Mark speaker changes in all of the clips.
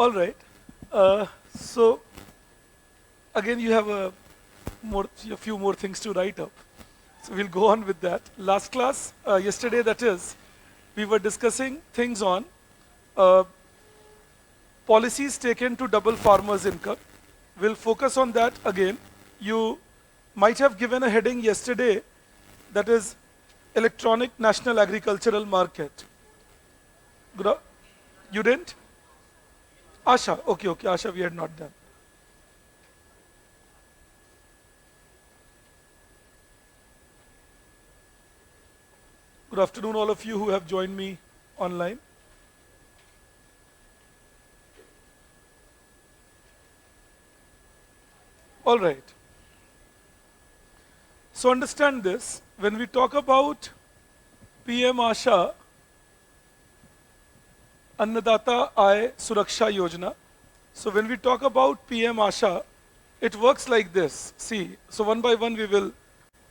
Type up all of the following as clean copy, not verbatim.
Speaker 1: All right. So again, you have a few more things to write up. So we'll go on with that. Last class, yesterday that is, we were discussing things on uh, policies taken to double farmers' income. We'll focus on that again. You might have given a heading yesterday that is Electronic National Agricultural Market. You didn't? Asha, okay, Asha, we had not done. Good afternoon, all of you who have joined me online. All right. So understand this, when we talk about PM Asha, Annadata Aay Suraksha Yojana. So when we talk about PM Asha, it works like this. See, so one by one we will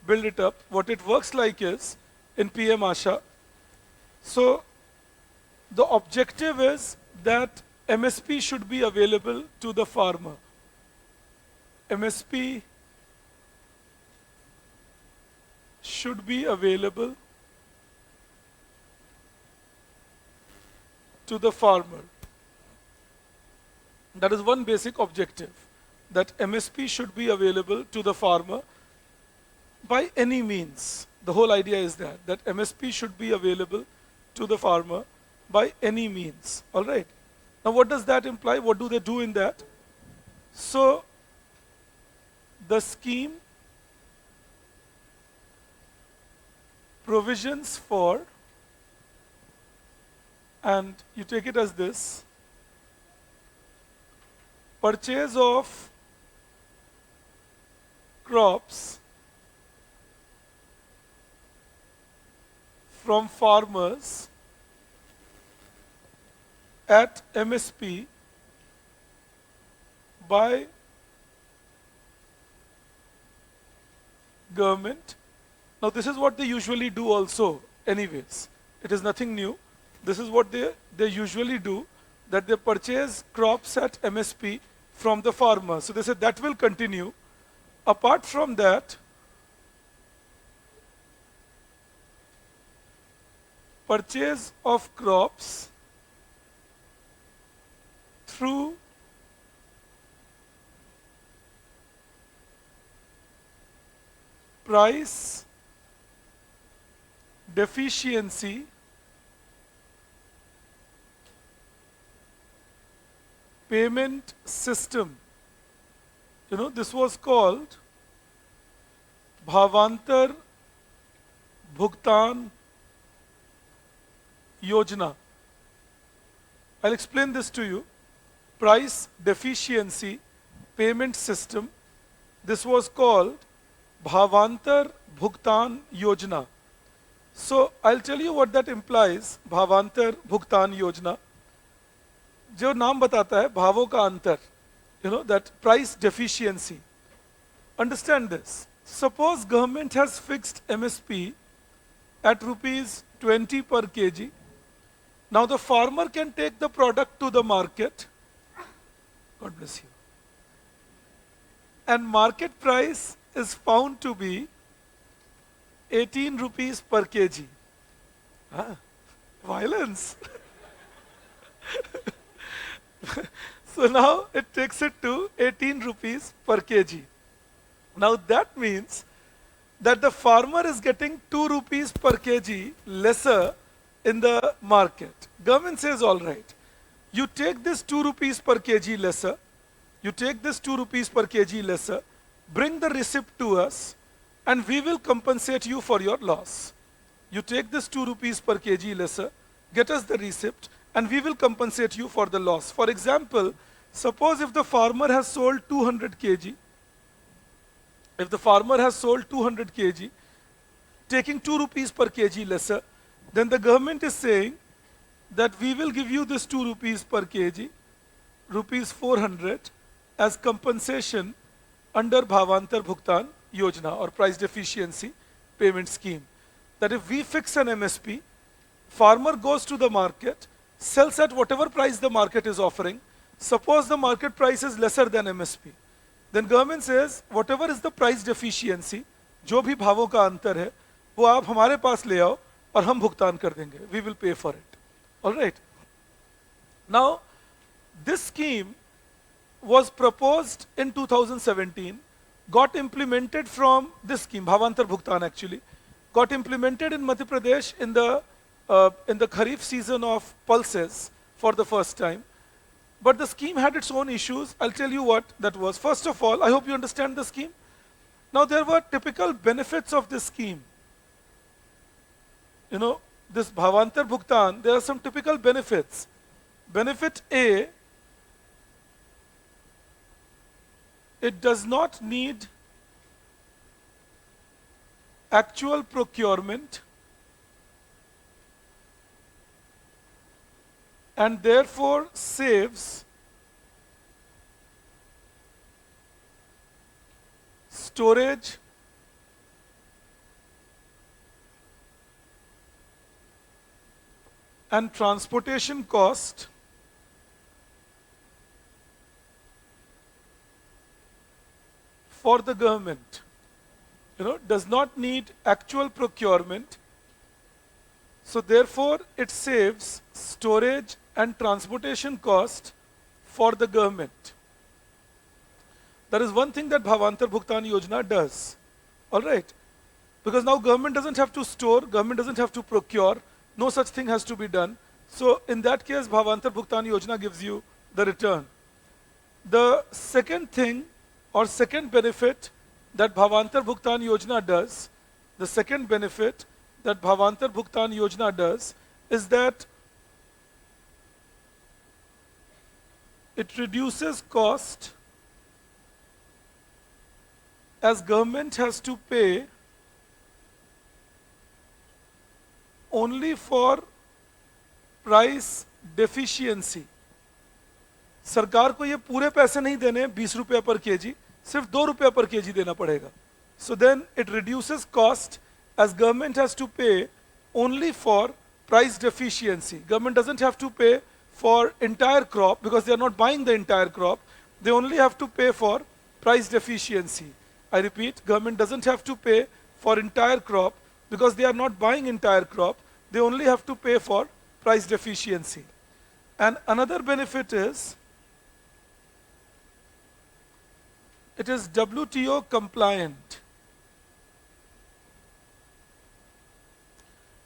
Speaker 1: build it up. What it works like is, in PM Asha, so the objective is that MSP should be available to the farmer. MSP should be available to the farmer. That is one basic objective, that MSP should be available to the farmer by any means. The whole idea is that MSP should be available to the farmer by any means. All right. Now what does that imply? What do they do in that? So the scheme provisions for, and you take it as this, purchase of crops from farmers at MSP by government. Now this is what they usually do also anyways. It is nothing new. This is what they usually do, that they purchase crops at MSP from the farmer. So they say that will continue. Apart from that, purchase of crops through price deficiency payment system. You know, this was called Bhavantar Bhugtan Yojana. I'll explain this to you. Price deficiency payment system. This was called Bhavantar Bhugtan Yojana. So I'll tell you what that implies, Bhavantar Bhugtan Yojana. जो नाम बताता है भावों का अंतर, that price deficiency. Understand this. Suppose government has fixed MSP at rupees 20 per kg. Now the farmer can take the product to the market. God bless you. And market price is found to be 18 rupees per kg. Violence. So now it takes it to 18 rupees per kg. Now that means that the farmer is getting 2 rupees per kg lesser in the market. Government says, all right, you take this 2 rupees per kg lesser, bring the receipt to us, and we will compensate you for your loss. You take this 2 rupees per kg lesser, get us the receipt, and we will compensate you for the loss. For example, suppose if the farmer has sold 200 kg, taking 2 rupees per kg lesser, then the government is saying that we will give you this 2 rupees per kg, rupees 400, as compensation under Bhavantar Bhugtan Yojana or price deficiency payment scheme. That if we fix an MSP, farmer goes to the market, sells at whatever price the market is offering, Suppose the market price is lesser than MSP. Then government says, whatever is the price deficiency, जो भी भावों का अंतर है, वो आप हमारे पास ले आओ और हम भुगतान कर देंगे. We will pay for it. All right. Now, this scheme was proposed in 2017, got implemented from this scheme, Bhavantar Bhugtan actually, got implemented in Madhya Pradesh in the Kharif season of pulses for the first time. But the scheme had its own issues. I'll tell you what that was. First of all, I hope you understand the scheme. Now, there were typical benefits of this scheme. You know, this Bhavantar Bhugtan, there are some typical benefits. Benefit A, it does not need actual procurement and therefore saves storage and transportation cost for the government. You know, does not need actual procurement. So therefore, it saves storage and transportation cost for the government. That is one thing that Bhavantar Bhugtan Yojana does. All right. Because now government doesn't have to store, government doesn't have to procure, no such thing has to be done. So in that case, Bhavantar Bhugtan Yojana gives you the return. The second thing or second benefit that Bhavantar Bhugtan Yojana does, the second benefit that Bhavantar Bhugtan Yojana does is that it reduces cost as government has to pay only for price deficiency. सरकार को ये पूरे पैसे नहीं देने 20 रुपए पर KG, सिर्फ 2 रुपए पर केजी देना पड़ेगा. So then it reduces cost as government has to pay only for price deficiency. Government doesn't have to pay for entire crop because they are not buying the entire crop. They only have to pay for price deficiency. I repeat, government doesn't have to pay for entire crop because they are not buying entire crop. They only have to pay for price deficiency. And another benefit is it is WTO compliant.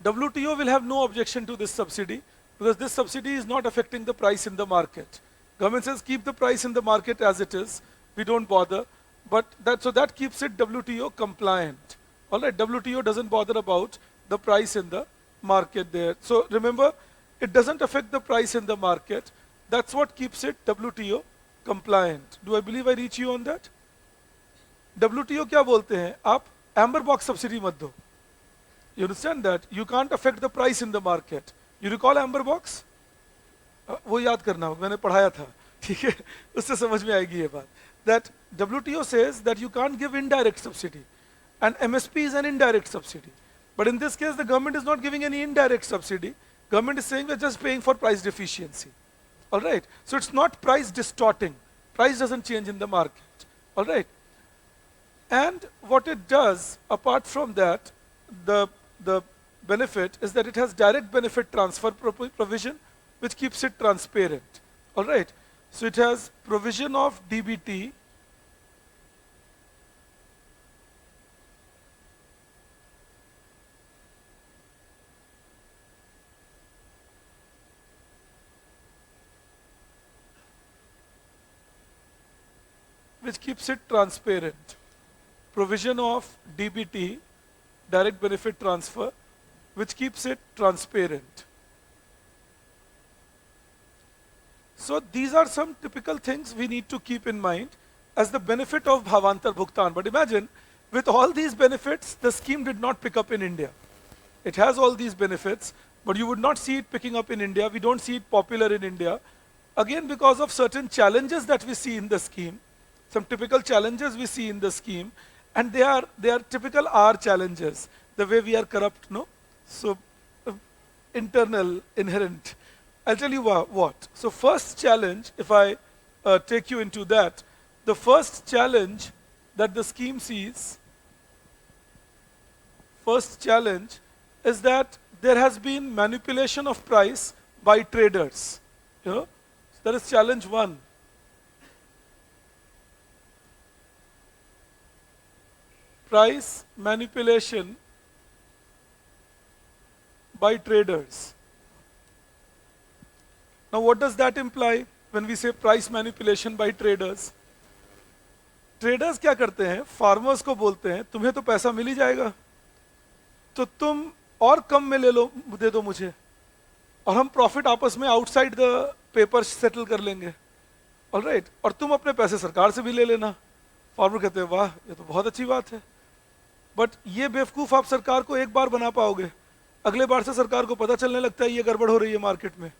Speaker 1: WTO will have no objection to this subsidy because this subsidy is not affecting the price in the market. Government says keep the price in the market as it is. We don't bother. But that keeps it WTO compliant. All right, WTO doesn't bother about the price in the market there. So remember, it doesn't affect the price in the market. That's what keeps it WTO compliant. Do I believe I reach you on that? WTO क्या बोलते हैं? आप amber box subsidy मत दो. You understand that? You can't affect the price in the market. You recall amber box? वो याद करना, मैंने पढ़ाया था. ठीक है? उससे समझ में आएगी ये बात. That WTO says that you can't give indirect subsidy. And MSP is an indirect subsidy. But in this case, the government is not giving any indirect subsidy. Government is saying we're just paying for price deficiency. All right? So it's not price distorting. Price doesn't change in the market. All right? And what it does, apart from that, the benefit is that it has direct benefit transfer provision, which keeps it transparent. All right? So it has provision of DBT, which keeps it transparent. Provision of DBT, direct benefit transfer, which keeps it transparent. So these are some typical things we need to keep in mind as the benefit of Bhavantar Bhugtan. But imagine, with all these benefits, the scheme did not pick up in India. It has all these benefits, but you would not see it picking up in India. We don't see it popular in India. Again, because of certain challenges that we see in the scheme, some typical challenges we see in the scheme, and they are typical our challenges, the way we are corrupt, no? So, internal, inherent. I'll tell you what. So first challenge, if I take you into that. The first challenge that the scheme sees, first challenge is that there has been manipulation of price by traders. You know, that is challenge one. Price manipulation by traders. Now, what does that imply when we say price manipulation by traders? Traders क्या करते हैं? Farmers को बोलते हैं, तुम्हें तो पैसा मिल ही जाएगा, तो तुम और कम में ले लो, दे दो मुझे, और हम प्रॉफिट आपस में आउटसाइड द पेपर सेटल कर लेंगे, ऑलराइट, और तुम अपने पैसे सरकार से भी ले लेना. फार्मर कहते हैं वाह, ये तो बहुत अच्छी बात है, बट ये बेवकूफ आप सरकार को एक बार बना पाओगे, अगले बार से सरकार को पता चलने लगता है ये गड़बड़ हो रही है मार्केट में,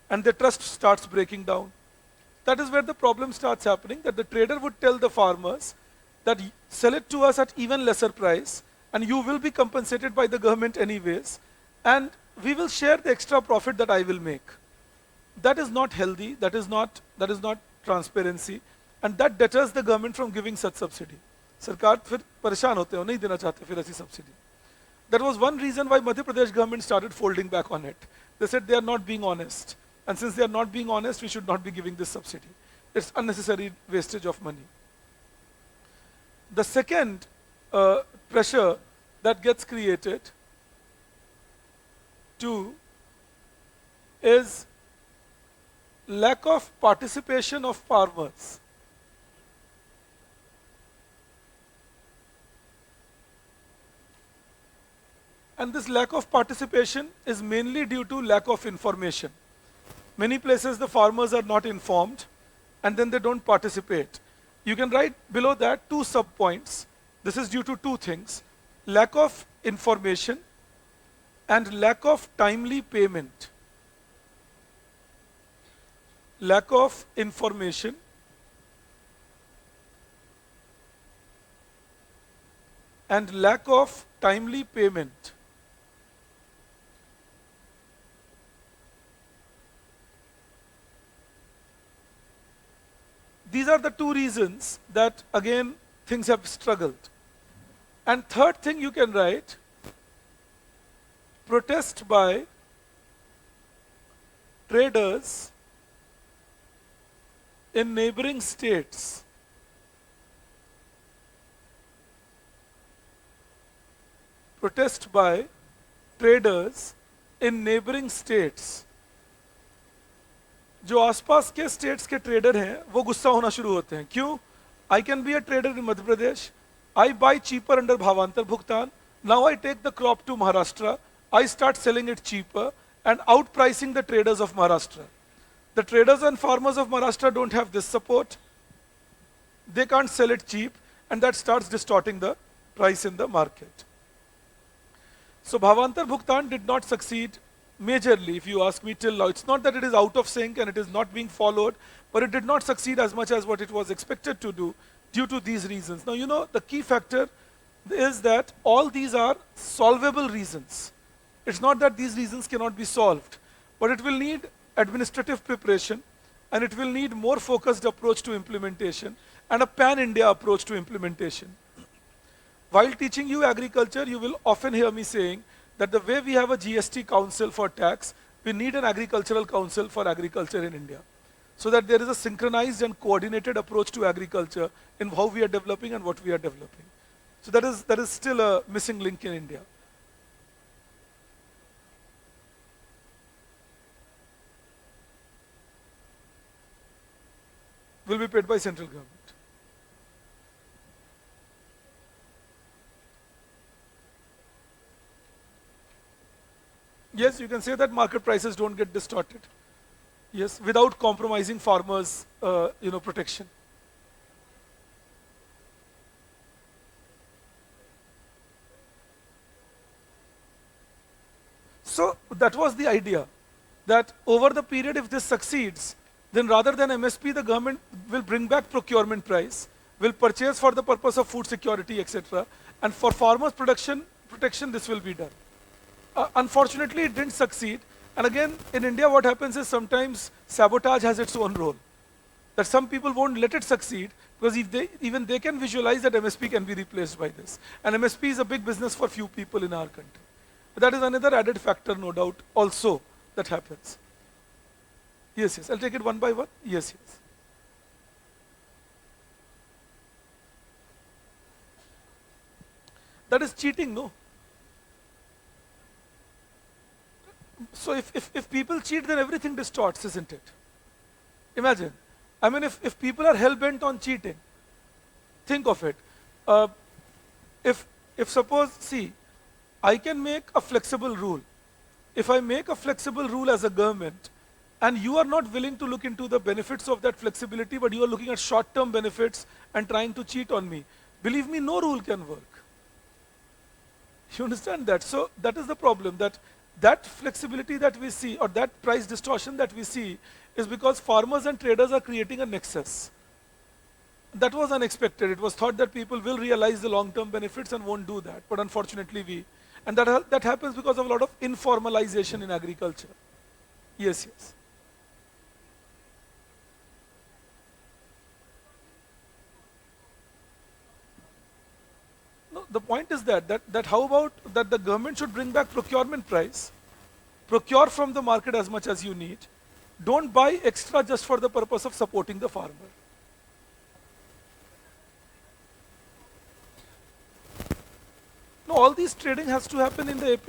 Speaker 1: and the trust starts breaking down. That is where the problem starts happening, that the trader would tell the farmers that sell it to us at even lesser price and you will be compensated by the government anyways, and we will share the extra profit that I will make. That is not healthy, that is not transparency, and that deters the government from giving such subsidy. सरकार फिर परेशान होते हो, नहीं देना चाहते फिर ऐसी subsidy. That was one reason why Madhya Pradesh government started folding back on it. They said they are not being honest. And since they are not being honest, we should not be giving this subsidy. It's unnecessary wastage of money. The second pressure that gets created too is lack of participation of farmers. And this lack of participation is mainly due to lack of information. Many places the farmers are not informed and then they don't participate. You can write below that two sub-points. This is due to two things: lack of information and lack of timely payment. Lack of information and lack of timely payment. These are the two reasons that, again, things have struggled. And third thing you can write, protest by traders in neighboring states. Protest by traders in neighboring states. जो आसपास के states के trader हैं वो गुस्सा होना शुरू होते हैं. क्यों? I can be a trader in Madhya Pradesh, I buy cheaper under Bhavantar Bhugtan, now I take the crop to Maharashtra, I start selling it cheaper and outpricing the traders of Maharashtra. The traders and farmers of Maharashtra don't have this support. They can't sell it cheap, and that starts distorting the price in the market. So Bhavantar Bhugtan did not succeed majorly, if you ask me, till now. It's not that it is out of sync and it is not being followed, but it did not succeed as much as what it was expected to do due to these reasons. Now, you know, the key factor is that all these are solvable reasons. It's not that these reasons cannot be solved, but it will need administrative preparation, and it will need more focused approach to implementation and a pan-India approach to implementation. While teaching you agriculture, you will often hear me saying that the way we have a GST council for tax, we need an agricultural council for agriculture in India, so that there is a synchronized and coordinated approach to agriculture in how we are developing and what we are developing. So that is still a missing link in India. Will be paid by central government. Yes, you can say that market prices don't get distorted. Yes, without compromising farmers' protection. So that was the idea, that over the period, if this succeeds, then rather than MSP, the government will bring back procurement price, will purchase for the purpose of food security, etc. And for farmers' protection, this will be done. Unfortunately, it didn't succeed. And again, in India, what happens is sometimes sabotage has its own role. that some people won't let it succeed because if they, even they can visualize that MSP can be replaced by this. And MSP is a big business for few people in our country. But that is another added factor, no doubt, also that happens. Yes, yes. I'll take it one by one. Yes, yes. That is cheating, no? So if people cheat, then everything distorts, isn't it? Imagine. I mean, if people are hell-bent on cheating, think of it. Uh, if suppose, see, I can make a flexible rule. If I make a flexible rule as a government, and you are not willing to look into the benefits of that flexibility, but you are looking at short-term benefits and trying to cheat on me, believe me, no rule can work. You understand that? So that is the problem, that flexibility that we see, or that price distortion that we see, is because farmers and traders are creating a nexus. That was unexpected. It was thought that people will realize the long-term benefits and won't do that. But unfortunately, and that happens because of a lot of informalization in agriculture. Yes, yes. No, the point is that how about that the government should bring back procurement price, procure from the market as much as you need, don't buy extra just for the purpose of supporting the farmer. No, all these trading has to happen in the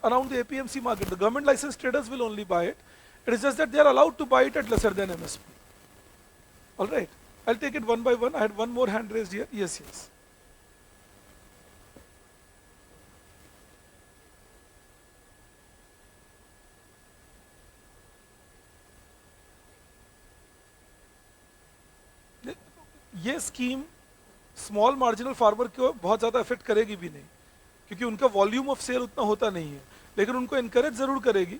Speaker 1: around the APMC market. The government licensed traders will only buy it. It is just that they are allowed to buy it at lesser than MSP. All right. I'll take it one by one. I had one more hand raised here. Yes, yes. ये scheme small marginal farmer को बहुत ज़्यादा affect करेगी भी नहीं, क्योंकि उनका volume of cell उतना होता नहीं है, लेकिन उनको इनकरेज ज़रूर करेगी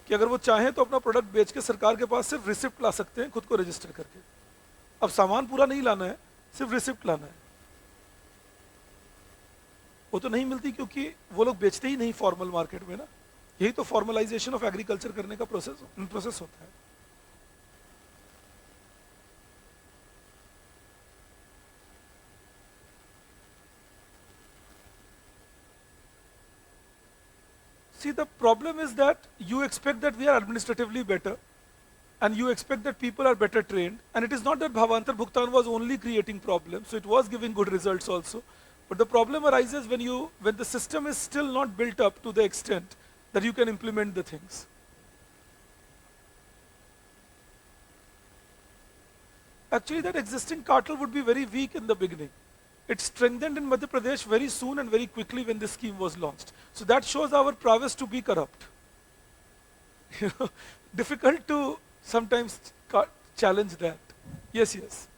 Speaker 1: कि अगर वो चाहें तो अपना प्रोडक्ट बेच के सरकार के पास सिर्फ रिसिप्ट ला सकते हैं खुद को रजिस्टर करके. अब सामान पूरा नहीं लाना है, सिर्फ रिसिप्ट लाना है. वो तो नहीं मिलती क्योंकि वो लोग बेचते ही नहीं फॉर्मल मार्केट में ना. यही तो फॉर्मलाइजेशन ऑफ एग्रीकल्चर करने का प्रोसेस होता है. See, the problem is that you expect that we are administratively better, and you expect that people are better trained, and it is not that Bhavantar Bhugtan was only creating problems, so it was giving good results also. But the problem arises when the system is still not built up to the extent that you can implement the things. Actually, that existing cartel would be very weak in the beginning. It strengthened in Madhya Pradesh very soon and very quickly when this scheme was launched. So that shows our prowess to be corrupt. Difficult to sometimes challenge that. Yes, yes.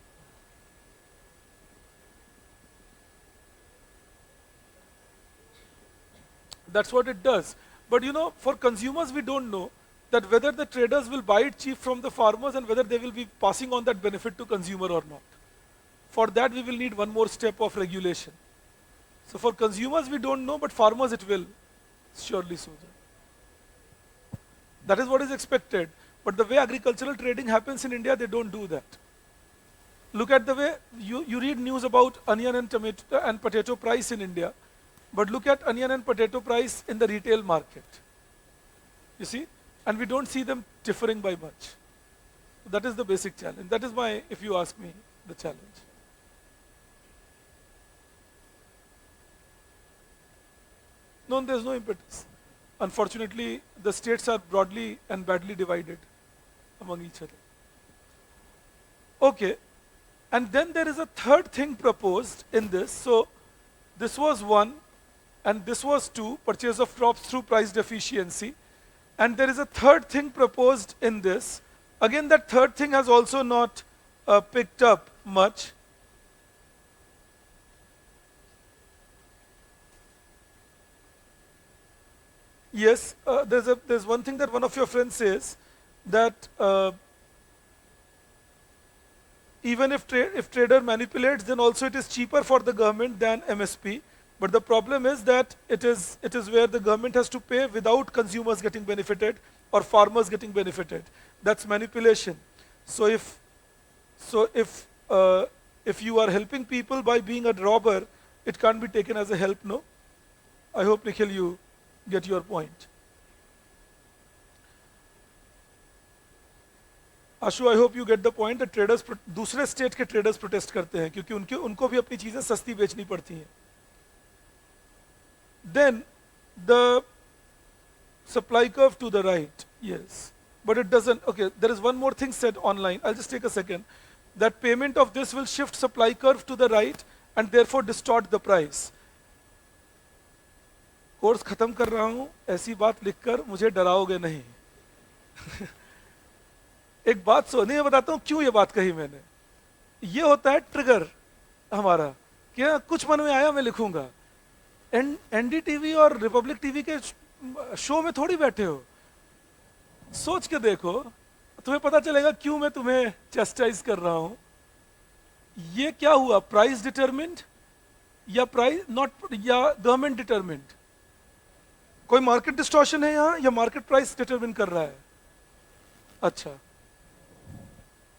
Speaker 1: That's what it does. But for consumers, we don't know that whether the traders will buy it cheap from the farmers and whether they will be passing on that benefit to consumer or not. For that, we will need one more step of regulation. So for consumers, we don't know, but farmers, it will surely so. That is what is expected. But the way agricultural trading happens in India, they don't do that. Look at the way you read news about onion and tomato and potato price in India, but look at onion and potato price in the retail market. You see? And we don't see them differing by much. That is the basic challenge. That is why, if you ask me, the challenge. No, there's no impetus. Unfortunately, the states are broadly and badly divided among each other. Okay. And then there is a third thing proposed in this. So this was one, and this was two, purchase of crops through price deficiency. And there is a third thing proposed in this. Again, that third thing has also not picked up much. Yes, there's one thing that one of your friends says, that even if trader manipulates, then also it is cheaper for the government than MSP. But the problem is that it is where the government has to pay without consumers getting benefited or farmers getting benefited. That's manipulation. So if So if you are helping people by being a robber, it can't be taken as a help, no? I hope, Nikhil, you get your point. Ashu, I hope you get the point. Traders दूसरे state के traders protest करते हैं क्योंकि उनके उनको भी अपनी चीजें सस्ती बेचनी पड़ती हैं. Then the supply curve to the right, yes, but it doesn't. Okay, there is one more thing said online. I'll just take a second. That payment of this will shift supply curve to the right and therefore distort the price. Course खत्म कर रहा हूं, ऐसी बात लिखकर मुझे डराओगे नहीं. एक बात सुनिए, बताता हूं क्यों ये बात कही मैंने. ये होता है ट्रिगर हमारा, क्या कुछ मन में आया मैं लिखूंगा. एनडीटीवी और रिपब्लिक टीवी के शो में थोड़ी बैठे हो. सोच के देखो, तुम्हें पता चलेगा क्यों मैं तुम्हें चेस्टाइज कर रहा हूं. ये क्या हुआ, प्राइस डिटरमिन्ड या प्राइस नॉट या गवर्नमेंट डिटरमिन्ड? कोई मार्केट डिस्टॉर्शन है यहां या मार्केट प्राइस डिटरमिन कर रहा है? अच्छा,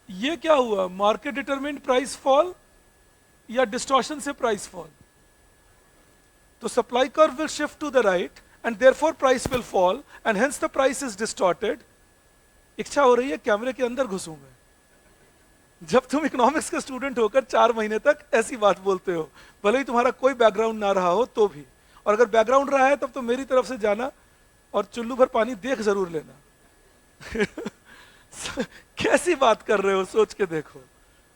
Speaker 1: ये क्या हुआ, मार्केट डिटरमिन्ड प्राइस फॉल या डिस्टॉर्शन से प्राइस फॉल? तो supply curve will shift to the right and therefore price will fall and hence the price is distorted. इच्छा हो रही है कैमरे के अंदर घुसूं मैं. जब तुम इकोनॉमिक्स के स्टूडेंट होकर 4 महीने तक ऐसी बात बोलते हो, भले ही तुम्हारा कोई बैकग्राउंड ना रहा हो तो भी, और अगर बैकग्राउंड रहा है तब तो मेरी तरफ से जाना और चुल्लू भर पानी देख जरूर लेना. कैसी बात कर रहे हो, सोच के देखो.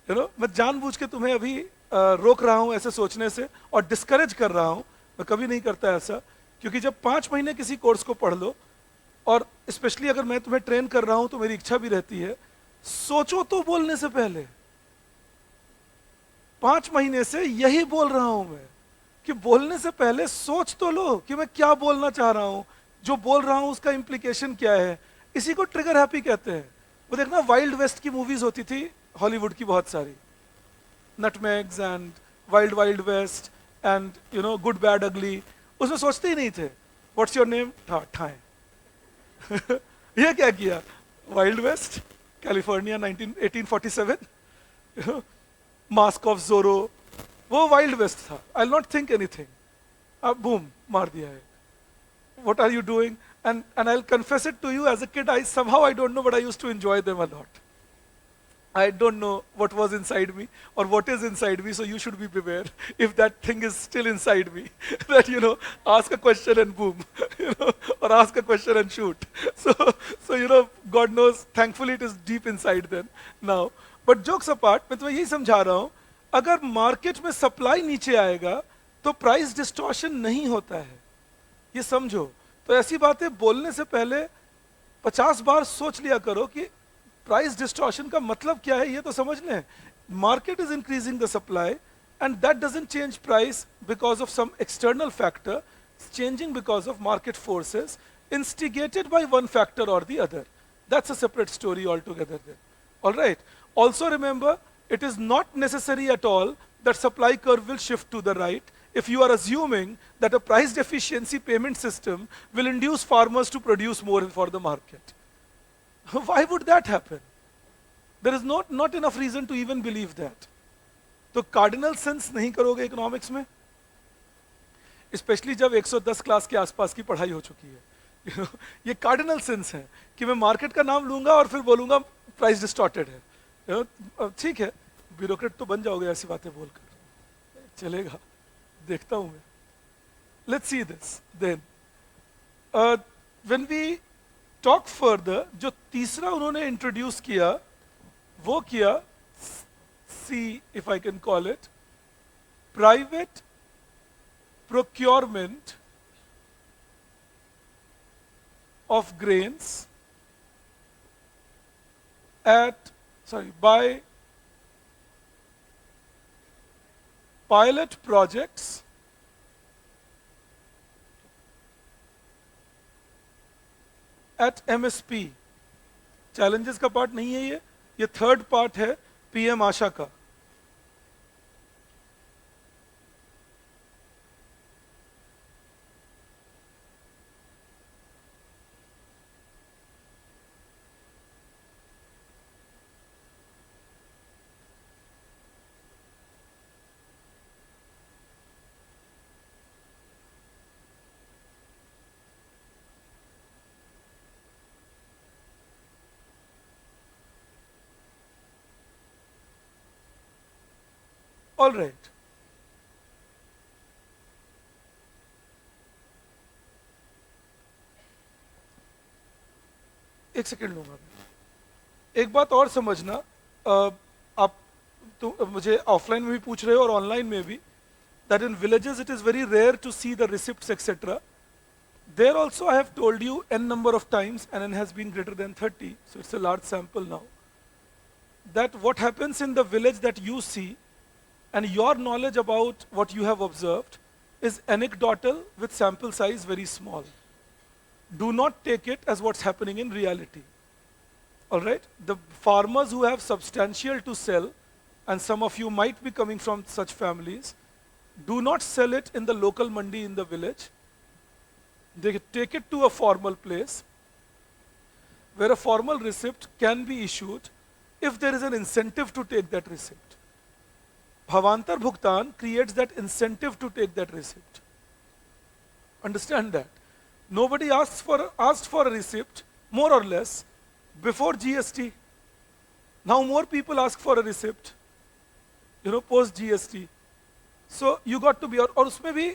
Speaker 1: मैं जानबूझ के तुम्हें अभी रोक रहा हूं ऐसे सोचने से और डिस्करेज कर रहा हूं. मैं कभी नहीं करता ऐसा, क्योंकि जब 5 महीने किसी कोर्स को पढ़ लो, और स्पेशली अगर मैं तुम्हें ट्रेन कर रहा हूं तो मेरी इच्छा भी रहती है, सोचो तो बोलने से पहले. 5 महीने से यही बोल रहा हूं मैं कि बोलने से पहले सोच तो लो कि मैं क्या बोलना चाह रहा हूं, जो बोल रहा हूं उसका इंप्लीकेशन क्या है. इसी को ट्रिगर हैप्पी कहते हैं. वो देखना, वाइल्ड वेस्ट की मूवीज होती थी हॉलीवुड की बहुत सारी, nutmegs and wild wild west and good bad ugly. उसमें सोचते ही नहीं थे व्हाट्स योर नेम, ठाए. ये क्या किया, wild west, California 1847, mask of Zorro, वो वाइल्ड वेस्ट था. आई नॉट थिंक एनीथिंग, अब बूम मार दिया है. What are you doing? and I'll confess it to you, as a kid I don't know, but I used to enjoy them a lot. I don't know what was inside me or what is inside me, so you should be beware if that thing is still inside me. That ask a question and boom, or ask a question and shoot. So God knows, thankfully it is deep inside then now. But jokes apart, मैं तुम्हें यही समझा रहा हूं, अगर market में supply नीचे आएगा तो प्राइस डिस्टॉर्शन नहीं होता है, ये समझो. तो ऐसी बातें बोलने से पहले 50 बार सोच लिया करो कि प्राइस डिस्टॉर्शन का मतलब क्या है, ये तो समझ लें. Market is increasing the supply and that doesn't change price because of some external factor, changing because of market forces instigated by one factor or the other. That's a separate story altogether then. All right. Also remember, it is not necessary at all that supply curve will shift to the right if you are assuming that a price deficiency payment system will induce farmers to produce more for the market. Why would that happen? There is not enough reason to even believe that. तो cardinal sense नहीं करोगे economics में, specially जब 110 class के आसपास की पढ़ाई हो चुकी है. ये कार्डिनल सेंस है कि मैं मार्केट का नाम लूंगा और फिर बोलूंगा प्राइस डिस्टॉर्टेड है. ठीक है, ब्यूरोक्रेट तो बन जाओगे ऐसी बातें बोलकर, चलेगा, देखता हूं मैं. Let's see this then. When we talk further, जो तीसरा उन्होंने इंट्रोड्यूस किया वो किया, see if I can call it, private procurement of grains by pilot projects at MSP. Challenges का पार्ट नहीं है ये थर्ड पार्ट है पीएम आशा का. All right. एक सेकेंड लूंगा मैं। एक बात और समझना, आप तो मुझे ऑफलाइन में भी पूछ रहे हो और ऑनलाइन में भी, that in villages it is very rare to see the receipts etc. There also I have told you n number of times and n has been greater than 30, so it's a large sample now, that what happens in the village that you see and your knowledge about what you have observed is anecdotal with sample size very small. Do not take it as what's happening in reality. All right? The farmers who have substantial to sell, and some of you might be coming from such families, do not sell it in the local mandi in the village. They take it to a formal place where a formal receipt can be issued if there is an incentive to take that receipt. Bhavantar Bhugtan creates that incentive to take that receipt. Understand that. Nobody asked for a receipt, more or less, before GST. Now more people ask for a receipt, post GST. So you got to be, और उसमें भी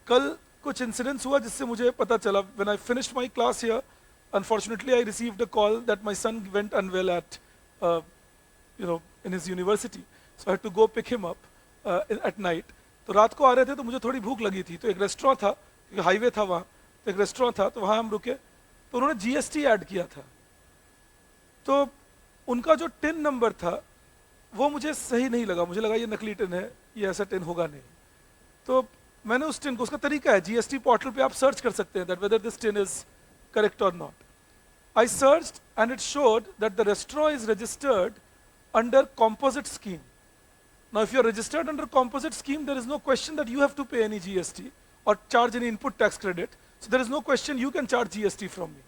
Speaker 1: कल कुछ incidents हुआ जिससे मुझे पता चला. When I finished my class here, unfortunately I received a call that my son went unwell at, in his university. So I had to go pick him up at night. तो रात को आ रहे थे तो मुझे थोड़ी भूख लगी थी, तो एक रेस्टोरेंट था, हाईवे था वहाँ, तो एक रेस्टोरेंट था, तो वहाँ हम रुके, तो उन्होंने जीएसटी ऐड किया था. तो उनका जो टिन नंबर था वो मुझे सही नहीं लगा, मुझे लगा ये नकली टिन है, ये ऐसा टिन होगा नहीं. तो मैंने उस टिन को, उसका तरीका है जीएसटी पोर्टल पे आप सर्च कर सकते हैं that whether this tin is correct और not. I searched and it showed that the restaurant is registered under composite scheme. Now if you are registered under composite scheme, there is no question that you have to pay any GST or charge any input tax credit. So there is no question you can charge GST from me.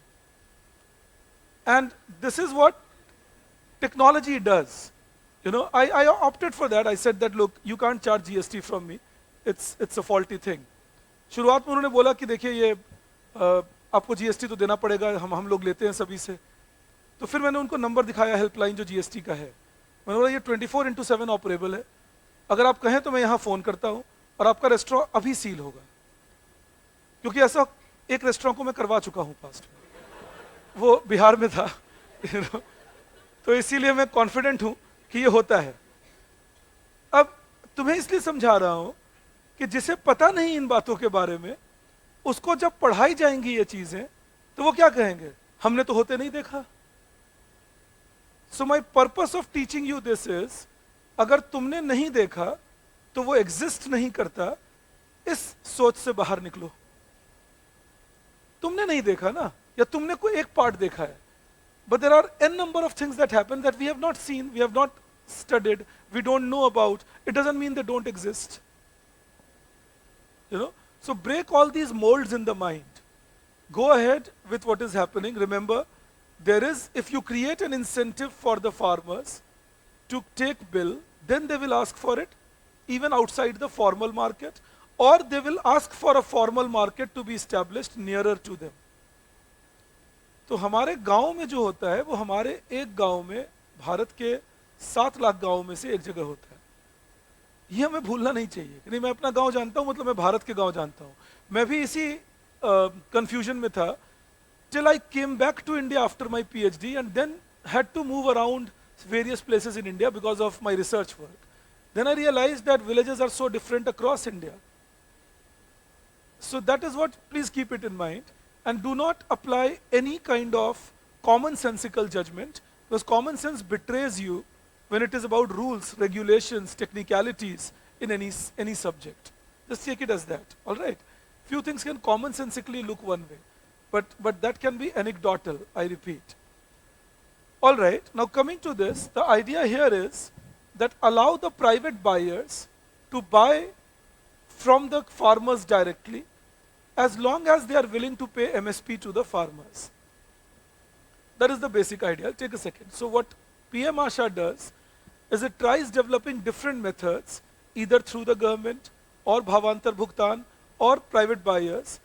Speaker 1: And this is what technology does. I opted for that. I said that, look, you can't charge GST from me. It's a faulty thing. शुरुआत में उन्होंने बोला कि देखिए ये आपको GST तो देना पड़ेगा, हम लोग लेते हैं सभी से. तो फिर मैंने उनको नंबर दिखाया हेल्पलाइन जो जीएसटी का है. मैंने बोला ये 24/7 ऑपरेबल है, अगर आप कहें तो मैं यहाँ फ़ोन करता हूँ और आपका रेस्टोरेंट अभी सील होगा. क्योंकि ऐसा एक रेस्टोरेंट को मैं करवा चुका हूँ पास्ट में, वो बिहार में था. तो इसीलिए मैं कॉन्फिडेंट हूँ कि ये होता है. अब तुम्हें इसलिए समझा रहा हूँ कि जिसे पता नहीं इन बातों के बारे में, उसको जब पढ़ाई जाएंगी ये चीजें, तो वो क्या कहेंगे, हमने तो होते नहीं देखा. So my purpose of teaching you this is, अगर तुमने नहीं देखा तो वो एग्जिस्ट नहीं करता, इस सोच से बाहर निकलो. तुमने नहीं देखा ना, या तुमने कोई एक पार्ट देखा है, but there are n number of things that happen that we have not seen, we have not studied, we don't know about. It doesn't mean they don't exist. So break all these molds in the mind. Go ahead with what is happening. Remember, if you create an incentive for the farmers to take bill, then they will ask for it, even outside the formal market, or they will ask for a formal market to be established nearer to them. तो हमारे गांव में जो होता है वो हमारे एक गांव में भारत के 7 लाख गांव में से एक जगह होता है. ये हमें भूलना नहीं चाहिए कि नहीं मैं अपना गांव जानता हूं, मतलब मैं भारत के गांव जानता हूं. मैं भी इसी कंफ्यूजन में था till I came back to India after my PhD and then had to move around various places in India because of my research work. Then I realized that villages are so different across India. So that is what, please keep it in mind, and do not apply any kind of commonsensical judgment, because common sense betrays you when it is about rules, regulations, technicalities in any subject. Just take it as that, all right? Few things can commonsensically look one way, but that can be anecdotal, I repeat. All right, now coming to this, the idea here is that allow the private buyers to buy from the farmers directly, as long as they are willing to pay MSP to the farmers. That is the basic idea. I'll take a second. So what PM Asha does is it tries developing different methods, either through the government or Bhavantar Bhugtan or private buyers,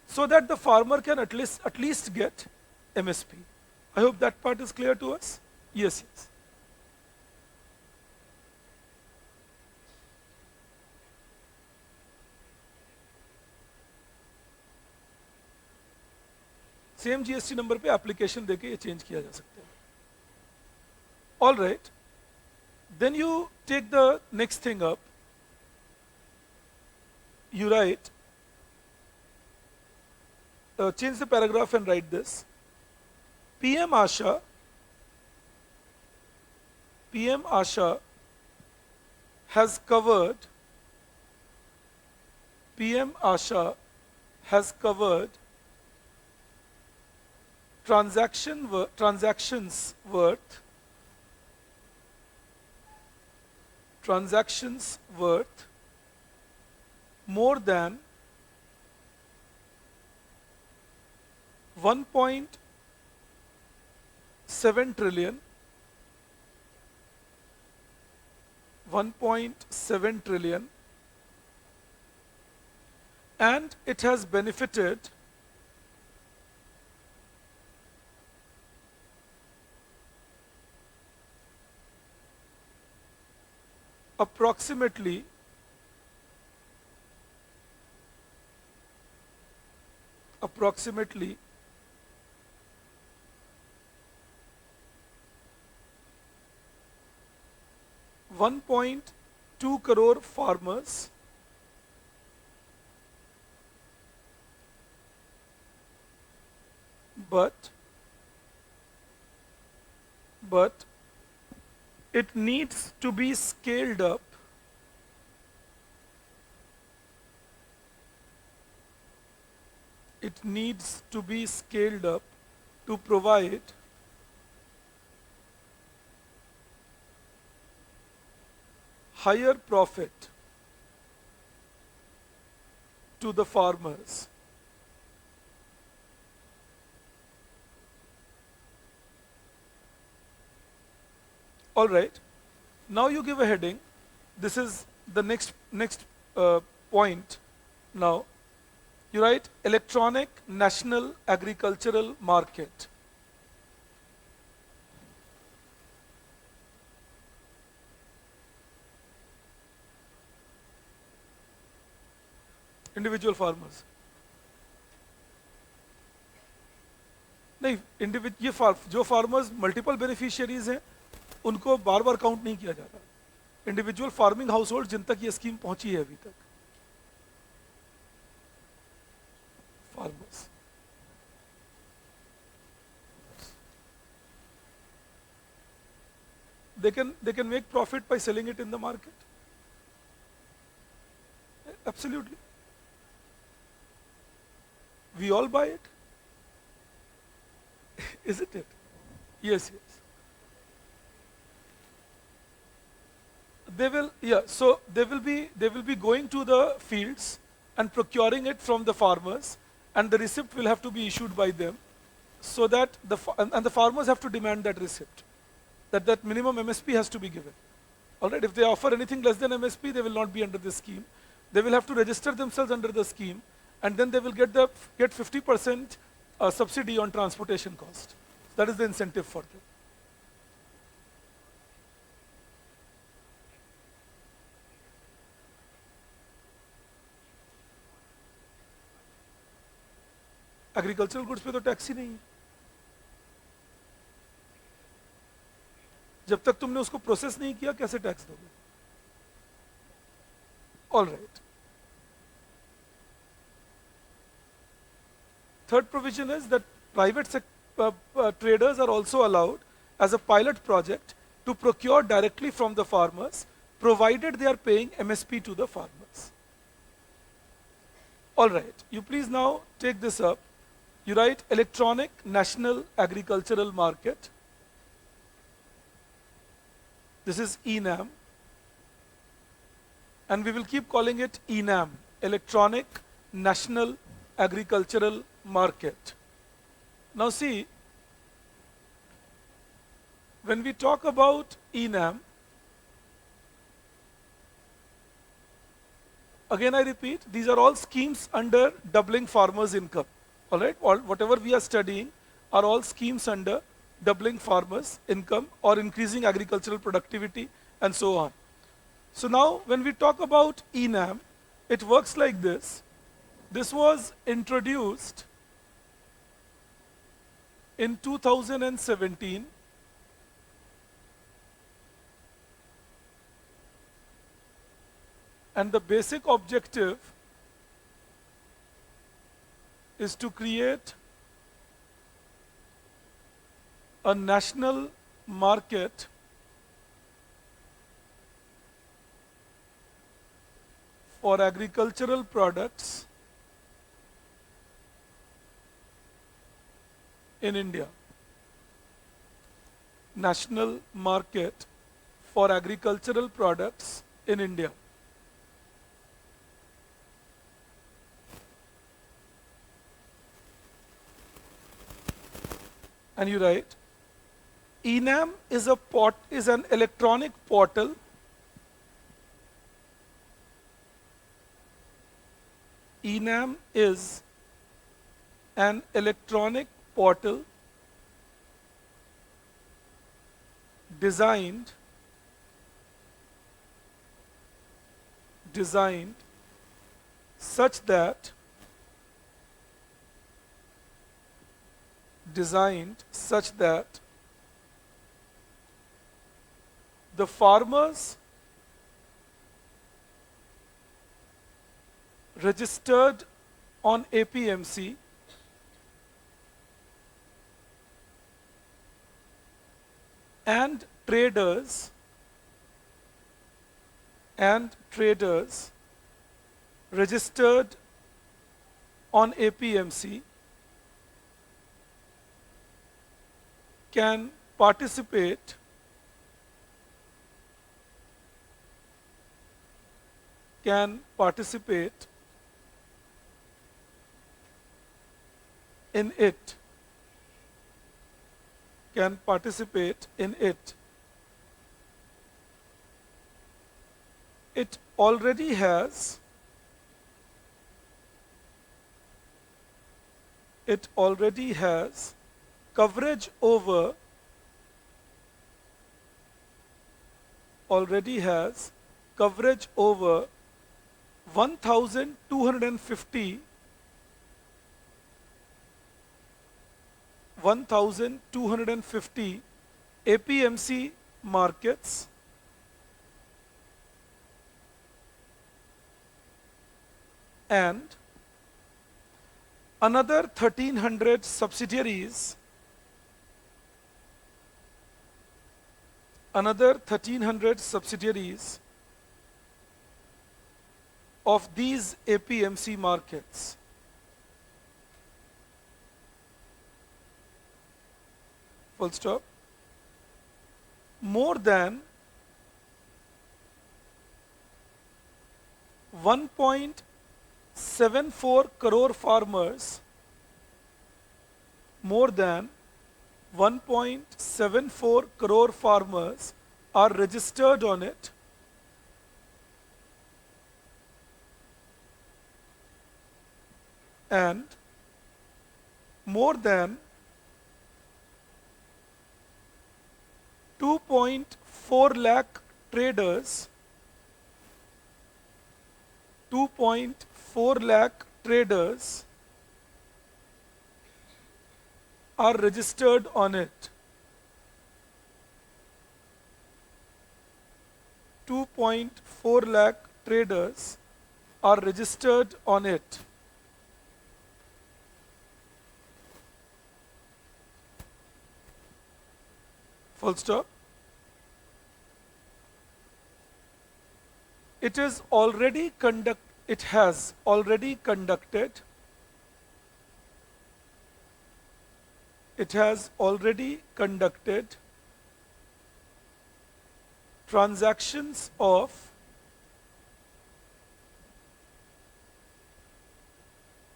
Speaker 1: so that the farmer can at least get MSP. I hope that part is clear to us. Yes, yes. Same GST number पे application देके ये change किया जा सकता है. All right, then you take the next thing up. You write, change the paragraph and write this. PM Asha, PM Asha has covered, PM Asha has covered transactions worth more than 1.7 trillion, 1.7 trillion, and it has benefited approximately 1.2 crore farmers, but it needs to be scaled up. It needs to be scaled up to provide higher profit to the farmers. All right. Now you give a heading. This is the next point. Now you write electronic national agricultural market. Individual farmers. नहीं, ये जो farmers multiple beneficiaries हैं उनको बार बार count नहीं किया जा रहा. Individual farming house hold जिन तक ये स्कीम पहुंची है अभी तक, farmers. They can make profit by selling it in the market. Absolutely. We all buy it. Isn't it? Yes, yes. So they will be going to the fields and procuring it from the farmers, and the receipt will have to be issued by them, so that the farmers have to demand that receipt, that minimum MSP has to be given. All right. If they offer anything less than MSP, they will not be under this scheme. They will have to register themselves under the scheme, and then they will get 50% subsidy on transportation cost. That is the incentive for them. Agricultural goods पे तो tax ही नहीं है. जब तक तुमने उसको process नहीं किया कैसे टैक्स दोगे? All right. Third provision is that private traders are also allowed as a pilot project to procure directly from the farmers, provided they are paying MSP to the farmers. All right, you please now take this up. You write electronic national agricultural market. This is ENAM, and we will keep calling it ENAM, electronic national agricultural market. Now see, when we talk about ENAM, again I repeat, these are all schemes under doubling farmers' income. All right, whatever we are studying are all schemes under doubling farmers' income or increasing agricultural productivity and so on. So now when we talk about ENAM, it works like this. This was introduced in 2017, and the basic objective is to create a national market for agricultural products in India. National market for agricultural products in India. And you write, ENAM is an electronic portal ENAM is an electronic portal designed such that the farmers registered on APMC and traders registered on APMC can participate in it. It already has coverage over 1,250 APMC markets and another 1,300 subsidiaries of these APMC markets. Full stop. More than 1.74 crore farmers, are registered on it, and more than 2.4 lakh traders are registered on it. 2.4 lakh traders are registered on it. Full stop. It has already conducted transactions of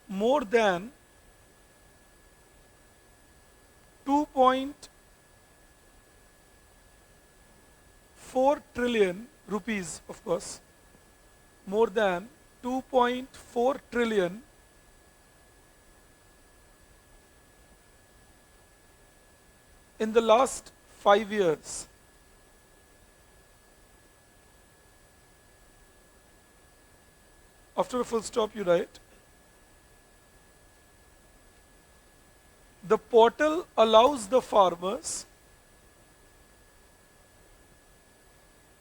Speaker 1: more than 2.4 trillion rupees, of course, more than 2.4 trillion in the last 5 years. After a full stop, you write, The portal allows the farmers,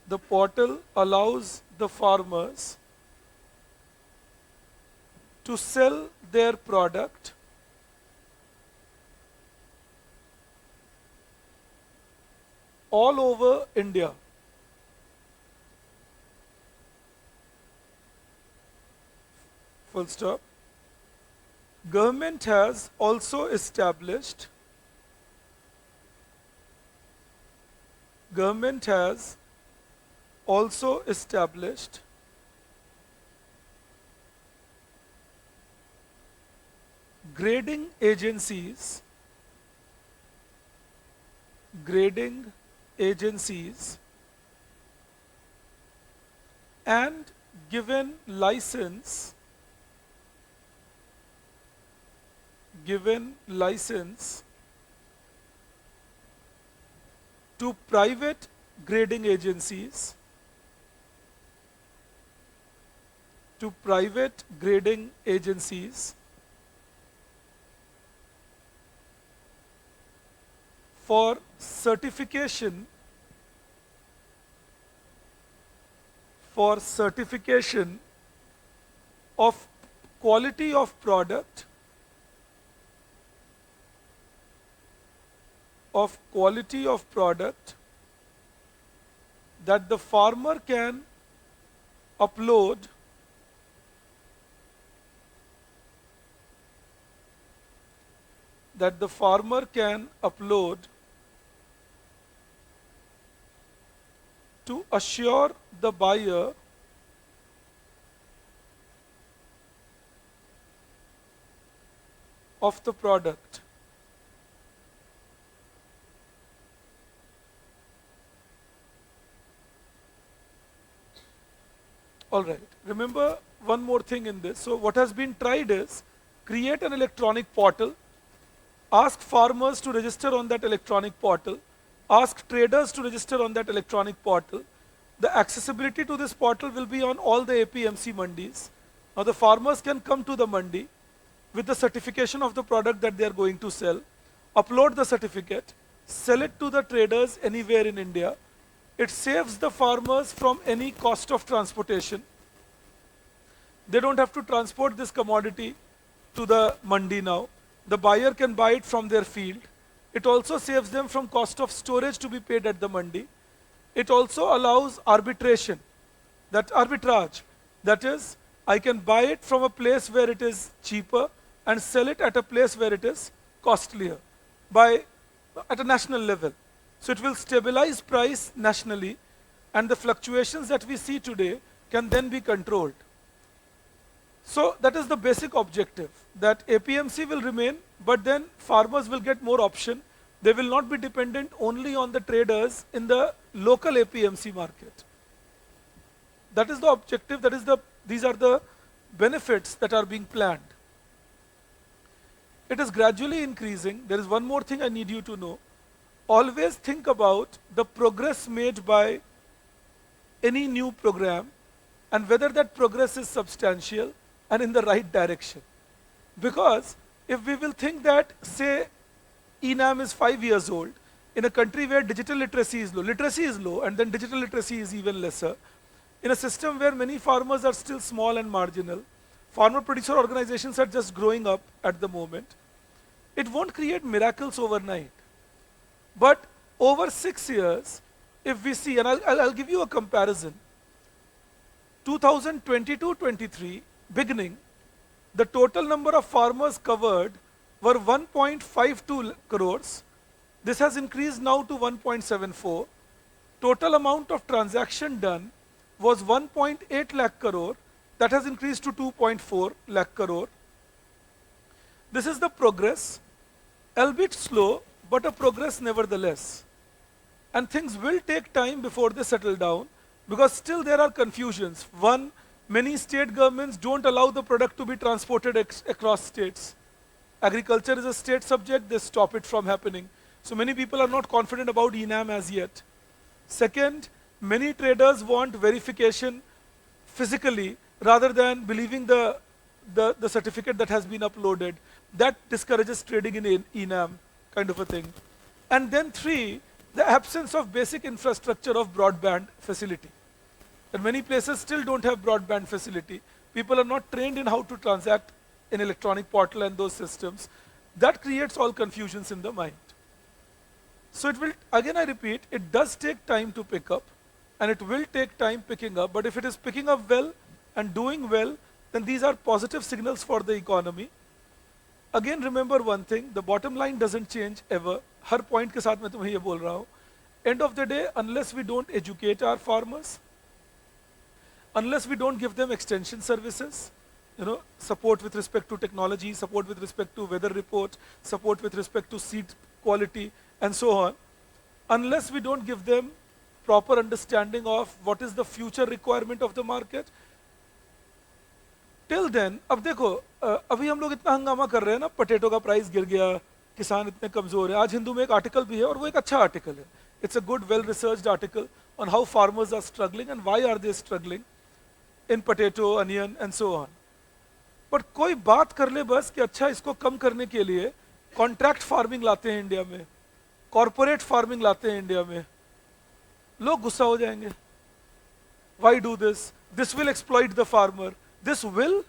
Speaker 1: the portal allows the farmers to sell their product all over India. Full stop. Government has also established, government has also established grading agencies, grading agencies, and given license, given license to private grading agencies, to private grading agencies for certification, for certification of quality of product, of quality of product that the farmer can upload that the farmer can upload to assure the buyer of the product. All right. Remember one more thing in this. So what has been tried is create an electronic portal, ask farmers to register on that electronic portal, ask traders to register on that electronic portal. The accessibility to this portal will be on all the APMC mandis. Now the farmers can come to the mandi with the certification of the product that they are going to sell, upload the certificate, sell it to the traders anywhere in India. It saves the farmers from any cost of transportation. They don't have to transport this commodity to the mandi now. The buyer can buy it from their field. It also saves them from cost of storage to be paid at the mandi. It also allows arbitration, that arbitrage. That is, I can buy it from a place where it is cheaper and sell it at a place where it is costlier at a national level. So it will stabilize price nationally, and the fluctuations that we see today can then be controlled. So that is the basic objective, that APMC will remain, but then farmers will get more option. They will not be dependent only on the traders in the local APMC market. That is the objective, these are the benefits that are being planned. It is gradually increasing. There is one more thing I need you to know. Always think about the progress made by any new program and whether that progress is substantial and in the right direction. Because if we will think that, say, ENAM is 5 years old, in a country where digital literacy is low and then digital literacy is even lesser, in a system where many farmers are still small and marginal, farmer producer organizations are just growing up at the moment, it won't create miracles overnight. But over 6 years, if we see, and I'll give you a comparison, 2022-23 beginning, the total number of farmers covered were 1.52 crores. This has increased now to 1.74. Total amount of transaction done was 1.8 lakh crore. That has increased to 2.4 lakh crore. This is the progress, albeit slow, but a progress nevertheless. And things will take time before they settle down, because still there are confusions. One, many state governments don't allow the product to be transported across states. Agriculture is a state subject, they stop it from happening. So many people are not confident about ENAM as yet. Second, many traders want verification physically rather than believing the the certificate that has been uploaded. That discourages trading in enam, kind of a thing. And then three, the absence of basic infrastructure of broadband facility. And many places still don't have broadband facility. People are not trained in how to transact in electronic portal and those systems. That creates all confusions in the mind. So it will, again I repeat, it does take time to pick up, and it will take time picking up, but if it is picking up well and doing well, then these are positive signals for the economy. Again remember one thing, the bottom line doesn't change ever. Her point के साथ मैं तुम्हें ये बोल रहा हूँ. End of the day, unless we don't educate our farmers, unless we don't give them extension services, support with respect to technology, support with respect to weather report, support with respect to seed quality, and so on, unless we don't give them proper understanding of what is the future requirement of the market, till then, अब देखो, अभी हम लोग इतना हंगामा कर रहे हैं ना, पोटैटो का प्राइस गिर गया, किसान इतने कमजोर है. आज हिंदू में एक आर्टिकल भी है और वो एक अच्छा आर्टिकल है. It's a good, well-researched article on how farmers are struggling and why are they struggling in potato, onion, and so on. But कोई बात कर ले बस कि अच्छा इसको कम करने के लिए कॉन्ट्रैक्ट फार्मिंग लाते हैं इंडिया में, कॉर्पोरेट फार्मिंग लाते हैं इंडिया में, लोग गुस्सा हो जाएंगे. Why do this? This will exploit the farmer. This will,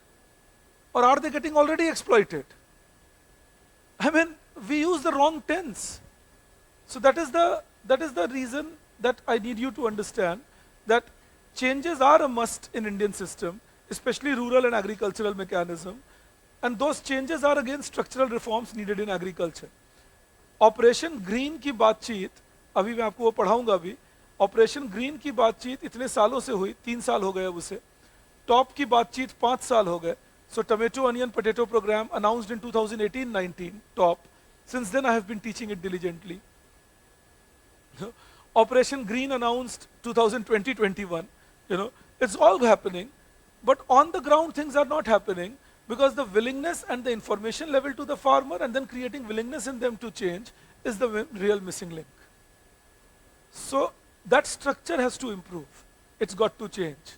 Speaker 1: or are they getting already exploited? I mean, we use the wrong tense. So that is the reason that I need you to understand that changes are a must in Indian system, especially rural and agricultural mechanism, and those changes are again structural reforms needed in agriculture. Operation green की बातचीत, अभी मैं आपको वो पढ़ाऊंगा अभी, operation green की बातचीत इतने सालों से हुई, 3 साल हो गए उसे. टॉप की बातचीत 5 साल हो गए. So tomato, onion, potato program announced in 2018-19, top. Since then I have been teaching it diligently. Operation Green announced 2020-21, it's all happening, but on the ground things are not happening because the willingness and the information level to the farmer and then creating willingness in them to change is the real missing link. So that structure has to improve. It's got to change.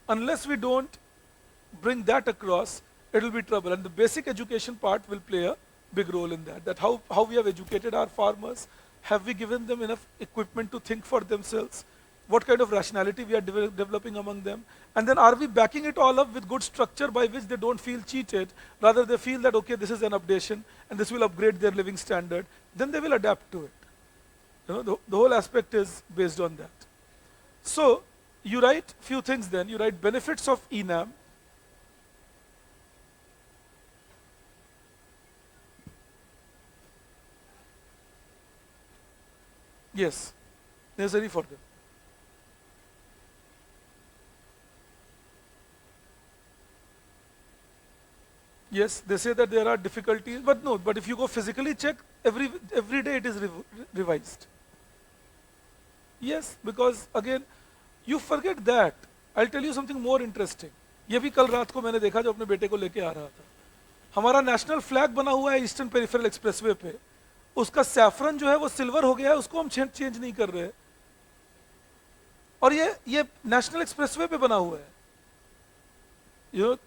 Speaker 1: Unless we don't bring that across, it will be trouble. And the basic education part will play a big role in that. That how we have educated our farmers, have we given them enough equipment to think for themselves? What kind of rationality we are developing among them? And then are we backing it all up with good structure by which they don't feel cheated, rather they feel that, okay, this is an updation and this will upgrade their living standard, then they will adapt to it. The whole aspect is based on that. So you write few things then, you write benefits of ENAM. Yes, necessary for them. Yes, they say that there are difficulties, but no, but if you go physically check, every day it is revised. Yes, because again, you forget that. I'll tell you something more interesting. ये भी कल रात को मैंने देखा जो अपने बेटे को लेके आ रहा था. हमारा नेशनल फ्लैग बना हुआ है ईस्टर्न पेरिफेरल एक्सप्रेसवे पे, उसका सैफरन जो है वो सिल्वर हो गया है, उसको हम चेंज नहीं कर रहे. और ये नेशनल एक्सप्रेसवे पे बना हुआ है.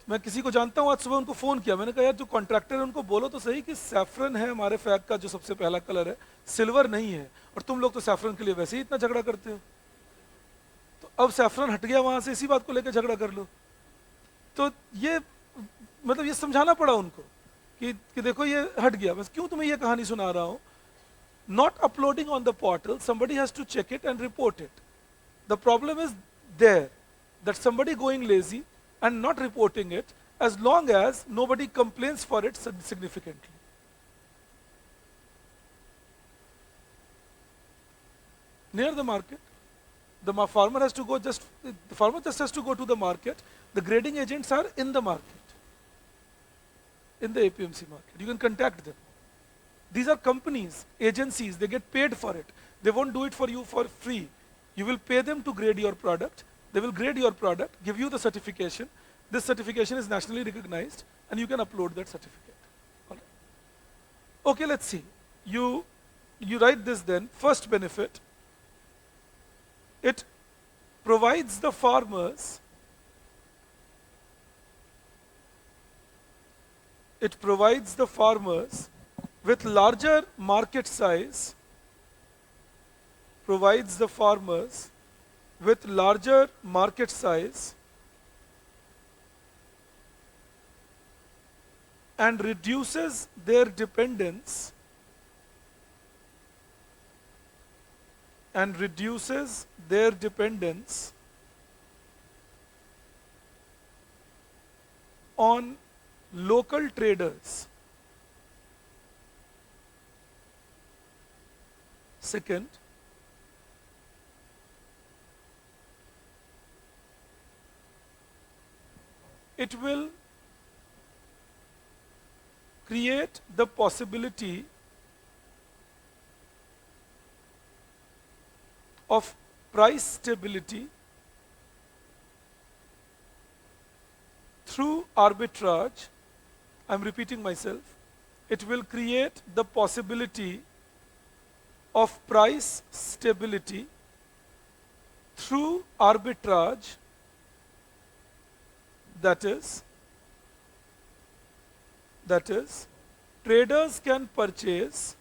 Speaker 1: मैं किसी को जानता हूँ, आज सुबह उनको फोन किया, मैंने कहा यार जो कॉन्ट्रैक्टर है उनको बोलो तो सही कि सैफरन है हमारे फ्लैग का जो सबसे पहला कलर है, सिल्वर नहीं है, और तुम लोग तो सैफरन के लिए वैसे ही इतना झगड़ा करते हो, तो अब सैफरन हट गया वहां से, इसी बात को लेकर झगड़ा कर लो. तो ये मतलब ये समझाना पड़ा उनको कि देखो ये हट गया, बस क्यों तुम्हें ये कहानी सुना रहा हूँ. Not uploading on the portal, somebody has to check it and report it. The problem is there, that somebody going lazy and not reporting it, as long as nobody complains for it significantly. Near the market, the farmer has to go the farmer just has to go to the market. The grading agents are in the market, in the APMC market. You can contact them. These are companies, agencies, they get paid for it. They won't do it for you for free. You will pay them to grade your product. They will grade your product, give you the certification. This certification is nationally recognized and you can upload that certificate. All right. Okay, let's see. You write this then, first benefit. It provides the farmers it provides the farmers with larger market size, provides the farmers with larger market size and reduces their dependence on local traders. Second, it will create the possibility of price stability through arbitrage. I'm repeating myself. It will create the possibility of price stability through arbitrage, that is, traders can purchase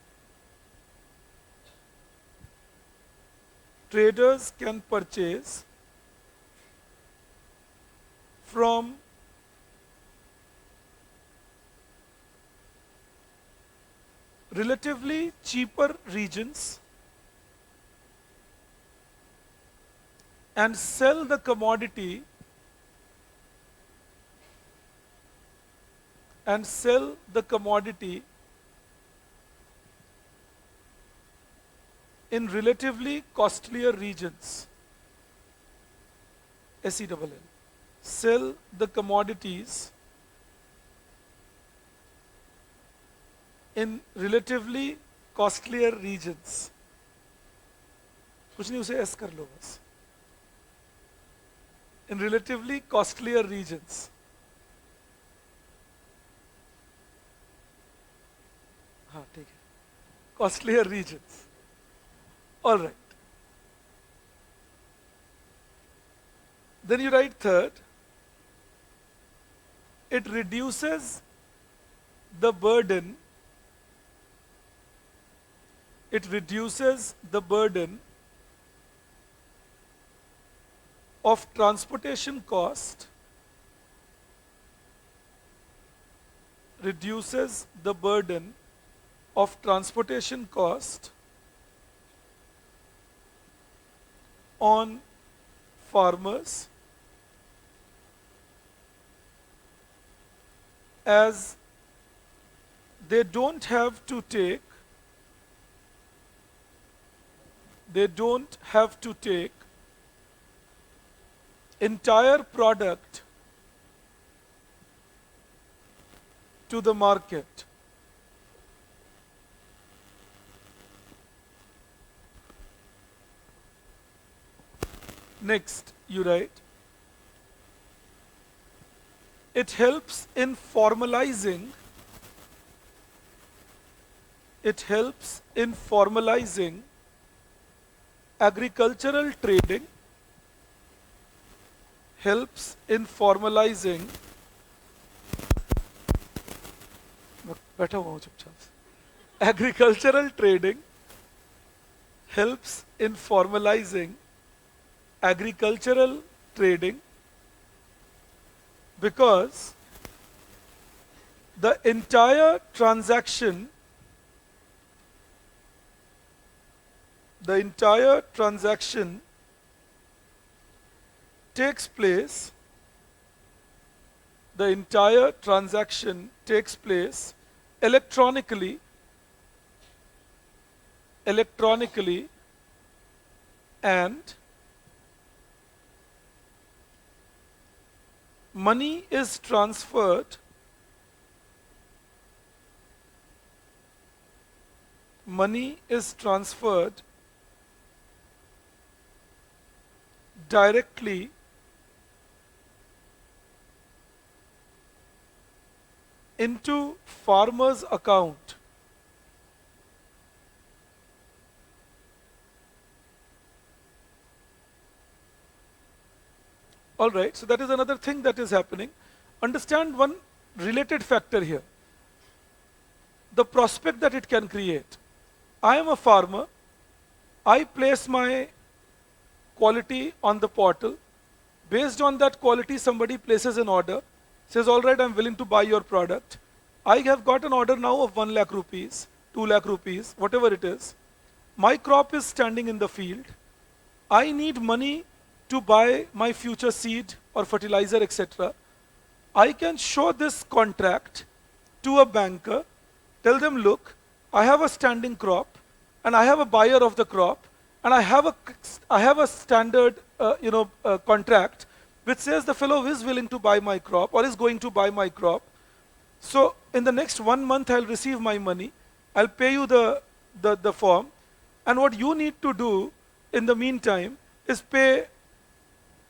Speaker 1: from relatively cheaper regions and sell the commodity in relatively costlier regions. SELL. Sell the commodities in relatively costlier regions. कुछ नहीं, उसे S कर लो बस. In relatively costlier regions. हाँ ठीक है. Costlier regions. All right. Then you write third. It reduces the burden. Of transportation cost. Reduces the burden of transportation cost on farmers as they don't have to take entire product to the market. Next, you write, it helps in formalizing agricultural trading, बैठा हुआ हूँ चुपचाप से. Agricultural trading helps in formalizing agricultural trading because the entire transaction takes place electronically and money is transferred directly into farmer's account. All right, so that is another thing that is happening. Understand one related factor here. the prospect that it can create. I am a farmer. I place my quality on the portal. Based on that quality, somebody places an order, says, all right, I'm willing to buy your product. I have got an order now of 1 lakh rupees, 2 lakh rupees, whatever it is. My crop is standing in the field. I need money to buy my future seed or fertilizer, etc. I can show this contract to a banker, tell them, look, I have a standing crop and I have a buyer of the crop and I have a standard contract which says the fellow is willing to buy my crop or is going to buy my crop. So in the next 1 month I'll receive my money, I'll pay you the form, and what you need to do in the meantime is pay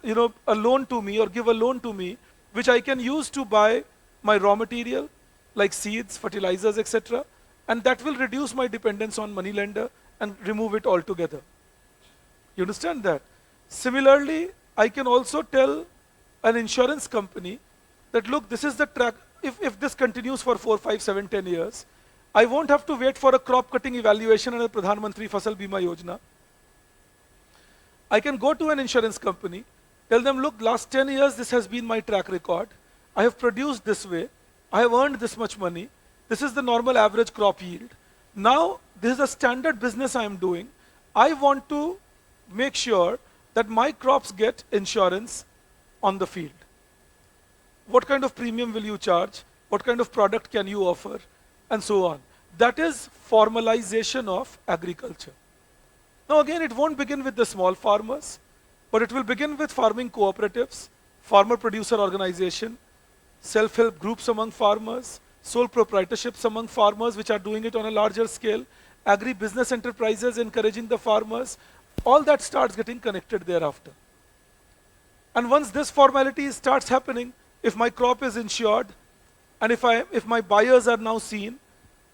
Speaker 1: a loan to me or give a loan to me which I can use to buy my raw material like seeds, fertilizers, etc. And that will reduce my dependence on money lender and remove it altogether. You understand that? Similarly, I can also tell an insurance company that, look, this is the track. If this continues for 4, 5, 7, 10 years, I won't have to wait for a crop cutting evaluation and a Pradhan Mantri Fasal Bima Yojana. I can go to an insurance company, tell them, look, last 10 years, this has been my track record. I have produced this way. I have earned this much money. This is the normal average crop yield. Now, this is a standard business I am doing. I want to make sure that my crops get insurance on the field. What kind of premium will you charge? What kind of product can you offer? And so on. That is formalization of agriculture. Now again, it won't begin with the small farmers, but it will begin with farming cooperatives, farmer producer organization, self-help groups among farmers, sole proprietorships among farmers which are doing it on a larger scale, agri-business enterprises encouraging the farmers. All that starts getting connected thereafter. And once this formality starts happening, if my crop is insured, and if my buyers are now seen,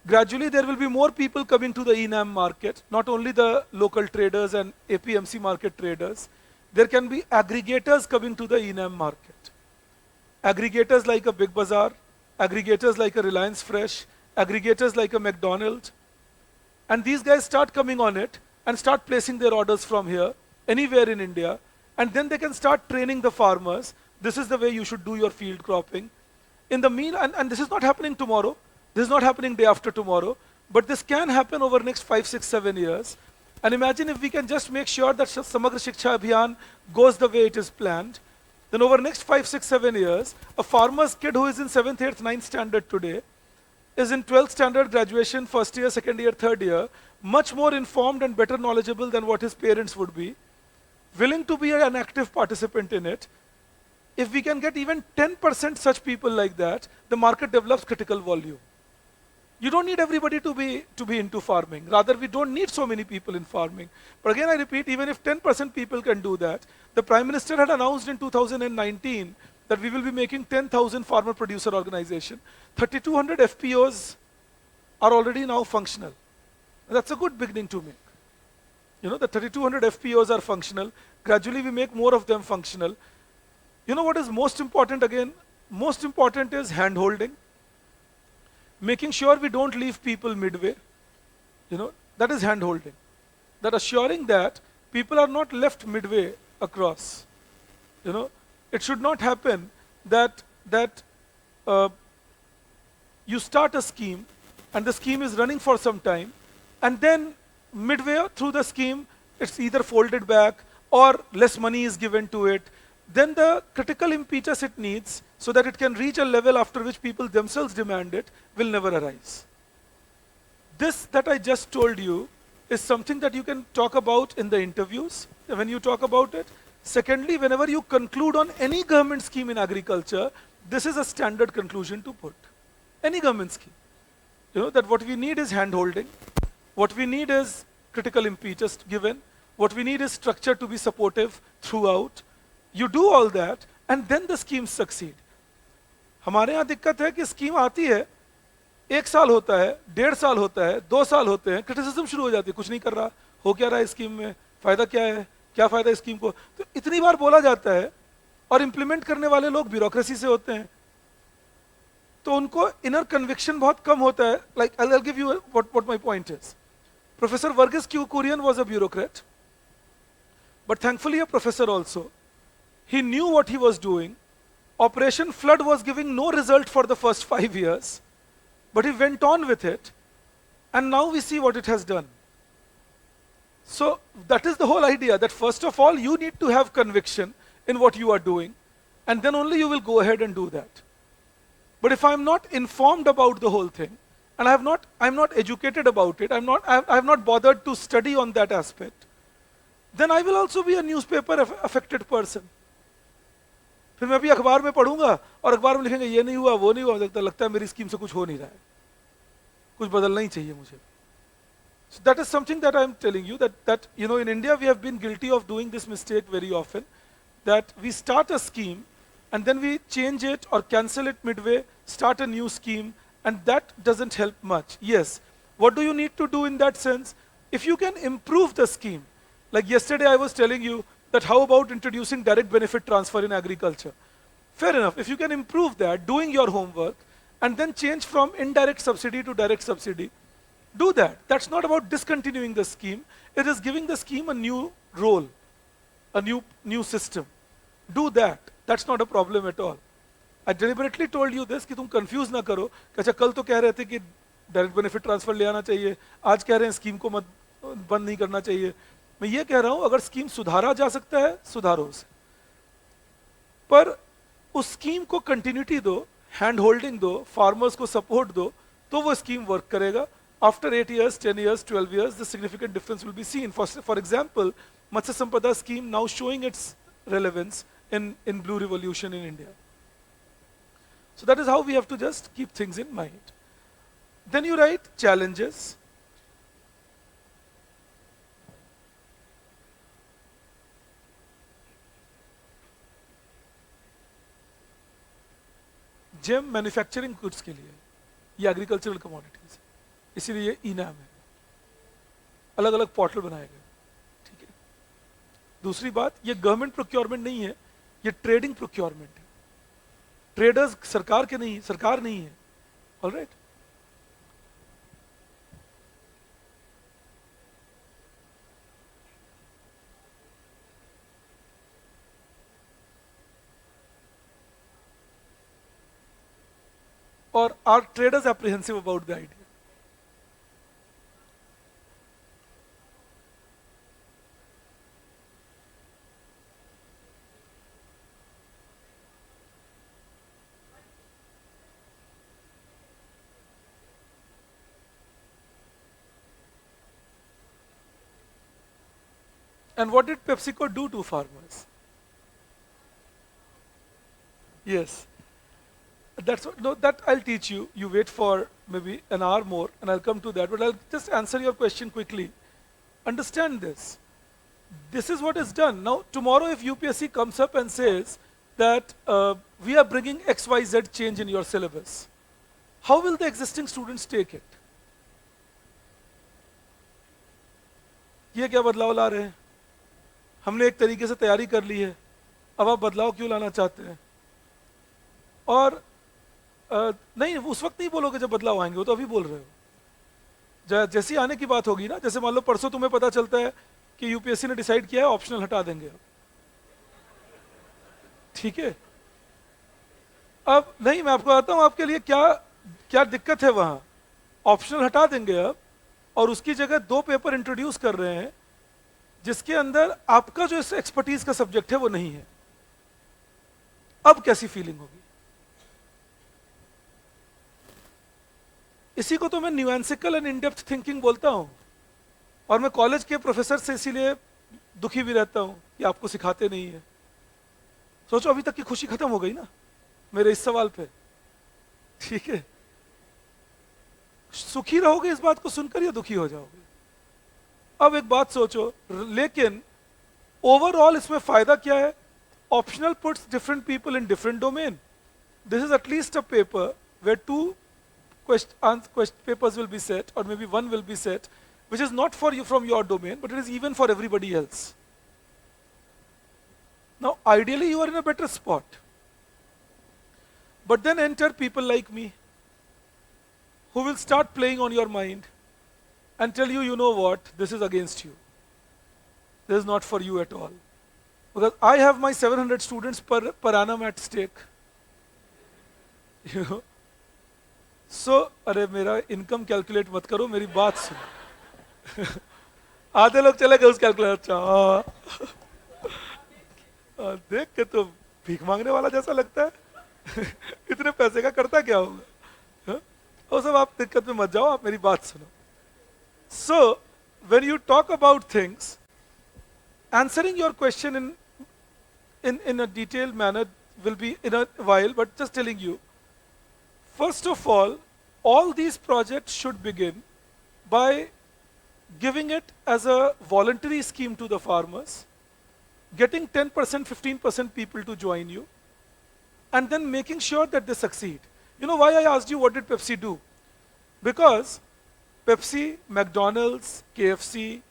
Speaker 1: gradually there will be more people coming to the ENAM market, not only the local traders and APMC market traders. There can be aggregators coming to the ENAM market. Aggregators like a Big Bazaar, aggregators like a Reliance Fresh, aggregators like a McDonald's. And these guys start coming on it and start placing their orders from here, anywhere in India, and then they can start training the farmers. This is the way you should do your field cropping. In the and this is not happening tomorrow, this is not happening day after tomorrow, but this can happen over the next 5, 6, 7 years. And imagine if we can just make sure that Samagra Shiksha Abhiyan goes the way it is planned, then over the next 5, 6, 7 years, a farmer's kid who is in 7th, 8th, 9th standard today, is in 12th standard graduation, first year, second year, third year, much more informed and better knowledgeable than what his parents would be, willing to be an active participant in it. If we can get even 10% such people like that, the market develops critical volume. You don't need everybody to be into farming. Rather, we don't need so many people in farming. But again, I repeat, even if 10% people can do that, the Prime Minister had announced in 2019 that we will be making 10,000 farmer producer organization. 3,200 FPOs are already now functional. And that's a good beginning to make. The 3,200 FPOs are functional. Gradually, we make more of them functional. You know what is most important again? Most important is hand-holding. Making sure we don't leave people midway. That is hand-holding. That assuring that people are not left midway across. It should not happen that you start a scheme and the scheme is running for some time, and then midway through the scheme, it's either folded back or less money is given to it. Then the critical impetus it needs so that it can reach a level after which people themselves demand it will never arise. This that I just told you is something that you can talk about in the interviews when you talk about it. Secondly, whenever you conclude on any government scheme in agriculture, this is a standard conclusion to put. Any government scheme. That what we need is hand-holding. What we need is critical impetus given. What we need is structure to be supportive throughout. You do all that and then the schemes succeed. हमारे यहाँ दिक्कत है कि scheme आती है, 1 साल होता है, 1.5 साल होता है, 2 साल होते हैं, क्रिटिसिज्म शुरू हो जाती है, कुछ नहीं कर रहा, हो क्या रहा है स्कीम में, फायदा क्या है, क्या फायदा स्कीम को, तो इतनी बार बोला जाता है और इंप्लीमेंट करने वाले लोग ब्यूरोक्रेसी से होते हैं. तो उनको इनर कन्विक्शन बहुत कम होता है. Like I'll give you what my point is. Professor Varghese Kurian was a bureaucrat, but thankfully a professor also. He knew what he was doing. Operation Flood was giving no result for the first 5 years, but he went on with it, and now we see what it has done. So that is the whole idea, that first of all you need to have conviction in what you are doing, and then only you will go ahead and do that. But if I'm not informed about the whole thing, and I'm not educated about it, I have not bothered to study on that aspect, then I will also be a newspaper affected person. फिर मैं भी अखबार में पढ़ूंगा और अखबार में लिखेंगे ये नहीं हुआ वो नहीं हुआ, लगता है मेरी स्कीम से कुछ हो नहीं रहा है, कुछ बदलना ही चाहिए मुझे. So that is something that I am telling you, that you know, in India we have been guilty of doing this mistake very often, that we start a scheme and then we change it or cancel it midway, start a new scheme, and that doesn't help much. Yes, what do you need to do in that sense? If you can improve the scheme, like yesterday I was telling you that how about introducing direct benefit transfer in agriculture? Fair enough, if you can improve that, doing your homework, and then change from indirect subsidy to direct subsidy, do that. That's not about discontinuing the scheme, it is giving the scheme a new role, a new system. Do that. That's not a problem at all. I deliberately told you this कि तुम confuse ना करो कि अच्छा कल तो कह रहे थे कि direct benefit transfer ले आना चाहिए, आज कह रहे हैं स्कीम को मत बंद नहीं करना चाहिए. मैं ये कह रहा हूं अगर स्कीम सुधारा जा सकता है सुधारो उसे, पर उस स्कीम को कंटिन्यूटी दो, हैंड होल्डिंग दो, फार्मर्स को सपोर्ट दो, तो वो स्कीम वर्क करेगा. After 8 years, 10 years, 12 years, the significant difference will be seen. For example, Matsya Sampada scheme now showing its relevance in Blue Revolution in India. So that is how we have to just keep things in mind. Then you write challenges. Gem manufacturing goods के लिए, ये agricultural commodities, इसीलिए ये इनाम है, अलग अलग portal बनाए गए. ठीक है. दूसरी बात, ये गवर्नमेंट प्रोक्योरमेंट नहीं है, ये ट्रेडिंग प्रोक्योरमेंट है. ट्रेडर्स सरकार के नहीं, सरकार नहीं है. Alright. Or are traders apprehensive about the idea? And what did PepsiCo do to farmers? Yes. That's what, no, that I'll teach you. You wait for maybe an hour more and I'll come to that. But I'll just answer your question quickly. Understand this. This is what is done. Now, tomorrow if UPSC comes up and says that we are bringing XYZ change in your syllabus, how will the existing students take it? ये क्या बदलाव ला रहे हैं? हमने एक तरीके से तैयारी कर ली है, अब आप बदलाव क्यों लाना चाहते हैं? और नहीं, उस वक्त नहीं बोलोगे जब बदलाव आएंगे, वो तो अभी बोल रहे हो. जैसी आने की बात होगी ना, जैसे मान लो परसों तुम्हें पता चलता है कि यूपीएससी ने डिसाइड किया है ऑप्शनल हटा देंगे अब. ठीक है. अब नहीं, मैं आपको बताता हूं आपके लिए क्या क्या दिक्कत है वहां. ऑप्शनल हटा देंगे अब और उसकी जगह 2 पेपर इंट्रोड्यूस कर रहे हैं जिसके अंदर आपका जो एक्सपर्टीज का सब्जेक्ट है वो नहीं है. अब कैसी फीलिंग होगी? इसी को तो मैं न्यूएंसिकल एंड इन-डेप्थ थिंकिंग बोलता हूं. और मैं कॉलेज के प्रोफेसर से इसीलिए दुखी भी रहता हूं कि आपको सिखाते नहीं है. सोचो अभी तक की खुशी खत्म हो गई ना मेरे इस सवाल पे. ठीक है. सुखी रहोगे इस बात को सुनकर या दुखी हो जाओगे? अब एक बात सोचो, लेकिन ओवरऑल इसमें फायदा क्या है? Optional puts different people in different domain. This is at least a paper where 2 papers will be set, or maybe 1 will be set, which is not for you from your domain, but it is even for everybody else. Now, ideally, you are in a better spot. But then enter people like me who will start playing on your mind and tell you, you know what, this is against you. This is not for you at all. Because I have my 700 students per annum at stake. You know? So, अरे मेरा income calculate मत करो, मेरी बात सुनो. आधे लोग चले गए उस कैलकुलेटर. अच्छा देख के तो भीख मांगने वाला जैसा लगता है. इतने पैसे का करता क्या होगा? वो सब आप दिक्कत में मत जाओ, आप मेरी बात सुनो. So, when you talk about things, answering your question in a detailed manner will be in a while, but just telling you, first of all these projects should begin by giving it as a voluntary scheme to the farmers, getting 10%, 15% people to join you, and then making sure that they succeed. You know why I asked you what did Pepsi do? Because Pepsi, McDonald's, KFC,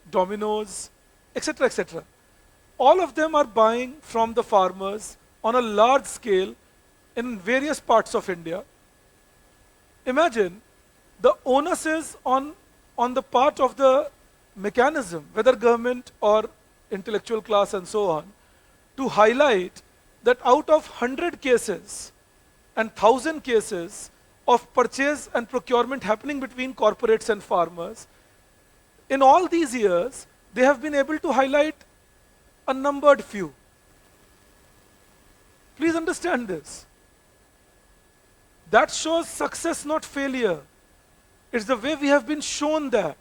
Speaker 1: Domino's, etc., all of them are buying from the farmers on a large scale in various parts of India. Imagine the onus is on the part of the mechanism, whether government or intellectual class and so on, to highlight that out of 100 cases and 1,000 cases of purchase and procurement happening between corporates and farmers, in all these years, they have been able to highlight a numbered few. Please understand this. That shows success, not failure. It's the way we have been shown that.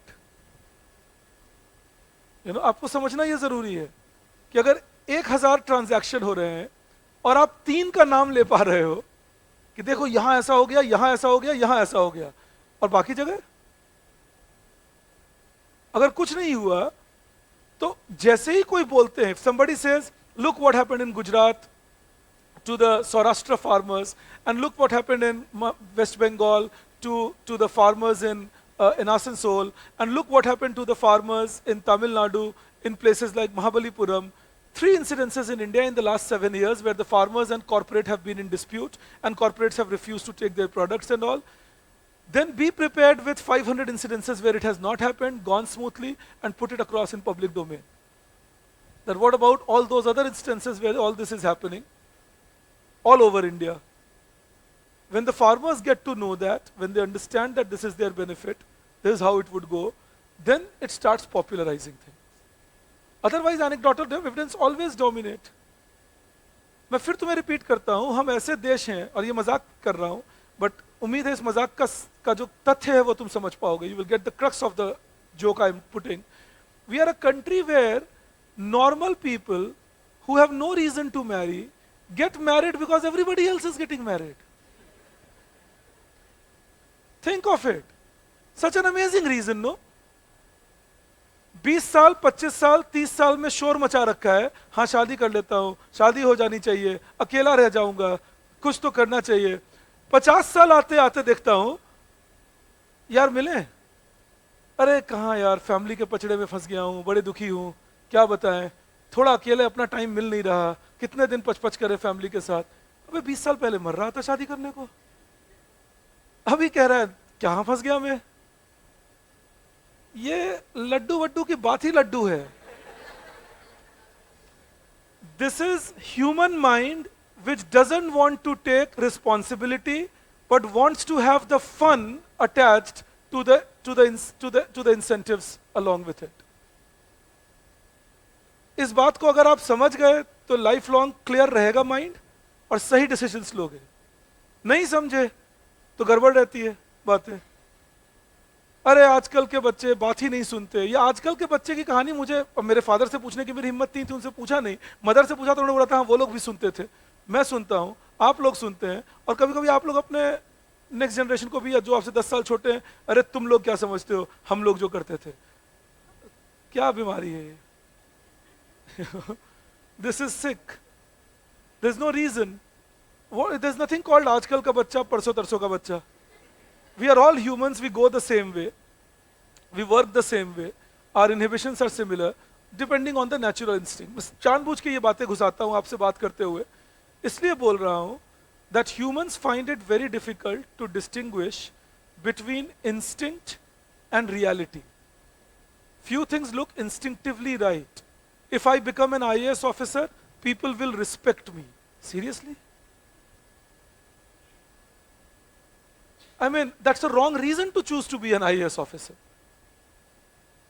Speaker 1: You know, आपको समझना ये जरूरी है कि अगर 1000 transaction हो रहे हैं और आप 3 का नाम ले पा रहे हो कि देखो यहां ऐसा हो गया, यहां ऐसा हो गया, यहां ऐसा हो गया, और बाकी जगह अगर कुछ नहीं हुआ, तो जैसे ही कोई बोलते हैं, if somebody says, look what happened in Gujarat to the Saurashtra farmers, and look what happened in West Bengal to the farmers in Asansol, and look what happened to the farmers in Tamil Nadu, in places like Mahabalipuram. 3 incidences in India in the last 7 years where the farmers and corporate have been in dispute, and corporates have refused to take their products and all. Then be prepared with 500 incidences where it has not happened, gone smoothly, and put it across in public domain. Then what about all those other instances where all this is happening all over India? When the farmers get to know that, when they understand that this is their benefit, this is how it would go, then it starts popularizing things. Otherwise, anecdotal evidence always dominate. मैं फिर तुम्हें repeat करता हूं, हम ऐसे देश हैं, और ये मजाक कर रहा हूं, बट उम्मीद है इस मजाक का जो तथ्य है वो तुम समझ पाओगे. You will get the crux of the joke I am putting. We are a country where normal people who have no reason to marry get married because everybody else is getting married. Think of it. Such an amazing reason, no? 20 साल, 25 साल, 30 साल में शोर मचा रखा है, हाँ शादी कर लेता हूं, शादी हो जानी चाहिए, अकेला रह जाऊंगा, कुछ तो करना चाहिए. 50 साल आते आते देखता हूं, यार मिले? अरे कहाँ यार, फैमिली के पचड़े में फंस गया हूं, बड़े दुखी हूं, क्या बताएं, थोड़ा अकेले अपना टाइम मिल नहीं रहा, कितने दिन पच करे फैमिली के साथ. अबे 20 साल पहले मर रहा था शादी करने को, अभी कह रहा है कहाँ फंस गया मैं. ये लड्डू वड्डू की बात ही लड्डू है. This is human mind which doesn't want to take responsibility but wants to have the fun attached to the incentives along with it. इस बात को अगर आप समझ गए तो लाइफ लॉन्ग क्लियर रहेगा माइंड और सही डिसीजंस लोगे. नहीं समझे तो गड़बड़ रहती है बातें. अरे आजकल के बच्चे बात ही नहीं सुनते. ये आजकल के बच्चे की कहानी मुझे मेरे फादर से पूछने की मेरी हिम्मत नहीं थी, उनसे पूछा नहीं. मदर से पूछा तो उन्होंने बोला था हाँ वो लोग भी सुनते थे. मैं सुनता हूँ, आप लोग सुनते हैं, और कभी कभी आप लोग अपने नेक्स्ट जनरेशन को भी, या जो आपसे 10 साल छोटे हैं, अरे तुम लोग क्या समझते हो, हम लोग जो करते थे. क्या बीमारी है ये? This is sick. There is no reason. There is nothing called आजकल का बच्चा, परसों तरसों का बच्चा. We are all humans, we go the same way, we work the same way, our inhibitions are similar, depending on the natural instinct. बस जानबूझ के ये बातें घुसाता हूँ आपसे बात करते हुए, इसलिए बोल रहा हूँ that humans find it very difficult to distinguish between instinct and reality. Few things look instinctively right. If I become an IAS officer, people will respect me. Seriously? I mean, that's a wrong reason to choose to be an IAS officer.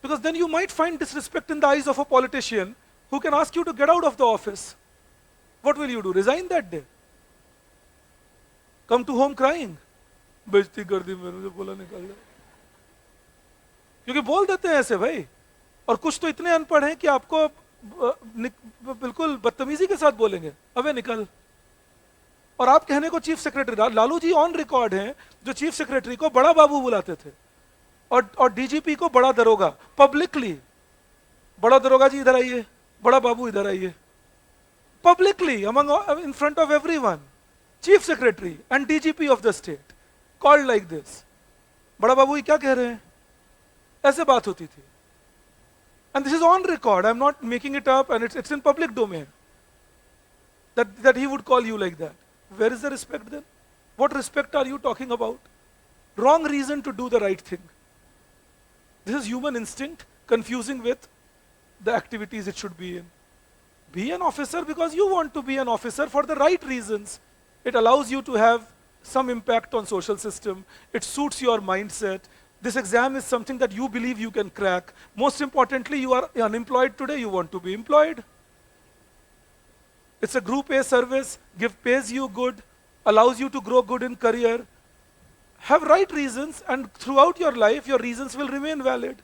Speaker 1: Because then you might find disrespect in the eyes of a politician who can ask you to get out of the office. What will you do? Resign that day? Come to home crying? बेइज्जती कर दी मैंने, मुझे बोला निकाल दे. क्योंकि बोल देते हैं ऐसे भाई. और कुछ तो इतने अनपढ़ हैं कि आपको बिल्कुल बदतमीजी के साथ बोलेंगे, अबे निकल. और आप कहने को chief secretary, Lalu ji on record हैं जो चीफ सेक्रेटरी को बड़ा बाबू बुलाते थे और डीजीपी को बड़ा दरोगा, पब्लिकली. बड़ा दरोगा जी इधर आइए, बड़ा बाबू इधर आइए, publicly among in front of everyone. Chief secretary and DGP of the state called like this. बड़ा बाबू ये क्या कह रहे हैं? ऐसे बात होती थी. And this is on record. I'm not making it up, and it's in public domain. That he would call you like that. Where is the respect then? What respect are you talking about? Wrong reason to do the right thing. This is human instinct confusing with the activities it should be in. Be an officer because you want to be an officer for the right reasons. It allows you to have some impact on social system. It suits your mindset. This exam is something that you believe you can crack. Most importantly, you are unemployed today, you want to be employed. It's a group A service, pays you good, allows you to grow good in career. Have right reasons, and throughout your life, your reasons will remain valid.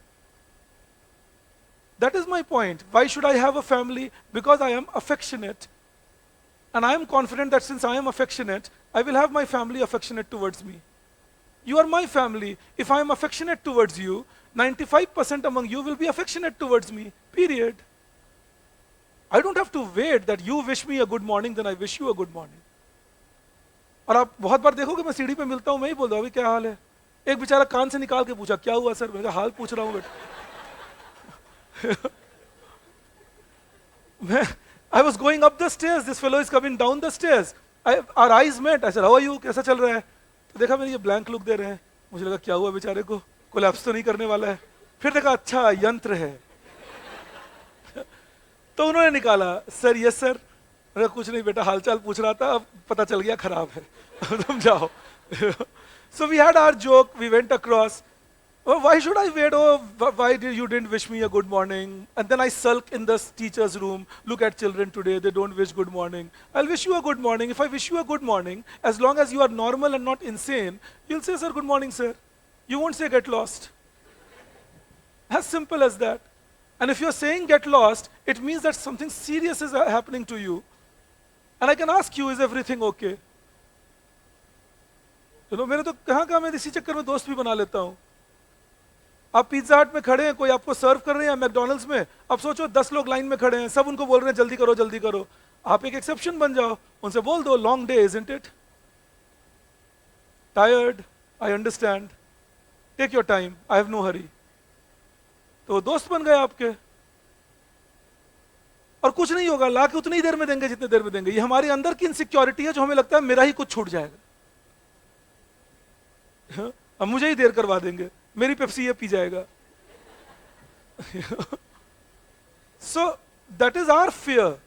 Speaker 1: That is my point. Why should I have a family? Because I am affectionate. And I am confident that since I am affectionate, I will have my family affectionate towards me. You are my family. If I am affectionate towards you, 95% among you will be affectionate towards me, period. I don't have to wait that you wish me a good morning, then I wish you a good morning. और आप बहुत बार देखोगे मैं सीढ़ी पे मिलता हूँ, मैं ही बोलता हूँ अभी क्या हाल है. एक बेचारा कान से निकाल के पूछा क्या हुआ सर, मैं हाल पूछ रहा हूँ बेटा. I was going up the stairs, this fellow is coming down the stairs. Our eyes met. I said, how are you? कैसा चल रहा है? तो देखा मेरे ये ब्लैंक लुक दे रहे हैं. मुझे लगा क्या हुआ बेचारे को, कोलैप्स तो नहीं करने वाला है. फिर देखा अच्छा यंत्र है. तो उन्होंने निकाला सर यस सर. अरे कुछ नहीं बेटा, हालचाल पूछ रहा था, अब पता चल गया खराब है. तुम जाओ. So we had our joke, we went across. Oh, why should I wait? Oh, why you didn't wish me a good morning? And then I sulk in the teacher's room. Look at children today, they don't wish good morning. I'll wish you a good morning. If I wish you a good morning, as long as you are normal and not insane, you'll say, sir, good morning, sir. You won't say get lost. As simple as that. And if you're saying get lost, it means that something serious is happening to you. And I can ask you, is everything okay? You know, मेरे तो कहाँ मैं इसी चक्कर में दोस्त भी बना लेता हूँ. आप पिज्जा हट में खड़े हैं, कोई आपको सर्व कर रहे हैं मैकडॉनल्ड्स में, अब सोचो 10 लोग लाइन में खड़े हैं, सब उनको बोल रहे हैं जल्दी करो जल्दी करो. आप एक एक्सेप्शन बन जाओ, उनसे बोल दो long day isn't it, tired, I understand, take your time, I have no hurry. तो दोस्त बन गए आपके. और कुछ नहीं होगा, ला के उतनी देर में देंगे जितनी देर में देंगे. ये हमारे अंदर की इनसिक्योरिटी है जो हमें लगता है मेरा ही कुछ छूट जाएगा, अब मुझे ही देर करवा देंगे, मेरी पेप्सी ये पी जाएगा. So that is our fear,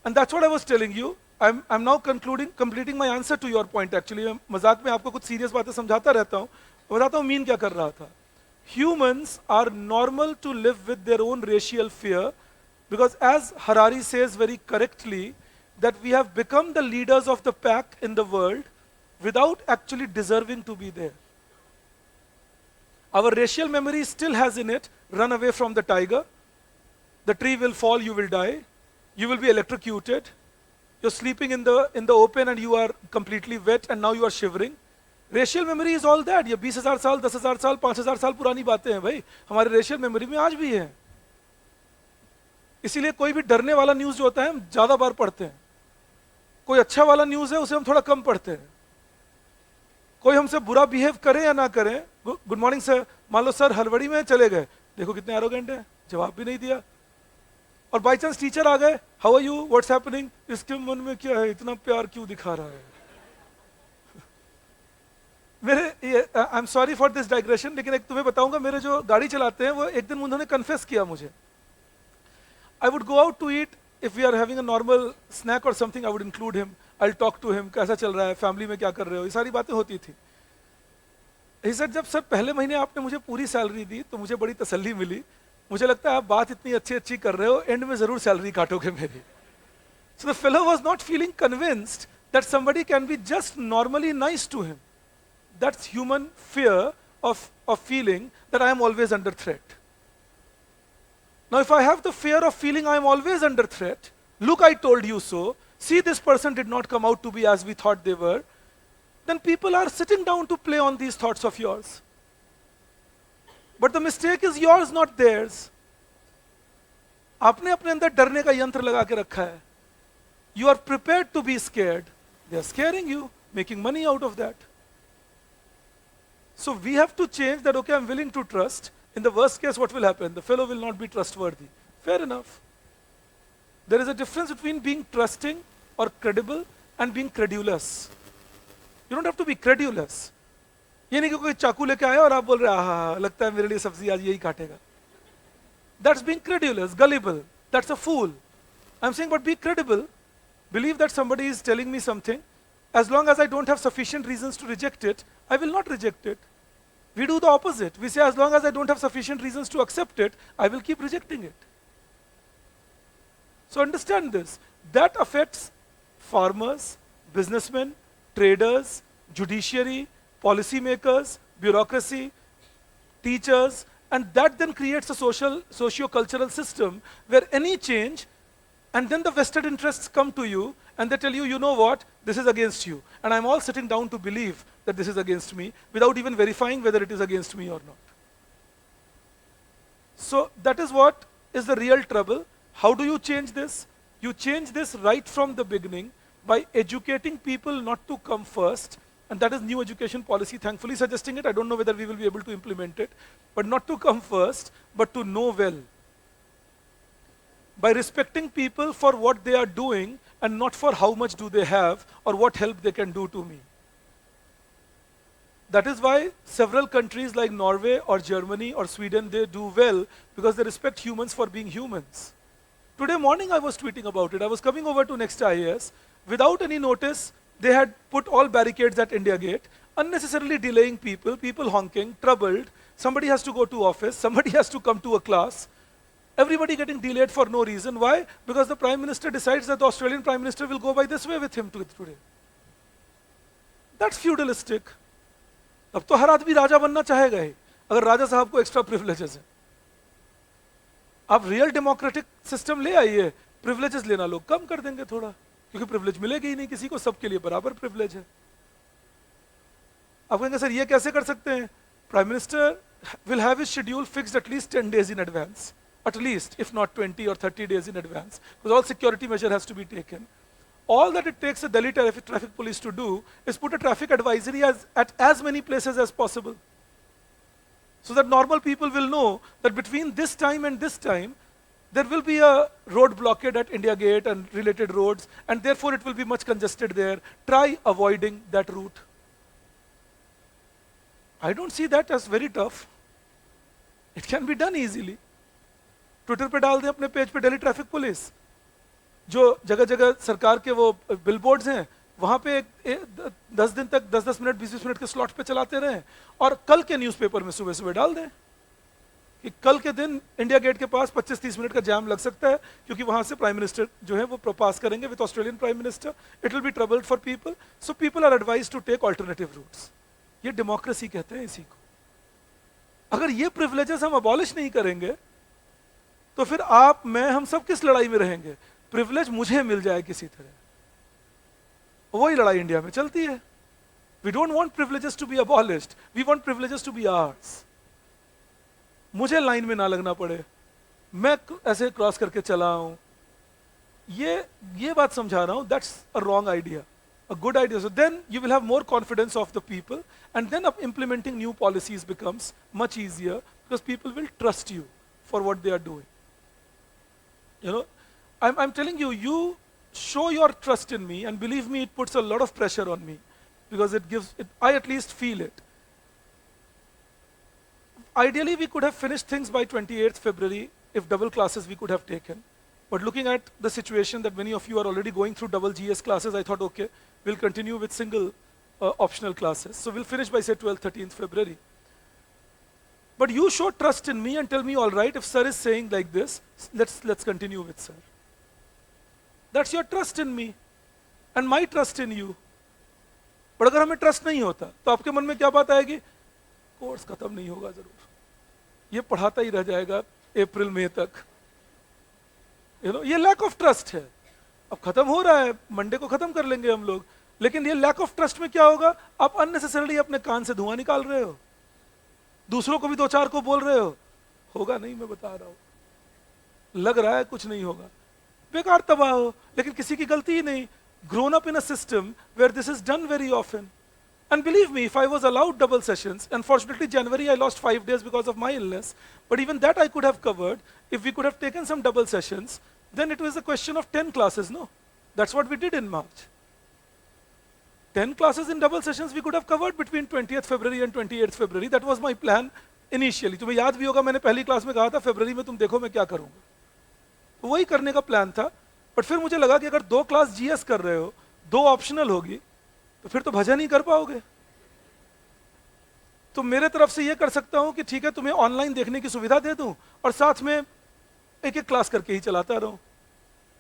Speaker 1: and that's what I was telling you. I'm now completing my answer to your point. Actually, मैं मजाक में आपको कुछ सीरियस बातें समझाता रहता हूँ, बताता हूँ मीन क्या कर रहा था. Humans are normal to live with their own racial fear, because as Harari says very correctly, that we have become the leaders of the pack in the world without actually deserving to be there. Our racial memory still has in it, run away from the tiger, the tree will fall, you will die, you will be electrocuted, you're sleeping in the open and you are completely wet and now you are shivering. Racial memory is all that. ये 20,000 साल, 10,000 साल, 5,000 साल पुरानी बातें हैं भाई, हमारे racial memory में आज भी है. इसीलिए कोई भी डरने वाला न्यूज जो होता है हम ज्यादा बार पढ़ते हैं, कोई अच्छा वाला न्यूज है उसे हम थोड़ा कम पढ़ते हैं. कोई हमसे बुरा बिहेव करे या ना करे, गुड मॉर्निंग सर, मान लो सर हड़बड़ी में चले गए, देखो कितने एरोगेंट है, जवाब भी नहीं दिया. और बाई चांस टीचर आ गए, how are you, what's happening, इसके मन में क्या है, इतना प्यार क्यों दिखा रहा है. मेरे I am sorry for this digression, लेकिन एक तुम्हें बताऊंगा, मेरे जो गाड़ी चलाते हैं वो एक दिन उन्होंने कन्फेस किया मुझे. I would go out to eat, if we are having a normal snack और something, I would include him, I talk to him, कैसा चल रहा है, फैमिली में क्या कर रहे हो, ये सारी बातें होती थी. ही सेड जब सर पहले महीने आपने मुझे पूरी सैलरी दी तो मुझे बड़ी तसल्ली मिली, मुझे लगता है आप बात इतनी अच्छी अच्छी कर रहे हो, एंड में जरूर सैलरी काटोगे मेरी. So the fellow was not feeling convinced that somebody can be just normally nice to him. That's human fear of feeling that I am always under threat. Now, if I have the fear of feeling I am always under threat, look, I told you so, see, this person did not come out to be as we thought they were, then people are sitting down to play on these thoughts of yours. But the mistake is yours, not theirs. आपने अपने अंदर डरने का यंत्र लगा के रखा है. You are prepared to be scared. They are scaring you, making money out of that. So we have to change that, okay, I'm willing to trust. In the worst case, what will happen? The fellow will not be trustworthy. Fair enough. There is a difference between being trusting or credible and being credulous. You don't have to be credulous. ये नहीं कि कोई चाकू लेके आया और आप बोल रहे हाँ लगता है मेरे लिए सब्जी आज यही काटेगा. That's being credulous, gullible. That's a fool. I'm saying, but be credible. Believe that somebody is telling me something. As long as I don't have sufficient reasons to reject it, I will not reject it. We do the opposite. We say, as long as I don't have sufficient reasons to accept it, I will keep rejecting it. So understand this. That affects farmers, businessmen, traders, judiciary, policymakers, bureaucracy, teachers, and that then creates a socio-cultural system where any change, and then the vested interests come to you and they tell you, you know what, this is against you. And I'm all sitting down to believe that this is against me without even verifying whether it is against me or not. So that is what is the real trouble. How do you change this? You change this right from the beginning by educating people not to come first. And that is new education policy, thankfully suggesting it. I don't know whether we will be able to implement it. But not to come first, but to know well. By respecting people for what they are doing and not for how much do they have or what help they can do to me. That is why several countries like Norway or Germany or Sweden, they do well because they respect humans for being humans. Today morning I was tweeting about it. I was coming over to Next IAS. Without any notice, they had put all barricades at India Gate, unnecessarily delaying people, people honking, troubled. Somebody has to go to office, somebody has to come to a class. Everybody getting delayed for no reason. Why? Because the Prime Minister decides that the Australian Prime Minister will go by this way with him today. That's feudalistic. अब तो हर आदमी राजा बनना चाहेगा ही, अगर राजा साहब को extra privileges हैं. आप रियल डेमोक्रेटिक सिस्टम ले आइए, प्रिविलेजेस लेना लोग कम कर देंगे थोड़ा, क्योंकि प्रिविलेज मिलेगी ही नहीं किसी को, सबके लिए बराबर प्रिविलेज है. आप कहेंगे सर ये कैसे कर सकते हैं? Prime minister will have his schedule fixed at least 10 days in advance. At least, if not 20 or 30 days in advance, because all security measure has to be taken. All that it takes a Delhi traffic police to do is put a traffic advisory at as many places as possible. So that normal people will know that between this time and this time, there will be a road blockade at India Gate and related roads, and therefore it will be much congested there. Try avoiding that route. I don't see that as very tough. It can be done easily. Twitter पे डाल दें अपने page पे, Delhi traffic police, जो जगह जगह सरकार के वो बिलबोर्ड्स हैं वहां पे 10 दिन तक 10-10 मिनट 20-20 मिनट के स्लॉट पे चलाते रहें, और कल के न्यूज़पेपर में सुबह सुबह डाल दें कि कल के दिन इंडिया गेट के पास 25-30 मिनट का जाम लग सकता है, क्योंकि वहां से प्राइम मिनिस्टर जो है वो पास करेंगे with Australian prime minister. It will be troubled for people, so people are advised to take alternative routes. ये डेमोक्रेसी कहते हैं इसी को. अगर ये प्रिविलेजेस हम अबॉलिश नहीं करेंगे तो फिर आप, मैं, हम सब किस लड़ाई में रहेंगे? प्रिविलेज मुझे मिल जाए किसी तरह, वही लड़ाई इंडिया में चलती है. We don't want privileges to be abolished, we want privileges to be ours. मुझे लाइन में ना लगना पड़े, मैं ऐसे क्रॉस करके चला आऊं, ये बात समझा रहा हूं. That's a wrong idea. A good idea. So then you will have more confidence of the people, and then implementing new policies becomes much easier because people will trust you for what they are doing. You know, I'm telling you, you show your trust in me, and believe me, it puts a lot of pressure on me. because it gives it, I at least feel it. Ideally, we could have finished things by 28th February if double classes we could have taken. But looking at the situation that many of you are already going through double GS classes, I thought, okay, we'll continue with single optional classes. So we'll finish by say 12th, 13th February. But you show trust in me and tell me, all right, if sir is saying like this, let's continue with sir. That's your trust in me and my trust in you. But अगर हमें trust नहीं होता तो आपके मन में क्या बात आएगी? कोर्स खत्म नहीं होगा जरूर, ये पढ़ाता ही रह जाएगा अप्रैल मई तक. ये लैक ऑफ ट्रस्ट है. अब खत्म हो रहा है, मंडे को खत्म कर लेंगे हम लोग, लेकिन ये लैक ऑफ ट्रस्ट में क्या होगा? आप अननेसेसरली अपने कान से धुआं निकाल रहे हो, दूसरों को भी दो चार को बोल रहे हो. होगा नहीं, मैं बता रहा हूं, लग रहा है कुछ नहीं होगा, बेकार तबाह हो, लेकिन किसी की गलती ही नहीं. Grown up in a system where this is done very often. And believe me, if I was allowed double sessions, unfortunately January I lost 5 days because of my illness, but even that I could have covered. If we could have taken some double sessions, then it was a question of 10 classes, no? That's what we did in March. 10 classes in double sessions we could have covered between 20th February and 28th February. That was my plan initially. तुम्हें याद भी होगा मैंने पहली class में कहा था फरवरी में तुम देखो मैं क्या करूंगा, तो वही करने का प्लान था. बट फिर मुझे लगा कि अगर 2 क्लास जीएस कर रहे हो, 2 ऑप्शनल होगी, तो फिर तो भजन ही कर पाओगे. तो मेरे तरफ से ये कर सकता हूं कि ठीक है तुम्हें ऑनलाइन देखने की सुविधा दे दूं और साथ में एक एक क्लास करके ही चलाता रहूं,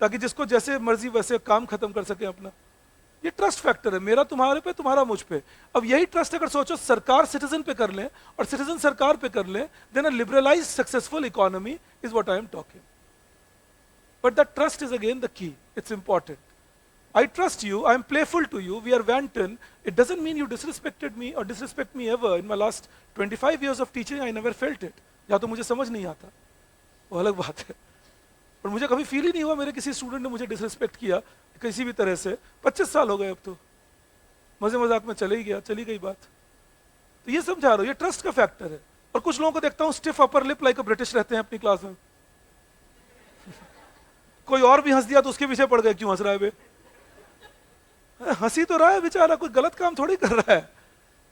Speaker 1: ताकि जिसको जैसे मर्जी वैसे काम खत्म कर सके अपना. ये ट्रस्ट फैक्टर है, मेरा तुम्हारे पे, तुम्हारा मुझ पे. अब यही ट्रस्ट अगर सोचो सरकार सिटीजन पे कर ले और सिटीजन सरकार पे कर ले, then a liberalised successful economy is what I am talking. But that trust is again the key. It's important. I trust you, I am playful to you, we are wanton. It doesn't mean you disrespected me or disrespect me ever. In my last 25 years of teaching, I never felt it. या तो मुझे समझ नहीं आता, वो अलग बात है. पर मुझे कभी फील ही नहीं हुआ मेरे किसी स्टूडेंट ने मुझे डिसरिस्पेक्ट किया किसी भी तरह से. 25 साल हो गए अब तो, मजे मजाक में चले ही गया, चली गई बात. तो ये समझा रहा हूँ, ये ट्रस्ट का फैक्टर है. और कुछ लोगों को देखता हूँ stiff upper lip like a British रहते हैं अपनी क्लास में. कोई और भी हंस दिया तो उसके पीछे पड़ गए, क्यों हंस रहा है बे? हंसी तो रहा है बेचारा, कोई गलत काम थोड़ी कर रहा है.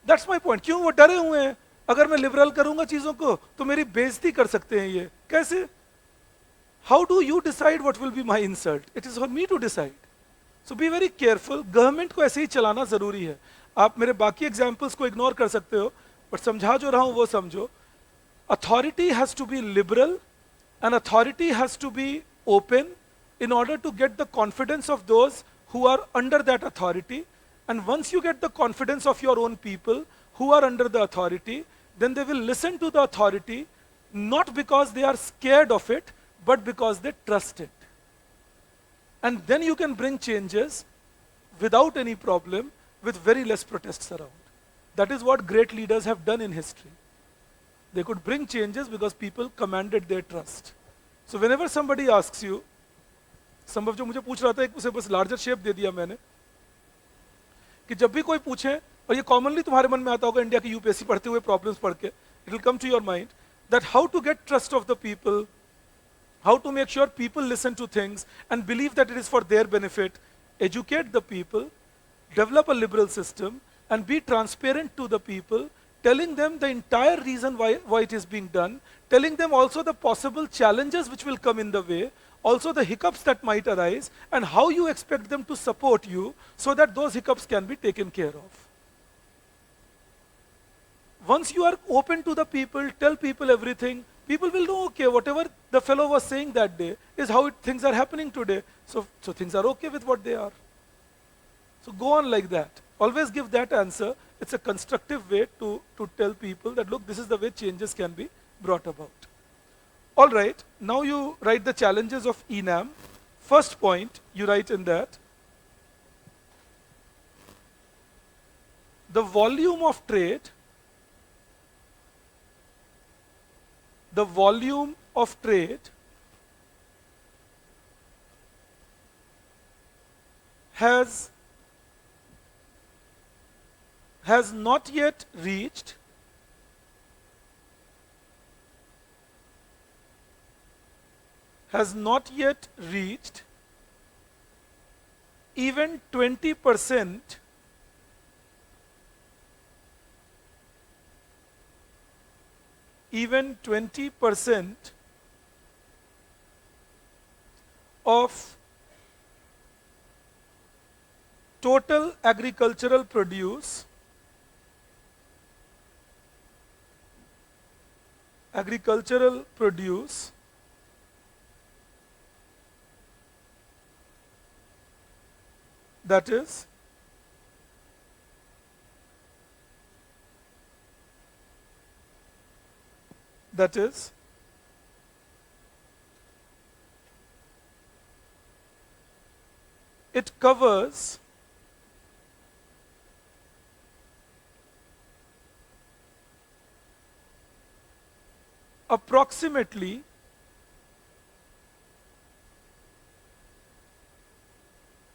Speaker 1: That's my point. क्यों वो डरे हुए हैं? अगर मैं लिबरल करूंगा चीजों को तो मेरी बेइज्जती कर सकते हैं ये. कैसे? How do you decide what will be my insult? It is for me to decide. So be very careful. Government को ऐसे ही चलाना जरूरी है. आप मेरे बाकी एग्जाम्पल्स को इग्नोर कर सकते हो, बट समझा जो रहा हूं वो समझो. Authority has to be liberal and authority has to be open in order to get the confidence of those who are under that authority. And once you get the confidence of your own people who are under the authority, then they will listen to the authority not because they are scared of it, but because they trust it. And then you can bring changes without any problem, with very less protests around. That is what great leaders have done in history. They could bring changes because people commanded their trust. So whenever somebody asks you, संभव जो मुझे पूछ रहा था, एक उसे बस larger shape दे दिया मैंने, कि जब भी कोई पूछे, और ये कॉमनली तुम्हारे मन में आता होगा इंडिया की यूपीएससी पढ़ते हुए, प्रॉब्लम्स पढ़ के, it will come to your mind that how to get trust of the people, how to make sure people listen to things and believe that it is for their benefit. Educate the people, develop a liberal system, and be transparent to the people, telling them the entire reason why it is being done, telling them also the possible challenges which will come in the way, also the hiccups that might arise, and how you expect them to support you so that those hiccups can be taken care of. Once you are open to the people, tell people everything, people will know, okay, whatever the fellow was saying that day is how things are happening today. So things are okay with what they are. So go on like that. Always give that answer. It's a constructive way to tell people that, look, this is the way changes can be brought about. All right, now you write the challenges of ENAM. First point, you write in that, the volume of trade, has not yet reached even 20% even 20% of total agricultural produce that is it covers approximately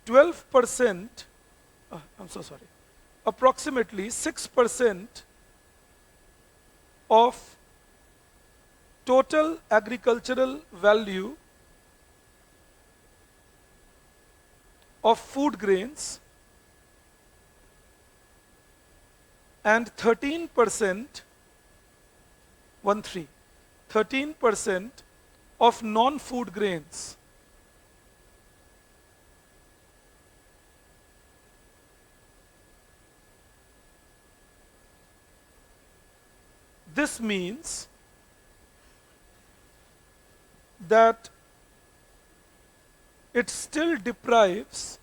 Speaker 1: 12%, I'm so sorry, approximately 6% of total agricultural value of food grains and 13%, 13% of non-food grains. This means that it still deprives,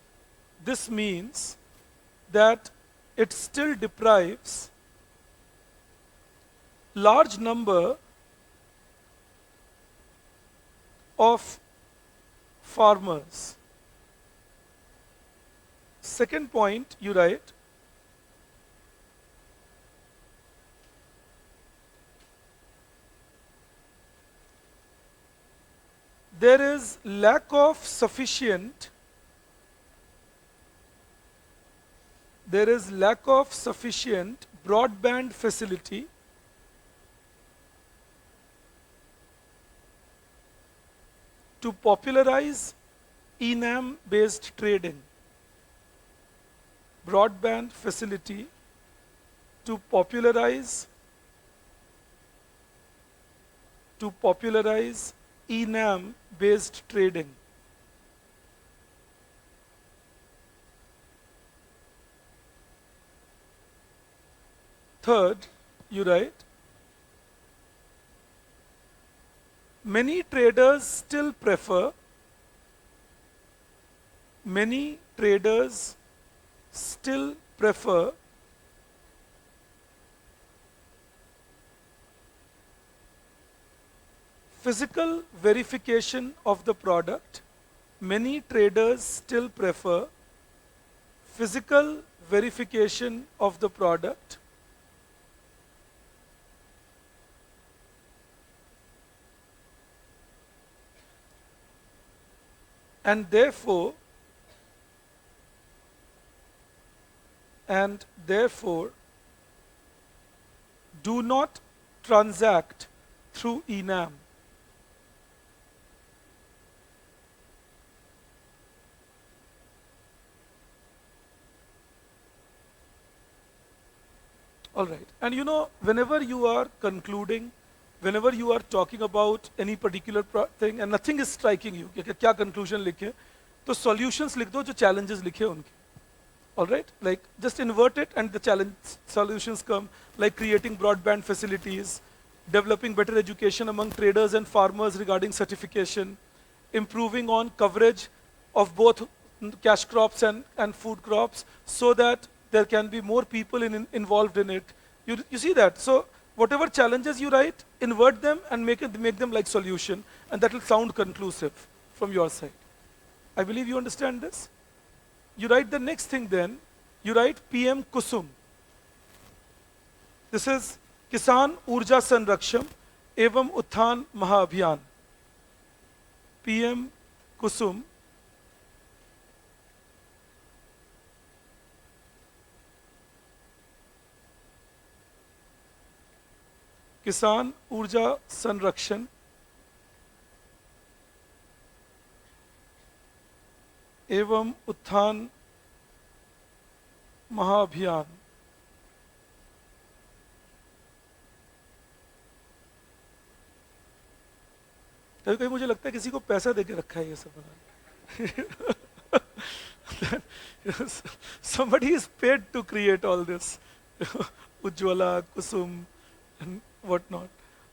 Speaker 1: large number of farmers. Second point, you write, there is lack of sufficient broadband facility to popularize ENAM based trading. Broadband facility to popularize ENAM based trading. Third, you write, many traders still prefer physical verification of the product. Many traders still prefer physical verification of the product and therefore do not transact through ENAM. All right. And you know, whenever you are concluding, whenever you are talking about any particular thing and nothing is striking you, कि क्या conclusion लिखे, तो solutions लिख दो जो challenges लिखे उनके. All right? Like just invert it and the solutions come, like creating broadband facilities, developing better education among traders and farmers regarding certification, improving on coverage of both cash crops and food crops so that there can be more people involved in it. You see that? So whatever challenges you write, invert them and make them like solution, and that will sound conclusive from your side. I believe you understand this. You write the next thing then, you write PM Kusum. This is Kisan Urja Sanraksham Evam Uthan Mahabhiyan. PM Kusum किसान ऊर्जा संरक्षण एवं उत्थान महाअभियान कभी कभी मुझे लगता है किसी को पैसा दे के रखा है ये सब बनाने। Somebody is paid to create all this. Ujjwala, Kusum, and whatnot.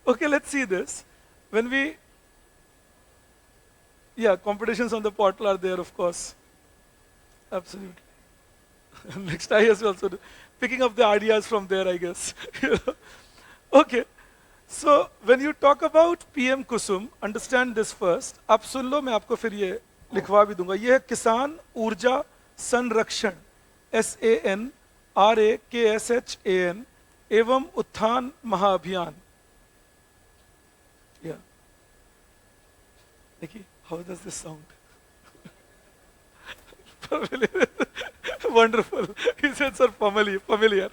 Speaker 1: Okay, let's see this. When we, yeah, competitions on the portal are there, of course. Absolutely. Next, I as well. So picking up the ideas from there, I guess. Okay. So when you talk about PM Kusum, understand this first. आप सुन लो, मैं आपको फिर ये लिखवा भी दूंगा. ये है किसान ऊर्जा संरक्षण, SANRAKSHAN एवं उत्थान महाअभियान. Yeah. देखिए, how does this sound? Wonderful. He said, sir, familiar.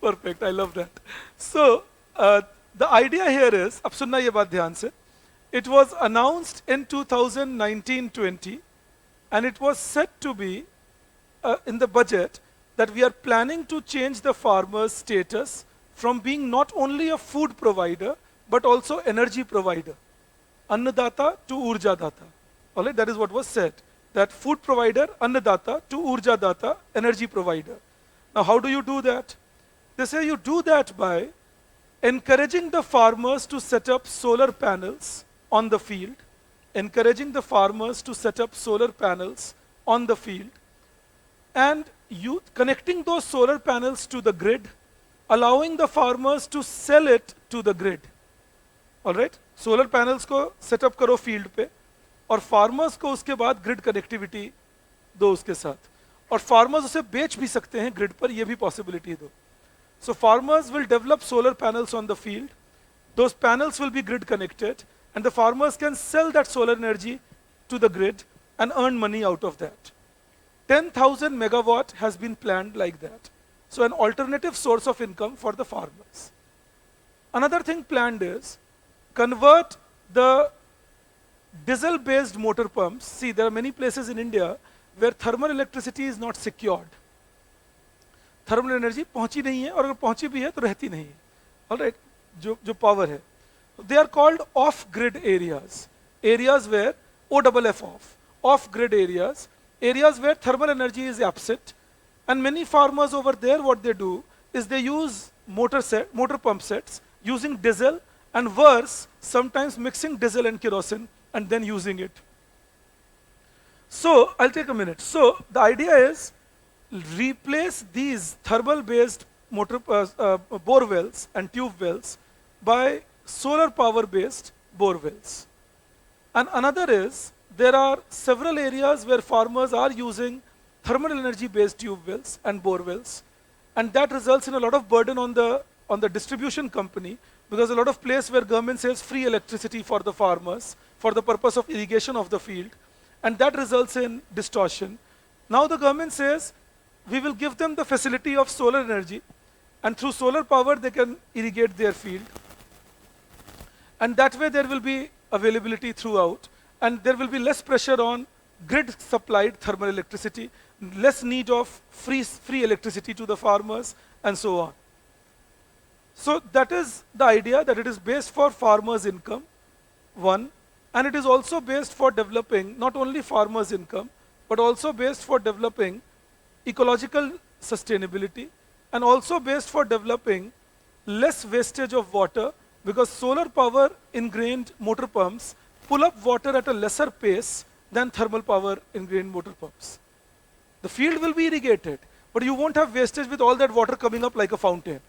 Speaker 1: Perfect. I love that. So, the idea here is, अब सुनना ये बात ध्यान से, it was announced in 2019-20 and it was said to be in the budget that we are planning to change the farmer's status from being not only a food provider but also energy provider. Annadata to Urja Data. All right, that is what was said. That food provider, Annadata to Urja Data, energy provider. Now, how do you do that? They say you do that by encouraging the farmers to set up solar panels on the field, encouraging the farmers to set up solar panels on the field, and you connecting those solar panels to the grid, allowing the farmers to sell it to the grid. All right? Solar panels को set up करो field पे, और farmers को उसके बाद grid connectivity दो उसके साथ, और farmers उसे बेच भी सकते हैं grid पर, ये भी possibility दो. So farmers will develop solar panels on the field. Those panels will be grid connected, and the farmers can sell that solar energy to the grid and earn money out of that. 10,000 megawatt has been planned like that. So an alternative source of income for the farmers. Another thing planned is convert the diesel-based motor pumps. See, there are many places in India where thermal electricity is not secured. Thermal energy पहुंची नहीं है, और अगर पहुंची भी है तो रहती नहीं है. ऑलराइट, जो पावर है, they are called off grid areas, areas where OFF off grid areas, areas where thermal energy is absent, and many farmers over there, what they do is they use motor pump sets using diesel, and worse, sometimes mixing diesel and kerosene and then using it. So I'll take a minute. So the idea is replace these thermal based motor bore wells and tube wells by solar power based bore wells. And another is there are several areas where farmers are using thermal energy based tube wells and bore wells, and that results in a lot of burden on the distribution company, because a lot of place where government says free electricity for the farmers for the purpose of irrigation of the field, and that results in distortion. Now the government says we will give them the facility of solar energy, and through solar power they can irrigate their field, and that way there will be availability throughout, and there will be less pressure on grid supplied thermal electricity, less need of free electricity to the farmers, and so on. So that is the idea, that it is based for farmers' income, one, and it is also based for developing not only farmers' income, but also based for developing ecological sustainability, and also based for developing less wastage of water, because solar power ingrained motor pumps pull up water at a lesser pace than thermal power ingrained motor pumps. The field will be irrigated, but you won't have wastage with all that water coming up like a fountain.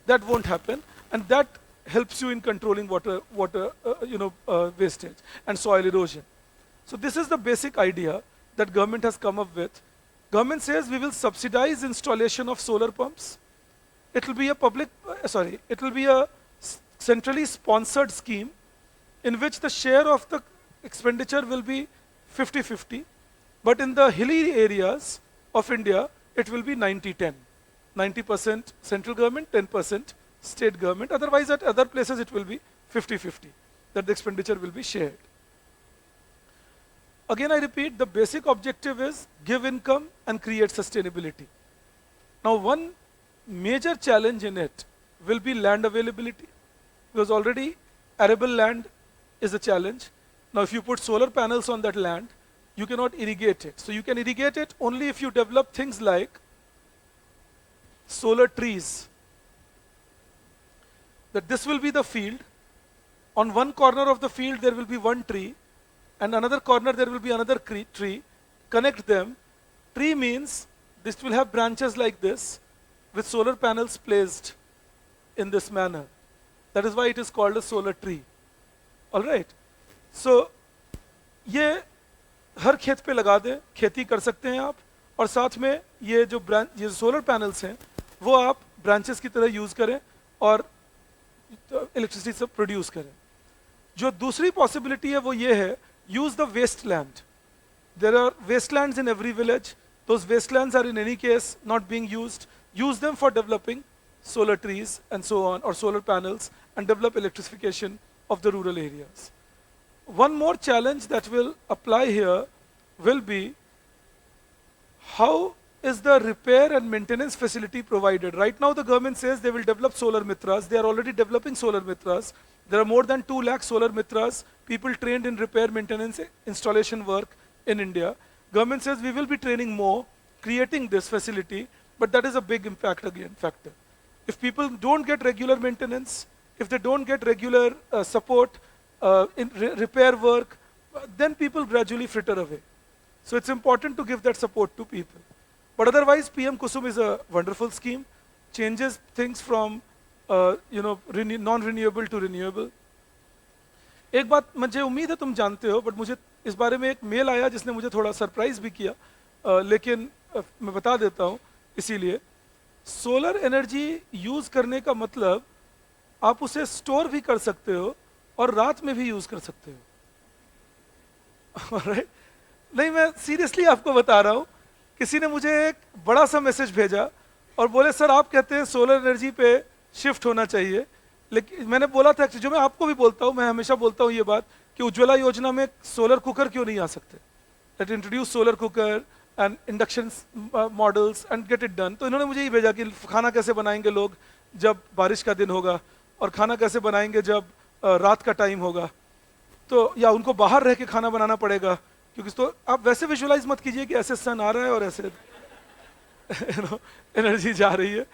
Speaker 1: That won't happen, and that helps you in controlling water wastage and soil erosion. So this is the basic idea that government has come up with. Government says we will subsidize installation of solar pumps. It will be a centrally sponsored scheme in which the share of the expenditure will be 50-50, but in the hilly areas of India, it will be 90-10. 90% central government, 10% state government. Otherwise, at other places, it will be 50-50, that the expenditure will be shared. Again, I repeat, the basic objective is give income and create sustainability. Now, one major challenge in it will be land availability, because already arable land is a challenge. Now, if you put solar panels on that land, you cannot irrigate it. So you can irrigate it only if you develop things like solar trees. That this will be the field. On one corner of the field, there will be one tree, and another corner, there will be another tree. Connect them. Tree means this will have branches like this, with solar panels placed in this manner. That is why it is called a solar tree. All right. So, ये हर खेत पे लगा दें, खेती कर सकते हैं आप, और साथ में ये जो सोलर पैनल्स हैं, वो आप ब्रांचेस की तरह यूज करें और इलेक्ट्रिसिटी से प्रोड्यूस करें. जो दूसरी पॉसिबिलिटी है वो ये है, use the waste land. There are wastelands in every village. Those wastelands are in any case not being used. Use them for developing solar trees and so on, or solar panels, and develop electrification of the rural areas. One more challenge that will apply here will be, how is the repair and maintenance facility provided? Right now the government says they will develop solar mitras. They are already developing solar mitras. There are more than 2 lakh solar mitras, people trained in repair, maintenance, installation work in India. Government says we will be training more, creating this facility, but that is a big impact again factor. If people don't get regular maintenance, if they don't get regular support in repair work, then people gradually fritter away. So it's important to give that support to people. But otherwise, PM Kusum is a wonderful scheme, changes things from non-renewable to renewable. एक बात मुझे उम्मीद है तुम जानते हो, but मुझे इस बारे में एक मेल आया जिसने मुझे थोड़ा सरप्राइज भी किया, लेकिन मैं बता देता हूँ. इसीलिए सोलर एनर्जी यूज करने का मतलब आप उसे स्टोर भी कर सकते हो और रात में भी यूज कर सकते हो. Alright? नहीं, मैं सीरियसली आपको बता रहा हूं. किसी ने मुझे एक बड़ा सा मैसेज भेजा और बोले सर आप कहते हैं सोलर एनर्जी पे शिफ्ट होना चाहिए, लेकिन मैंने बोला था जो मैं आपको भी बोलता हूं, मैं हमेशा बोलता हूं ये बात कि उज्ज्वला योजना में सोलर कुकर क्यों नहीं आ सकते. That introduce solar cooker and induction models and get it done. तो इन्होंने मुझे ये भेजा कि खाना कैसे बनाएंगे लोग जब बारिश का दिन होगा, और खाना कैसे बनाएंगे जब रात का टाइम होगा, तो या उनको बाहर रह के खाना बनाना पड़ेगा, क्योंकि तो आप वैसे विजुअलाइज मत कीजिए कि ऐसे सन आ रहा है और ऐसे एनर्जी जा रही है.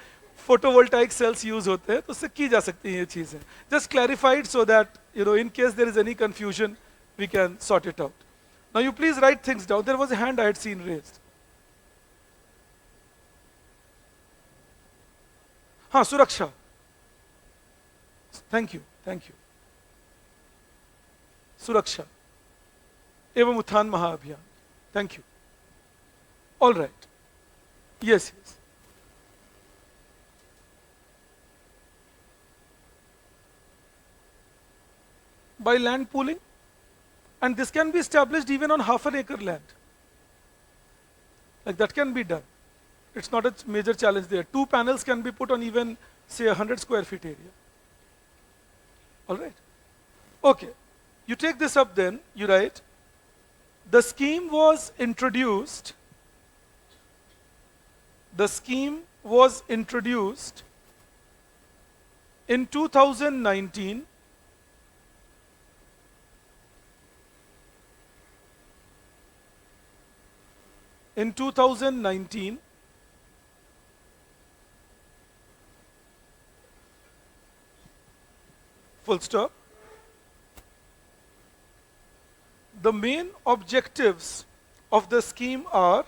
Speaker 1: फोटोवोल्टाइक सेल्स यूज होते हैं, तो उससे की जा सकती है ये चीजें. Just clarified so that in case there is any confusion we can sort it out. Now you please write things down. There was a hand I had seen raised. हाँ, सुरक्षा. Thank you, thank you. सुरक्षा एवं उत्थान महाअभियान. Thank you. All right. Yes, yes. By land pooling. And this can be established even on half an acre land. Like that can be done. It's not a major challenge there. 2 panels can be put on even, say, 100 square feet area. All right. Okay. You take this up then, you write, the scheme was introduced. The scheme was introduced in 2019. In 2019, full stop. The main objectives of the scheme are,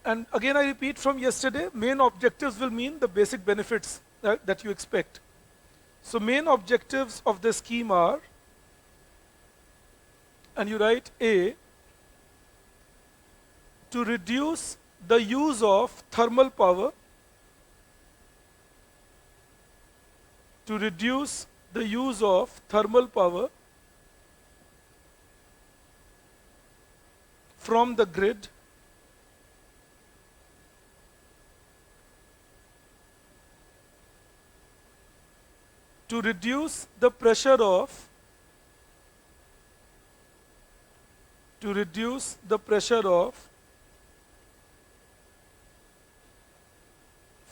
Speaker 1: and again I repeat from yesterday, main objectives will mean the basic benefits that you expect. So main objectives of the scheme are, and you write A, to reduce the use of thermal power, to reduce the use of thermal power from the grid, to reduce the pressure of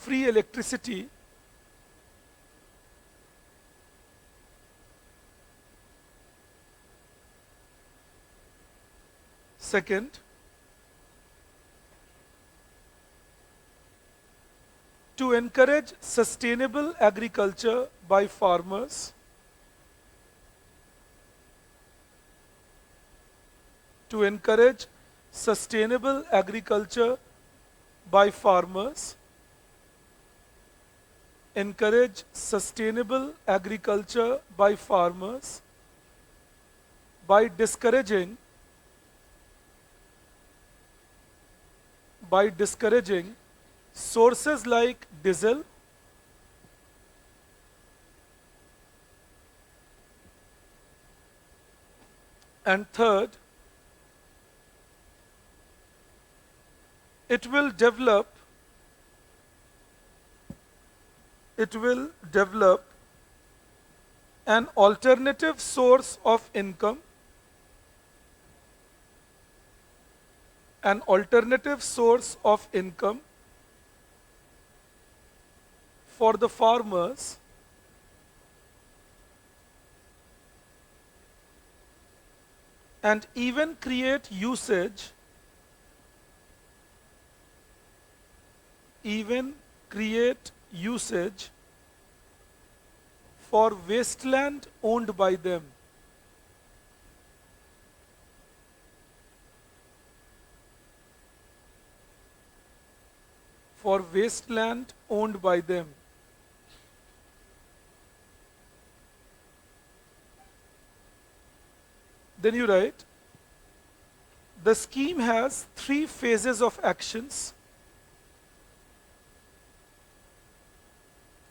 Speaker 1: free electricity Second, to encourage sustainable agriculture by farmers. To encourage sustainable agriculture by farmers. Encourage sustainable agriculture by farmers by discouraging sources like diesel, and third, it will develop an alternative source of income, for the farmers and even create usage for wasteland owned by them. For wasteland owned by them. Then you write, the scheme has 3 phases of actions.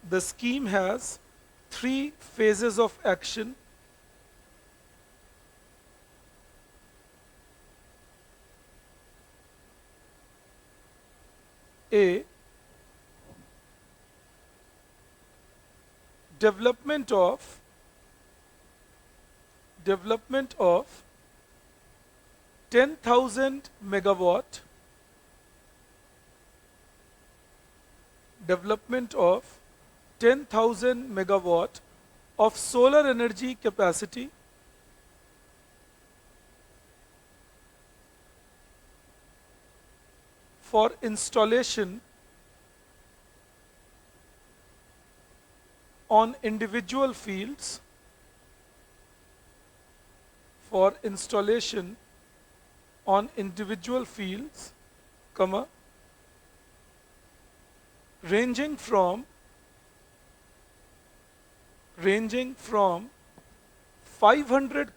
Speaker 1: The scheme has 3 phases of action. A. Development of 10,000 megawatt. Development of 10,000 megawatt of solar energy capacity for installation on individual fields, comma, ranging from 500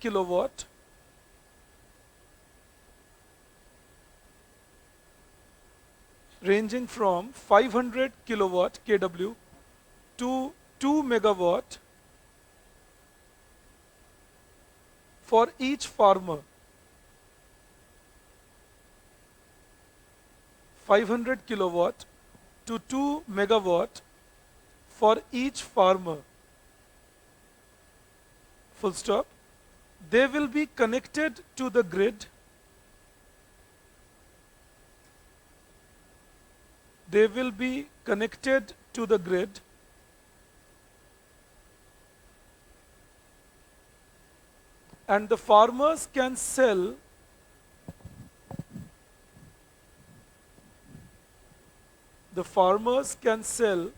Speaker 1: kilowatt kW to 2 megawatt for each farmer. 500 kilowatt to 2 megawatt for each farmer. Full stop. They will be connected to the grid. And the farmers can sell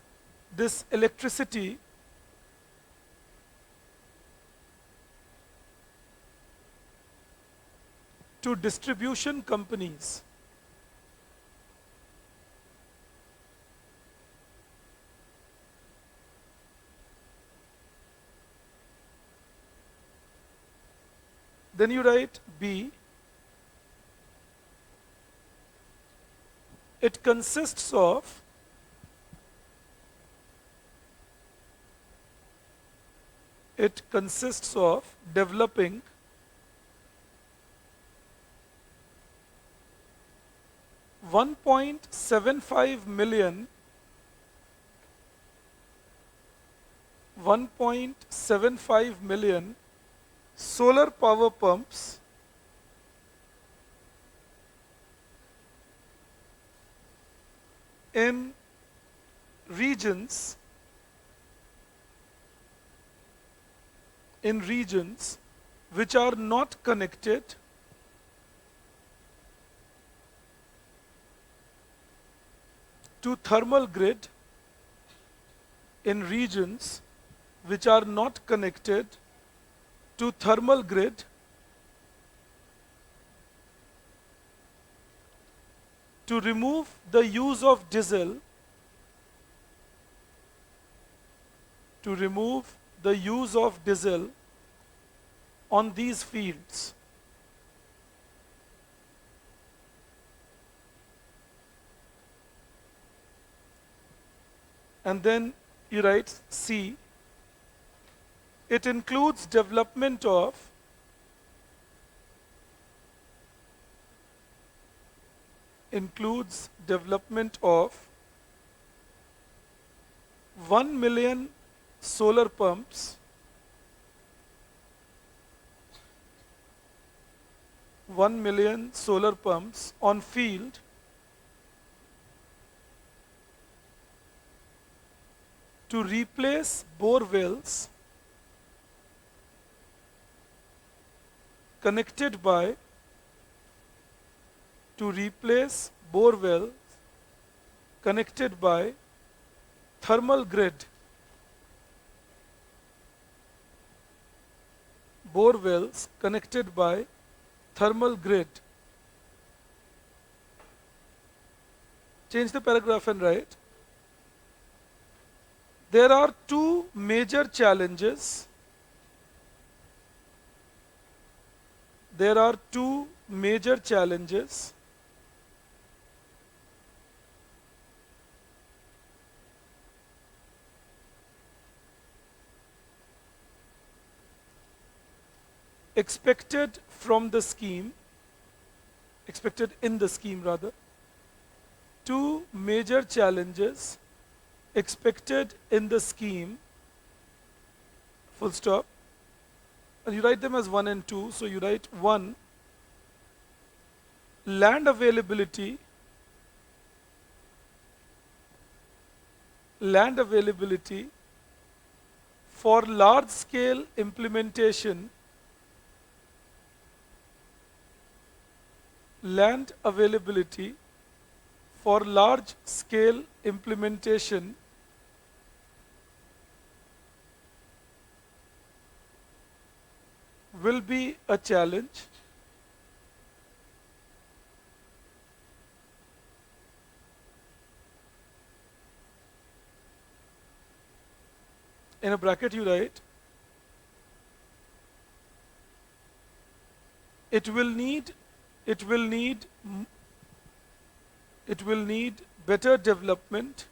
Speaker 1: this electricity to distribution companies. Then you write B. It consists of developing 1.75 million solar power pumps in regions which are not connected to thermal grid in regions which are not connected to thermal grid to remove the use of diesel on these fields. And then you write C. It includes development of includes development of 1 million solar pumps, 1 million solar pumps on field to replace bore wells connected by thermal grid, bore wells connected by thermal grid. Change the paragraph and write, there are two major challenges. There are two major challenges expected in the scheme rather. Two major challenges expected in the scheme, full stop. And you write them as 1 and 2. So you write 1, land availability for large scale implementation, land availability for large scale implementation will be a challenge. In a bracket you write, it will need better development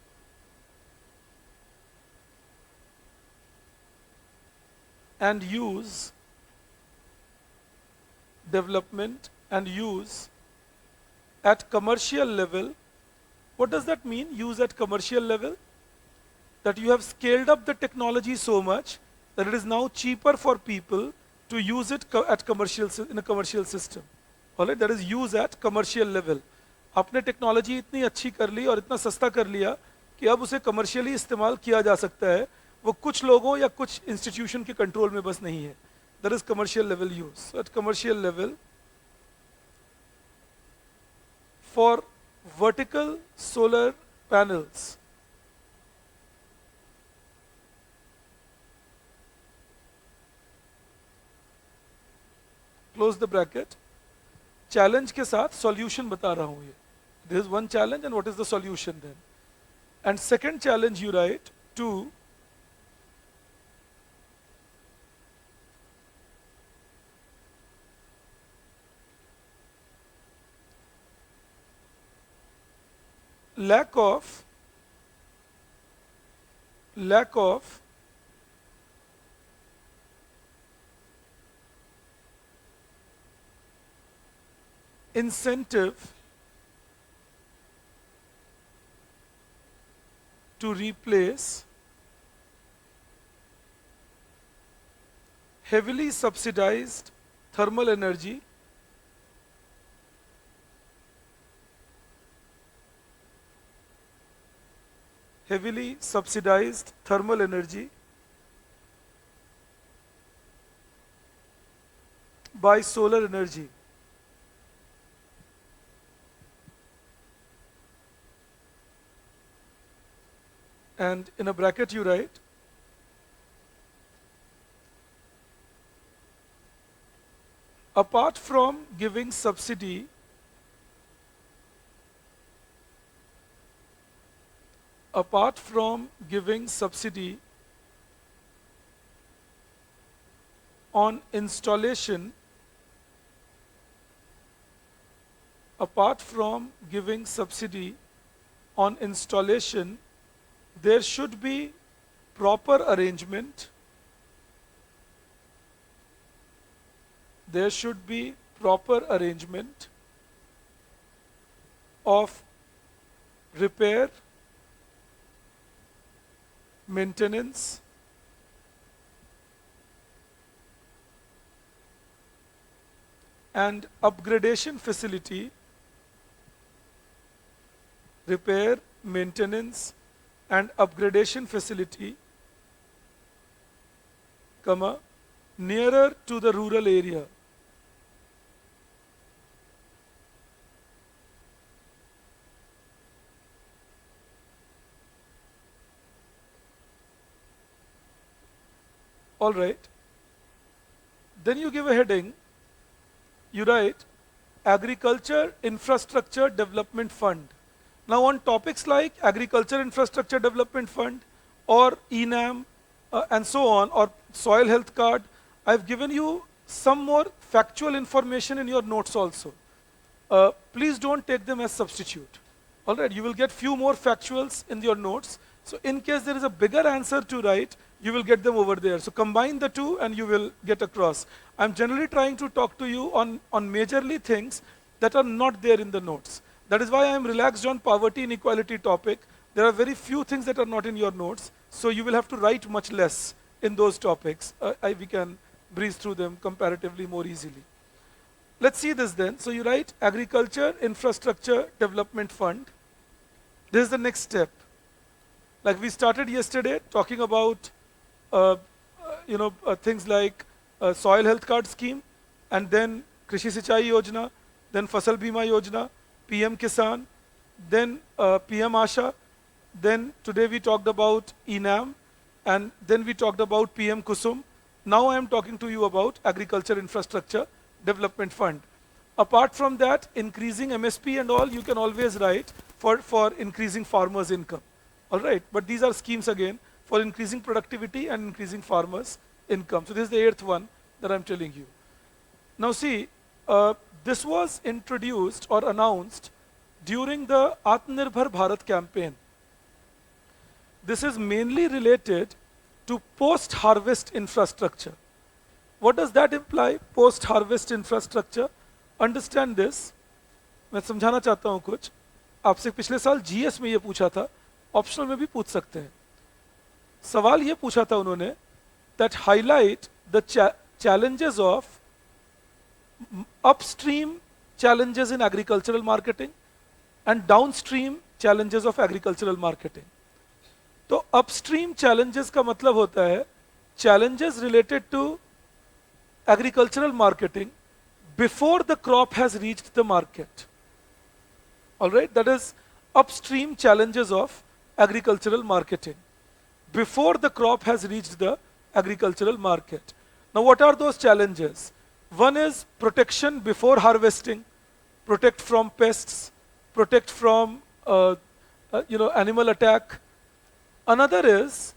Speaker 1: and use at commercial level. What does that mean, use at commercial level? That you have scaled up the technology so much that it is now cheaper for people to use it at in a commercial system. Alright, that is use at commercial level. आपने technology इतनी अच्छी कर ली और इतना सस्ता कर लिया कि अब उसे कमर्शियली इस्तेमाल किया जा सकता है, वो कुछ लोगों या कुछ इंस्टीट्यूशन के कंट्रोल में बस नहीं है. That is commercial level use. So at commercial level, for vertical solar panels, close the bracket. Challenge के साथ solution बता रहा हूँ ये. This is one challenge, and what is the solution then? And second challenge you write, 2, lack of incentive to replace heavily subsidized thermal energy by solar energy. and in a bracket you write apart from giving subsidy on installation there should be proper arrangement of repair, maintenance, and upgradation facility, comma, nearer to the rural area. All right. Then you give a heading. You write Agriculture Infrastructure Development Fund. Now on topics like Agriculture Infrastructure Development Fund or ENAM and so on, or Soil Health Card, I've given you some more factual information in your notes also. Please don't take them as substitute. All right, you will get few more factuals in your notes. So in case there is a bigger answer to write, you will get them over there. So combine the two and you will get across. I'm generally trying to talk to you on majorly things that are not there in the notes. That is why I am relaxed on poverty inequality topic. There are very few things that are not in your notes. So you will have to write much less in those topics. We can breeze through them comparatively more easily. Let's see this then. So you write Agriculture Infrastructure Development Fund. This is the next step. Like we started yesterday talking about things like Soil Health Card Scheme, and then Krishi Sinchai Yojana, then Fasal Bima Yojana, PM Kisan, then PM Asha, then today we talked about ENAM, and then we talked about PM Kusum. Now I am talking to you about Agriculture Infrastructure Development Fund. Apart from that, increasing MSP and all, you can always write for increasing farmers' income. All right, but these are schemes again for increasing productivity and increasing farmers' income. So this is the 8th one that I'm telling you. Now see, this was introduced or announced during the Atmanirbhar Bharat campaign. This is mainly related to post-harvest infrastructure. What does that imply? Post-harvest infrastructure. Understand this. मैं समझाना चाहता हूँ कुछ. आपसे पिछले साल GS में ये पूछा था, ऑप्शनल में भी पूछ सकते हैं. सवाल ये पूछा था उन्होंने that highlight the challenges of upstream challenges in agricultural marketing and downstream challenges of agricultural marketing. तो upstream challenges का मतलब होता है challenges related to agricultural marketing before the crop has reached the market. All right, that is upstream challenges of agricultural marketing before the crop has reached the agricultural market. Now what are those challenges? One is protection before harvesting, protect from pests, protect from animal attack. Another is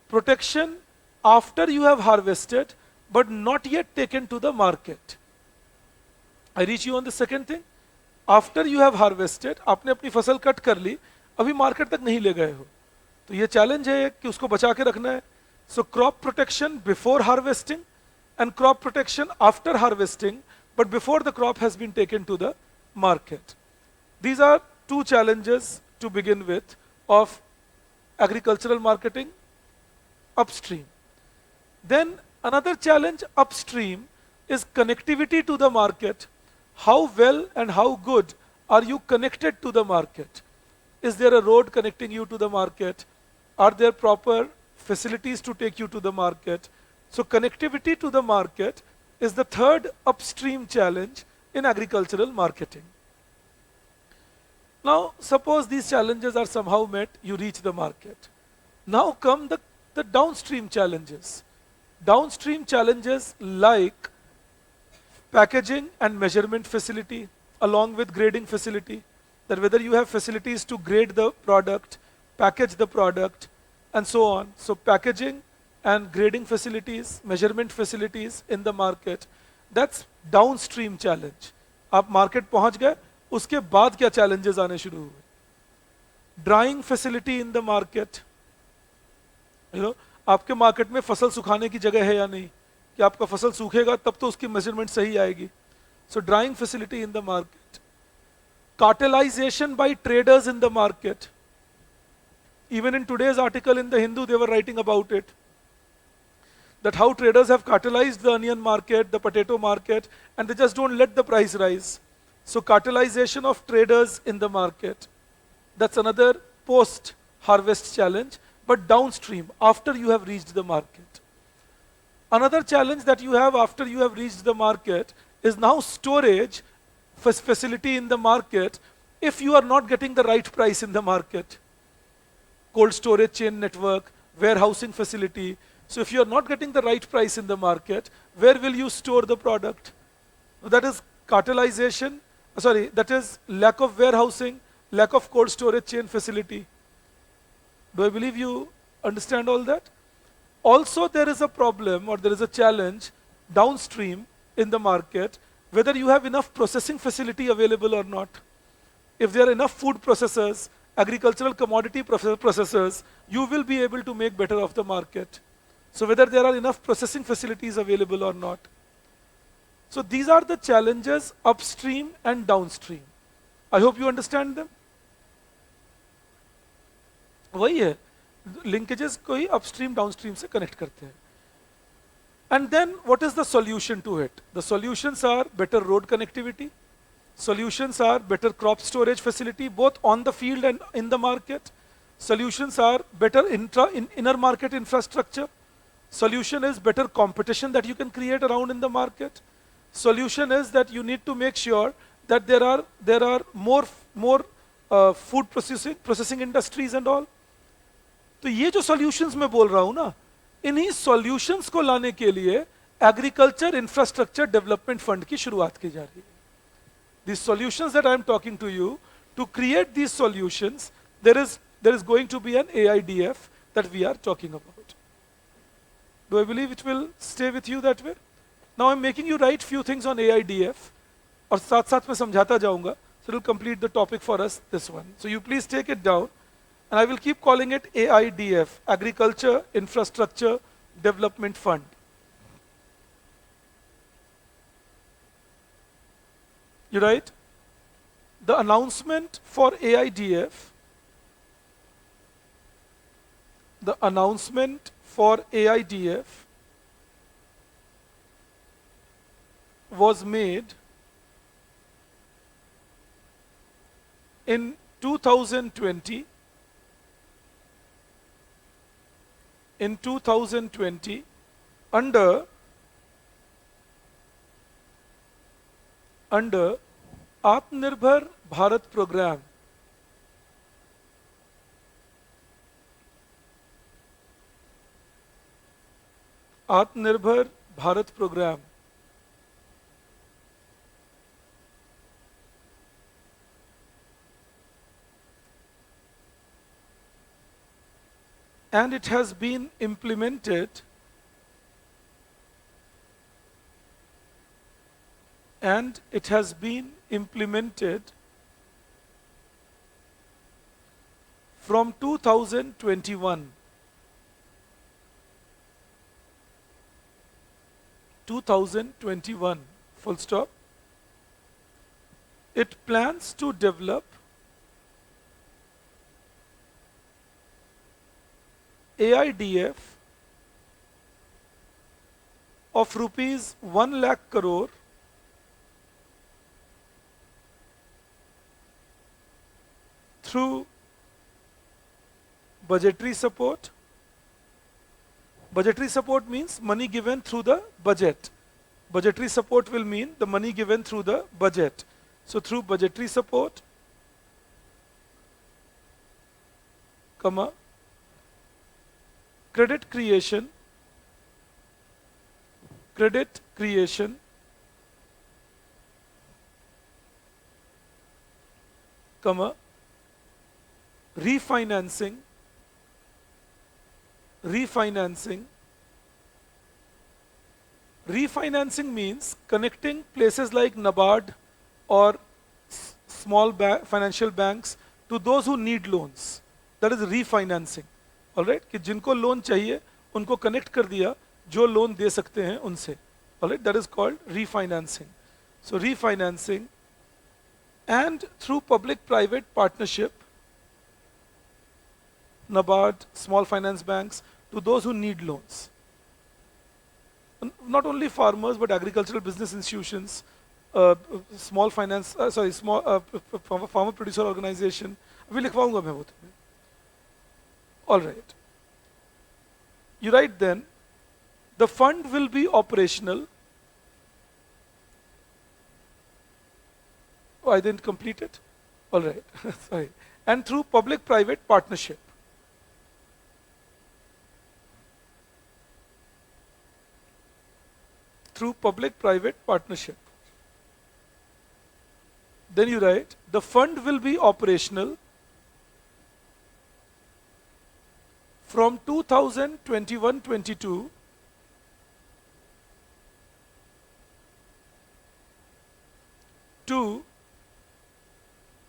Speaker 1: protection after you have harvested but not yet taken to the market. I reach you on the second thing. After you have harvested, आपने अपनी फसल cut कर ली, अभी market तक नहीं ले गए हो, तो ये चैलेंज है कि उसको बचा के रखना है. So crop protection before harvesting and crop protection after harvesting, but before the crop has been taken to the market. These are two challenges to begin with of agricultural marketing upstream. Then another challenge upstream is connectivity to the market. How well and how good are you connected to the market? Is there a road connecting you to the market? Are there proper facilities to take you to the market? So connectivity to the market is the third upstream challenge in agricultural marketing. Now suppose these challenges are somehow met, you reach the market. Now come the downstream challenges. Downstream challenges like packaging and measurement facility along with grading facility, that whether you have facilities to grade the product, package the product, and so on. So packaging and grading facilities, measurement facilities in the market, that's downstream challenge. आप market पहुंच गए, उसके बाद क्या challenges आने शुरू हुए? Drying facility in the market. आपके मार्केट में फसल सुखाने की जगह है या नहीं, कि आपका फसल सूखेगा तब तो उसकी मेजरमेंट सही आएगी. So drawing facility in the market. Cartelization by traders in the market. Even in today's article in the Hindu, they were writing about it. That how traders have cartelized the onion market, the potato market, and they just don't let the price rise. So cartelization of traders in the market. That's another post-harvest challenge, but downstream, after you have reached the market. Another challenge that you have after you have reached the market is now storage facility in the market if you are not getting the right price in the market. Cold storage chain network, warehousing facility. So if you are not getting the right price in the market, where will you store the product? That is cartelization, that is lack of warehousing, lack of cold storage chain facility. Do I believe you understand all that? Also, there is a problem or there is a challenge downstream in the market, whether you have enough processing facility available or not. If there are enough food processors, agricultural commodity processors, you will be able to make better of the market. So whether there are enough processing facilities available or not. So these are the challenges upstream and downstream. I hope you understand them. वही है, linkages को ही upstream downstream से connect करते हैं. And then what is the solution to it? The solutions are better road connectivity. Solutions are better crop storage facility, both on the field and in the market. Solutions are better inner market infrastructure. Solution is better competition that you can create around in the market. Solution is that you need to make sure that there are more food processing industries and all. तो ये जो solutions मैं बोल रहा हूँ ना, इन्हीं solutions को लाने के लिए एग्रीकल्चर इंफ्रास्ट्रक्चर डेवलपमेंट फंड की शुरुआत की जा रही है. These solutions that I am talking to you, to create these solutions, there is going to be an AIDF that we are talking about. Do I believe it will stay with you that way? Now I'm making you write few things on AIDF, और साथ साथ मैं समझाता जाऊंगा, so it will complete the topic for us, this one. So you please take it down, and I will keep calling it AIDF, Agriculture Infrastructure Development Fund. You write, the announcement for AIDF, the announcement for AIDF was made in 2020. In 2020, under Atmanirbhar Bharat program. Atmanirbhar Bharat program. And it has been implemented from 2021. 2021, full stop. It plans to develop AIDF of rupees 1 lakh crore through budgetary support. Budgetary support means money given through the budget. Budgetary support will mean the money given through the budget. So through budgetary support, comma, credit creation, credit creation, comma, refinancing, refinancing. Refinancing means connecting places like NABARD or small financial banks to those who need loans. That is refinancing. All right? कि जिनको loan चाहिए उनको connect कर दिया जो loan दे सकते हैं उनसे. All right? That is called refinancing. So refinancing, and through public-private partnership, NABARD, small finance banks, to those who need loans. Not only farmers but agricultural business institutions, small finance, small farmer producer organization. अभी लिखवाऊंगा मैं वो तुम्हें. All right. You write then, the fund will be operational. Oh, I didn't complete it. All right. Sorry. And through public-private partnership. Through public-private partnership. Then you write, the fund will be operational from 2021-22 to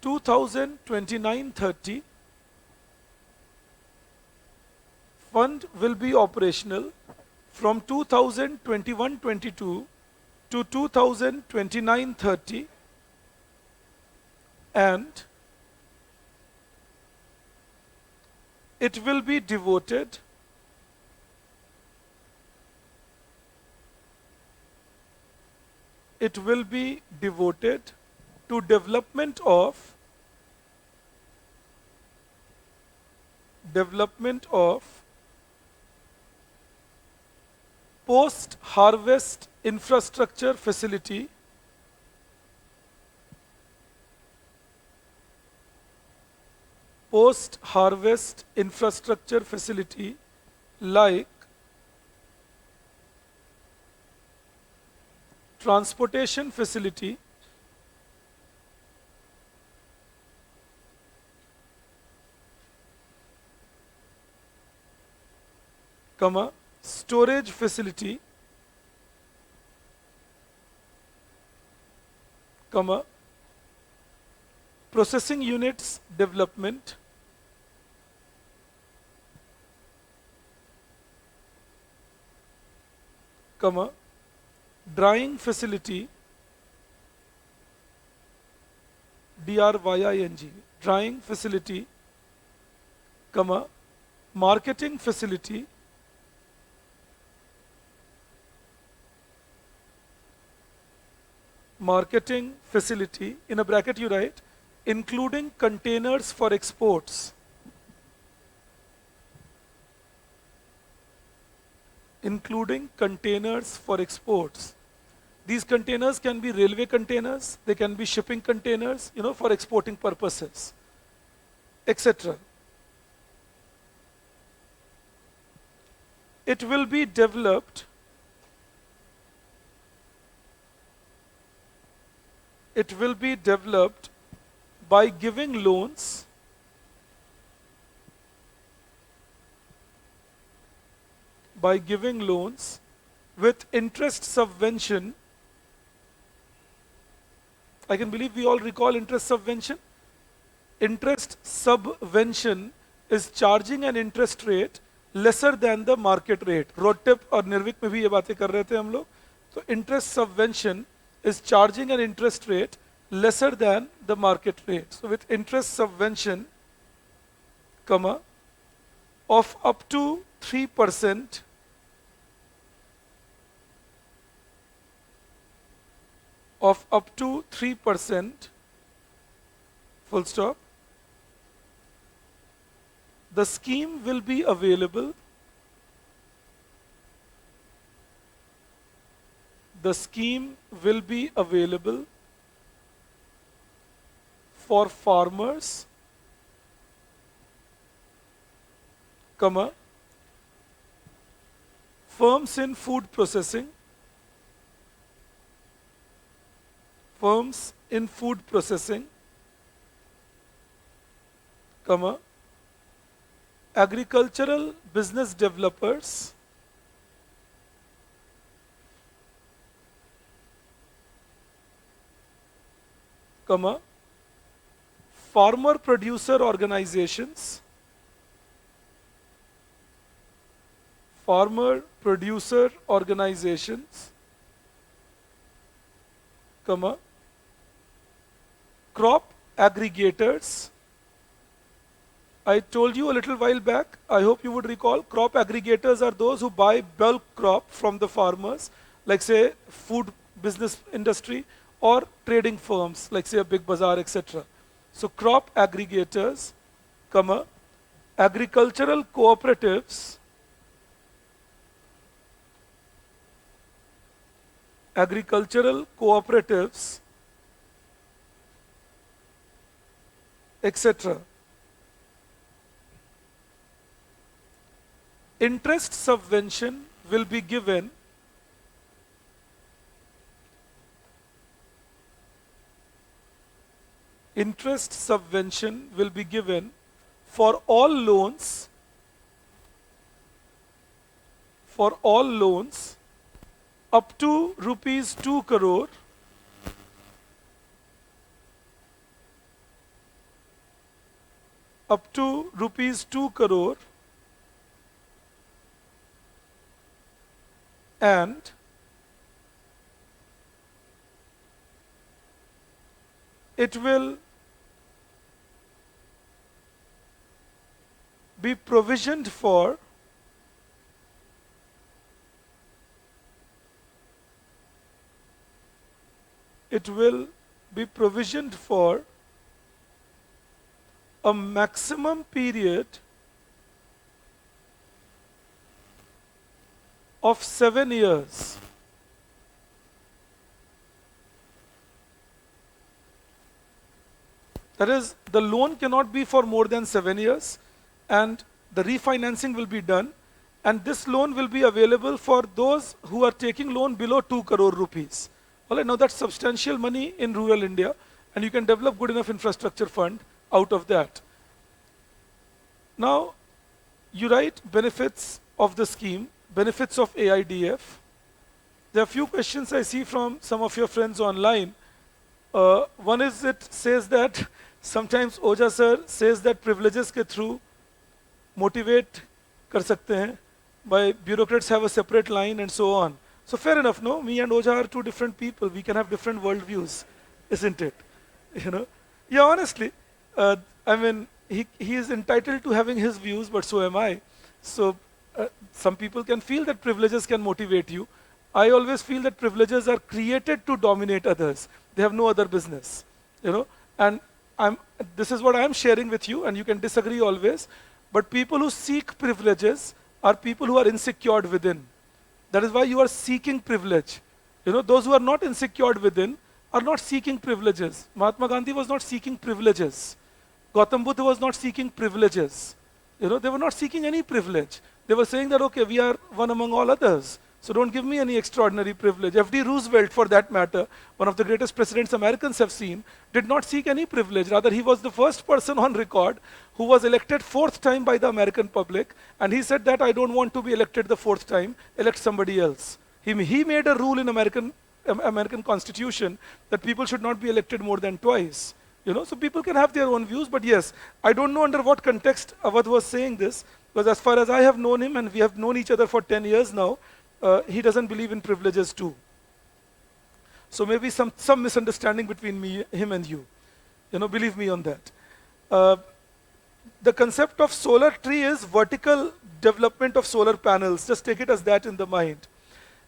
Speaker 1: 2029-30. Fund will be operational from 2021-22 to 2029-30, and it will be devoted to development of post-harvest infrastructure facility, like transportation facility, comma, storage facility, comma, processing units development, comma, drying facility, DRYING, drying facility, comma, marketing facility, in a bracket you write, including containers for exports, These containers can be railway containers, they can be shipping containers, for exporting purposes, etc. It will be developed by giving loans with interest subvention. I can believe we all recall interest subvention. Interest subvention is charging an interest rate lesser than the market rate. Road tip और निर्विक में भी ये बातें कर रहे थे हम लोग. तो interest subvention is charging an interest rate lesser than the market rate. So with interest subvention, comma, of up to 3%, full stop, the scheme will be available for farmers, comma, firms in food processing, firms in food processing, comma, agricultural business developers, comma, farmer producer organizations, farmer producer organizations, comma, crop aggregators. I told you a little while back, I hope you would recall, crop aggregators are those who buy bulk crop from the farmers, like say food business industry, or trading firms, like say a big bazaar, etc. So crop aggregators, comma, agricultural cooperatives, agricultural cooperatives, etc. Interest subvention will be given for all loans up to rupees 2 crore and it will be provisioned for a maximum period of 7 years. That is, the loan cannot be for more than 7 years, and the refinancing will be done, and this loan will be available for those who are taking loan below 2 crore rupees. All right, now that's substantial money in rural India, and you can develop good enough infrastructure fund out of that. Now, you write benefits of the scheme, benefits of AIDF. There are a few questions I see from some of your friends online. One is, it says that sometimes Oja sir says that privileges ke through motivate kar sakte hain, by bureaucrats have a separate line and so on. So fair enough, no? Me and Oja are two different people. We can have different worldviews, isn't it? You know? Yeah, honestly, I mean, he is entitled to having his views, but so am I. So some people can feel that privileges can motivate you. I always feel that privileges are created to dominate others. They have no other business, you know. And this is what I'm sharing with you, and you can disagree always. But people who seek privileges are people who are insecure within. That is why you are seeking privilege. You know, those who are not insecure within are not seeking privileges. Mahatma Gandhi was not seeking privileges. Gautam Buddha was not seeking privileges. You know, they were not seeking any privilege. They were saying that, okay, we are one among all others, so don't give me any extraordinary privilege. F.D. Roosevelt, for that matter, one of the greatest presidents Americans have seen, did not seek any privilege. Rather, he was the first person on record who was elected 4th time by the American public, and he said that I don't want to be elected the 4th time, elect somebody else. He made a rule in American Constitution that people should not be elected more than twice. You know, so people can have their own views, but yes, I don't know under what context Awadh was saying this, because as far as I have known him, and we have known each other for 10 years now, he doesn't believe in privileges too. So maybe some misunderstanding between him and you. You know, believe me on that. The concept of solar tree is vertical development of solar panels. Just take it as that in the mind.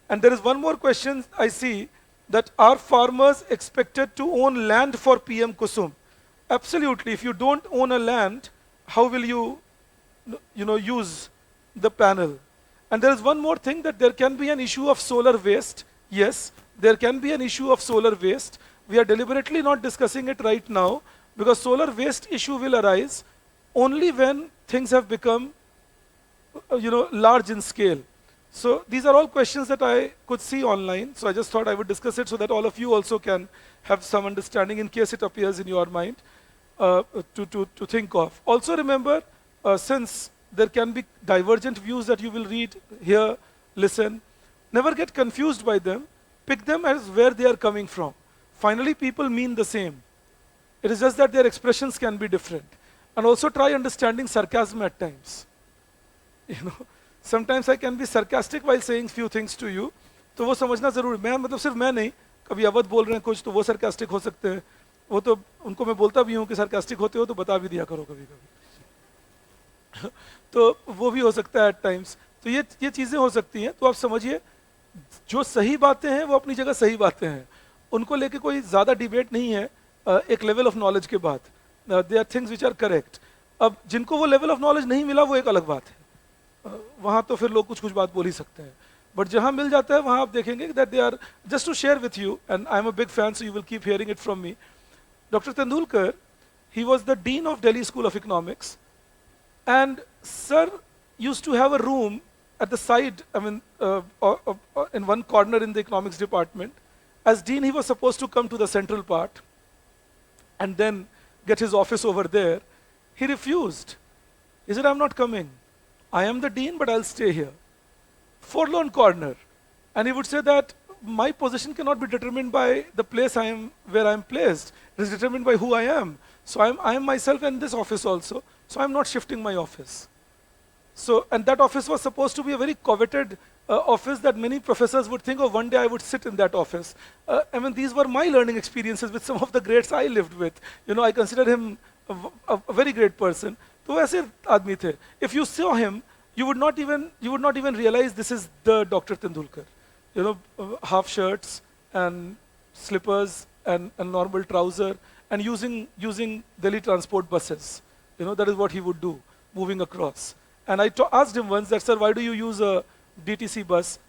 Speaker 1: And there is one more question I see, that are farmers expected to own land for PM Kusum? Absolutely. If you don't own a land, how will you use the panel? And there is one more thing, that there can be an issue of solar waste. Yes, there can be an issue of solar waste. We are deliberately not discussing it right now, because solar waste issue will arise only when things have become large in scale. So these are all questions that I could see online. So I just thought I would discuss it so that all of you also can have some understanding in case it appears in your mind to think of. Also remember, since there can be divergent views that you will read, hear, listen, never get confused by them. Pick them as where they are coming from. Finally, people mean the same. It is just that their expressions can be different. And also try understanding sarcasm at times. You know, sometimes I can be sarcastic while saying few things to you. तो वो समझना जरूर मैं मतलब सिर्फ मैं नहीं कभी अवध बोल रहे हैं कुछ तो वो sarcastic हो सकते हैं वो तो उनको मैं बोलता भी हूँ कि sarcastic होते हो तो बता भी दिया करो कभी कभी तो वो भी हो सकता है at times तो ये चीजें हो सकती हैं तो आप समझिए जो सही बातें हैं वो अपनी जगह सही बातें हैं उनको लेके कोई ज्यादा डिबेट नहीं है एक लेवल ऑफ नॉलेज के बाद they are things which are correct अब जिनको वो लेवल ऑफ नॉलेज नहीं मिला वो एक अलग बात है वहां तो फिर लोग कुछ कुछ बात बोल ही सकते हैं बट जहां मिल जाता है वहां आप देखेंगे that they are just to share with you and I am a big fan so you will keep hearing it from me doctor Tendulkar he was the dean of Delhi School of Economics and sir used to have a room at the side, I mean, in one corner in the economics department. As dean, he was supposed to come to the central part and then get his office over there. He refused. He said, I'm not coming. I am the dean, but I'll stay here. Forlorn corner. And he would say that my position cannot be determined by the place I am, where I am placed. It is determined by who I am. So I am myself in this office also. So I'm not shifting my office. So, and that office was supposed to be a very coveted office that many professors would think, oh, one day I would sit in that office. I mean, these were my learning experiences with some of the greats I lived with. You know, I consider him a very great person. तो ऐसे आदमी थे. If you saw him, you would not even realize this is the Dr. Tendulkar. You know, half shirts and slippers and normal trouser and using Delhi transport buses. You know, that is what he would do, moving across. And I asked him once that, sir, why do you use a DTC bus?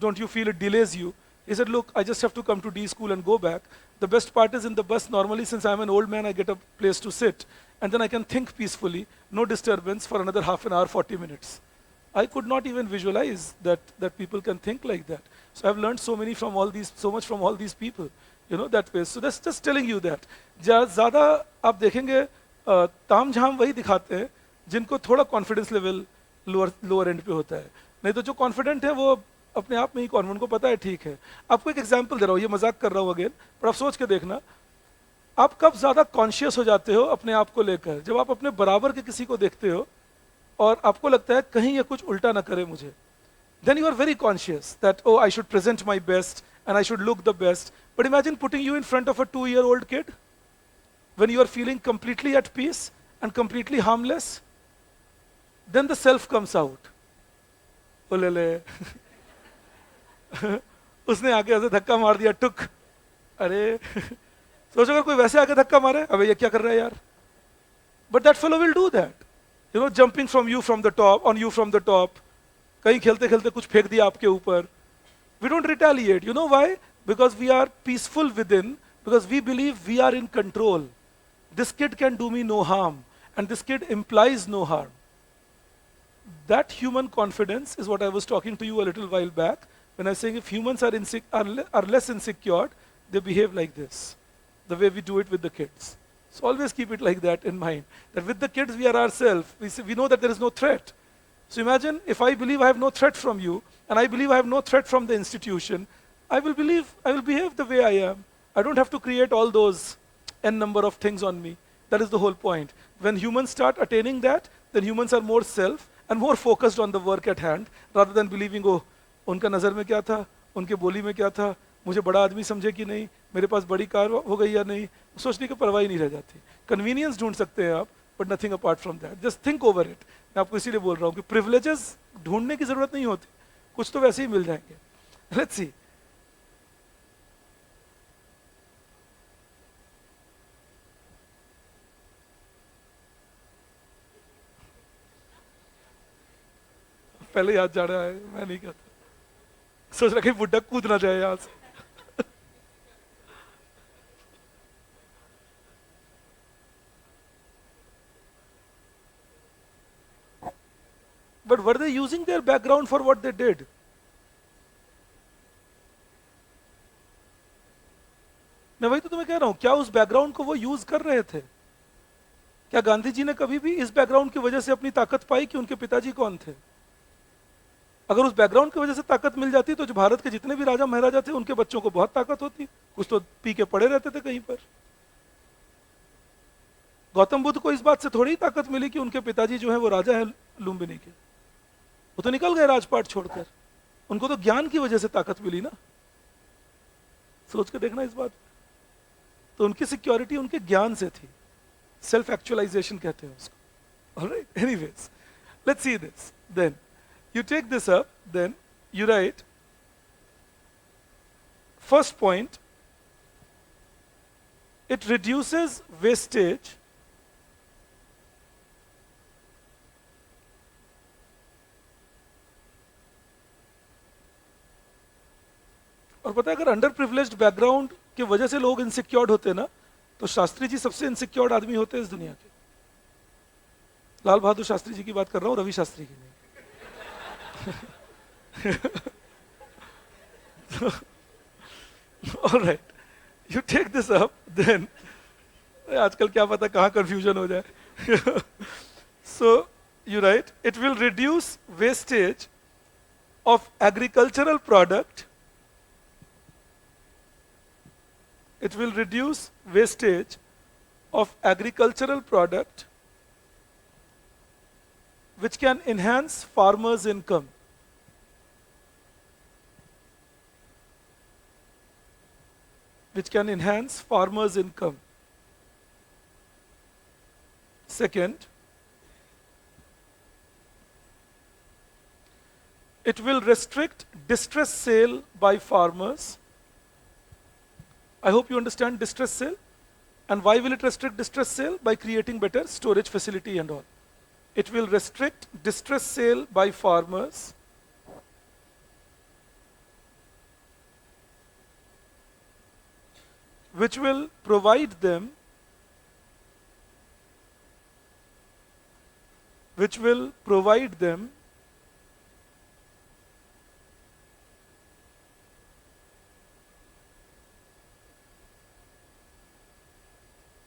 Speaker 1: Don't you feel it delays you? He said, look, I just have to come to D school and go back. The best part is in the bus, normally since I'm an old man, I get a place to sit. And then I can think peacefully, no disturbance for another half an hour, 40 minutes. I could not even visualize that people can think like that. So I've learned so much from all these people, you know, that way. So that's just telling you that. ज़्यादा आप देखेंगे ताम झाम वही दिखाते हैं जिनको थोड़ा कॉन्फिडेंस लेवल लोअर एंड पे होता है नहीं तो जो कॉन्फिडेंट है वो अपने आप में ही कॉन्फिडेंट उनको पता है ठीक है आपको एक एग्जांपल दे रहा हूँ ये मजाक कर रहा हूँ अगेन पर आप सोच के देखना आप कब ज्यादा कॉन्शियस हो जाते हो अपने आप को लेकर जब आप अपने बराबर के किसी को देखते हो और आपको लगता है कहीं ये कुछ उल्टा ना करे मुझे then you are very conscious that oh I should present my best and I should look the best but imagine putting you in front of a 2-year-old kid when you are feeling completely at peace and completely harmless. Then the self comes out. ओलेले उसने आके ऐसे धक्का मार दिया टुक अरे सोचो अगर कोई वैसे आके धक्का मारे अबे ये क्या कर रहा है यार but that fellow will do that you know jumping from you from the top on you from the top कहीं खेलते खेलते कुछ फेंक दिया आपके ऊपर we don't retaliate you know why because we are peaceful within because we believe we are in control this kid can do me no harm and this kid implies no harm. That human confidence is what I was talking to you a little while back when I was saying if humans are less insecure, they behave like this, the way we do it with the kids. So always keep it like that in mind, that with the kids we are ourselves. We know that there is no threat. So imagine if I believe I have no threat from you and I believe I have no threat from the institution, I will behave the way I am. I don't have to create all those n number of things on me. That is the whole point. When humans start attaining that, then humans are more self and more focused on the work at hand rather than believing oh उनका नज़र में क्या था उनके बोली में क्या था मुझे बड़ा आदमी समझे कि नहीं मेरे पास बड़ी कार हो गई या नहीं सोचने की परवाही नहीं रह जाती कन्वीनियंस ढूंढ सकते हैं आप but nothing apart from that just think over it मैं आपको इसीलिए बोल रहा हूँ कि प्रिविलेजेस ढूंढने की जरूरत नहीं होती कुछ तो वैसे ही मिल जाएंगे लेट्स सी पहले याद जा रहा है मैं नहीं कहता सोच रहा कि बुड्ढा कूद ना जाए यहां से but were they using their background for what they did? मैं वही तो तुम्हें कह रहा हूं, क्या उस बैकग्राउंड को वो यूज कर रहे थे? क्या गांधी जी ने कभी भी इस बैकग्राउंड की वजह से अपनी ताकत पाई कि उनके पिताजी कौन थे? अगर उस बैकग्राउंड की वजह से ताकत मिल जाती तो जो भारत के जितने भी राजा महाराजा थे उनके बच्चों को बहुत ताकत होती, कुछ तो पी के पड़े रहते थे कहीं पर। गौतम बुद्ध को इस बात से थोड़ी ताकत मिली कि उनके पिताजी जो है वो राजा है लुम्बिनी के, वो तो निकल गए राजपाट छोड़कर, उनको तो ज्ञान की वजह से ताकत मिली ना। सोच के देखना इस बात। तो उनकी सिक्योरिटी उनके ज्ञान से थी, सेल्फ एक्चुअलाइजेशन कहते हैं उसको। Alright, anyways, let's see this. Then you take this up, then you write first point, it reduces wastage और पता है अगर अंडर प्रिविलेज्ड बैकग्राउंड की वजह से लोग इनसिक्योर्ड होते हैं ना, तो शास्त्री जी सबसे इनसिक्योर्ड आदमी होते हैं इस दुनिया के। लाल बहादुर शास्त्री जी की बात कर रहा हूं, रवि शास्त्री की नहीं। All right, you take this up, then आजकल क्या पता कहाँ confusion हो जाए। So you write, it will reduce wastage of agricultural product. It will reduce wastage of agricultural product which can enhance farmers' income. Which can enhance farmers' income. Second, it will restrict distress sale by farmers. I hope you understand distress sale. And why will it restrict distress sale? By creating better storage facility and all. It will restrict distress sale by farmers which will provide them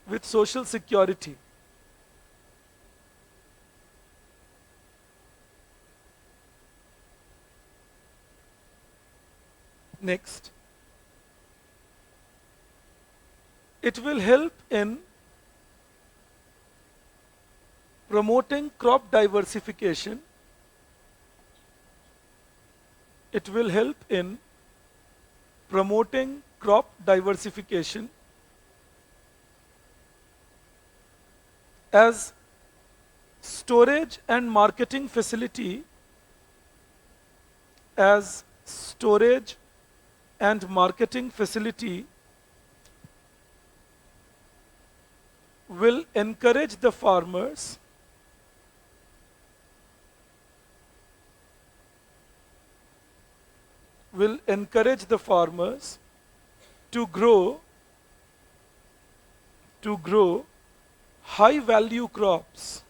Speaker 1: with social security. Next, it will help in promoting crop diversification. It will help in promoting crop diversification as storage and marketing facility, as storage and marketing facility will encourage the farmers to grow high value crops.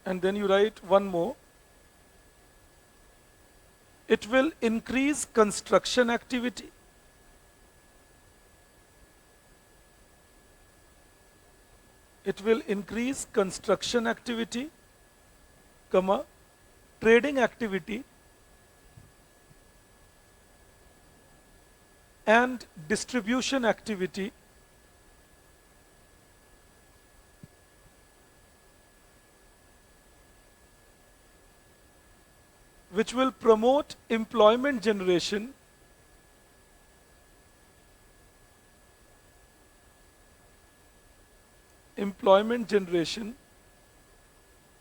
Speaker 1: And then you write one more. It will increase construction activity. It will increase construction activity, comma, trading activity, and distribution activity, which will promote employment generation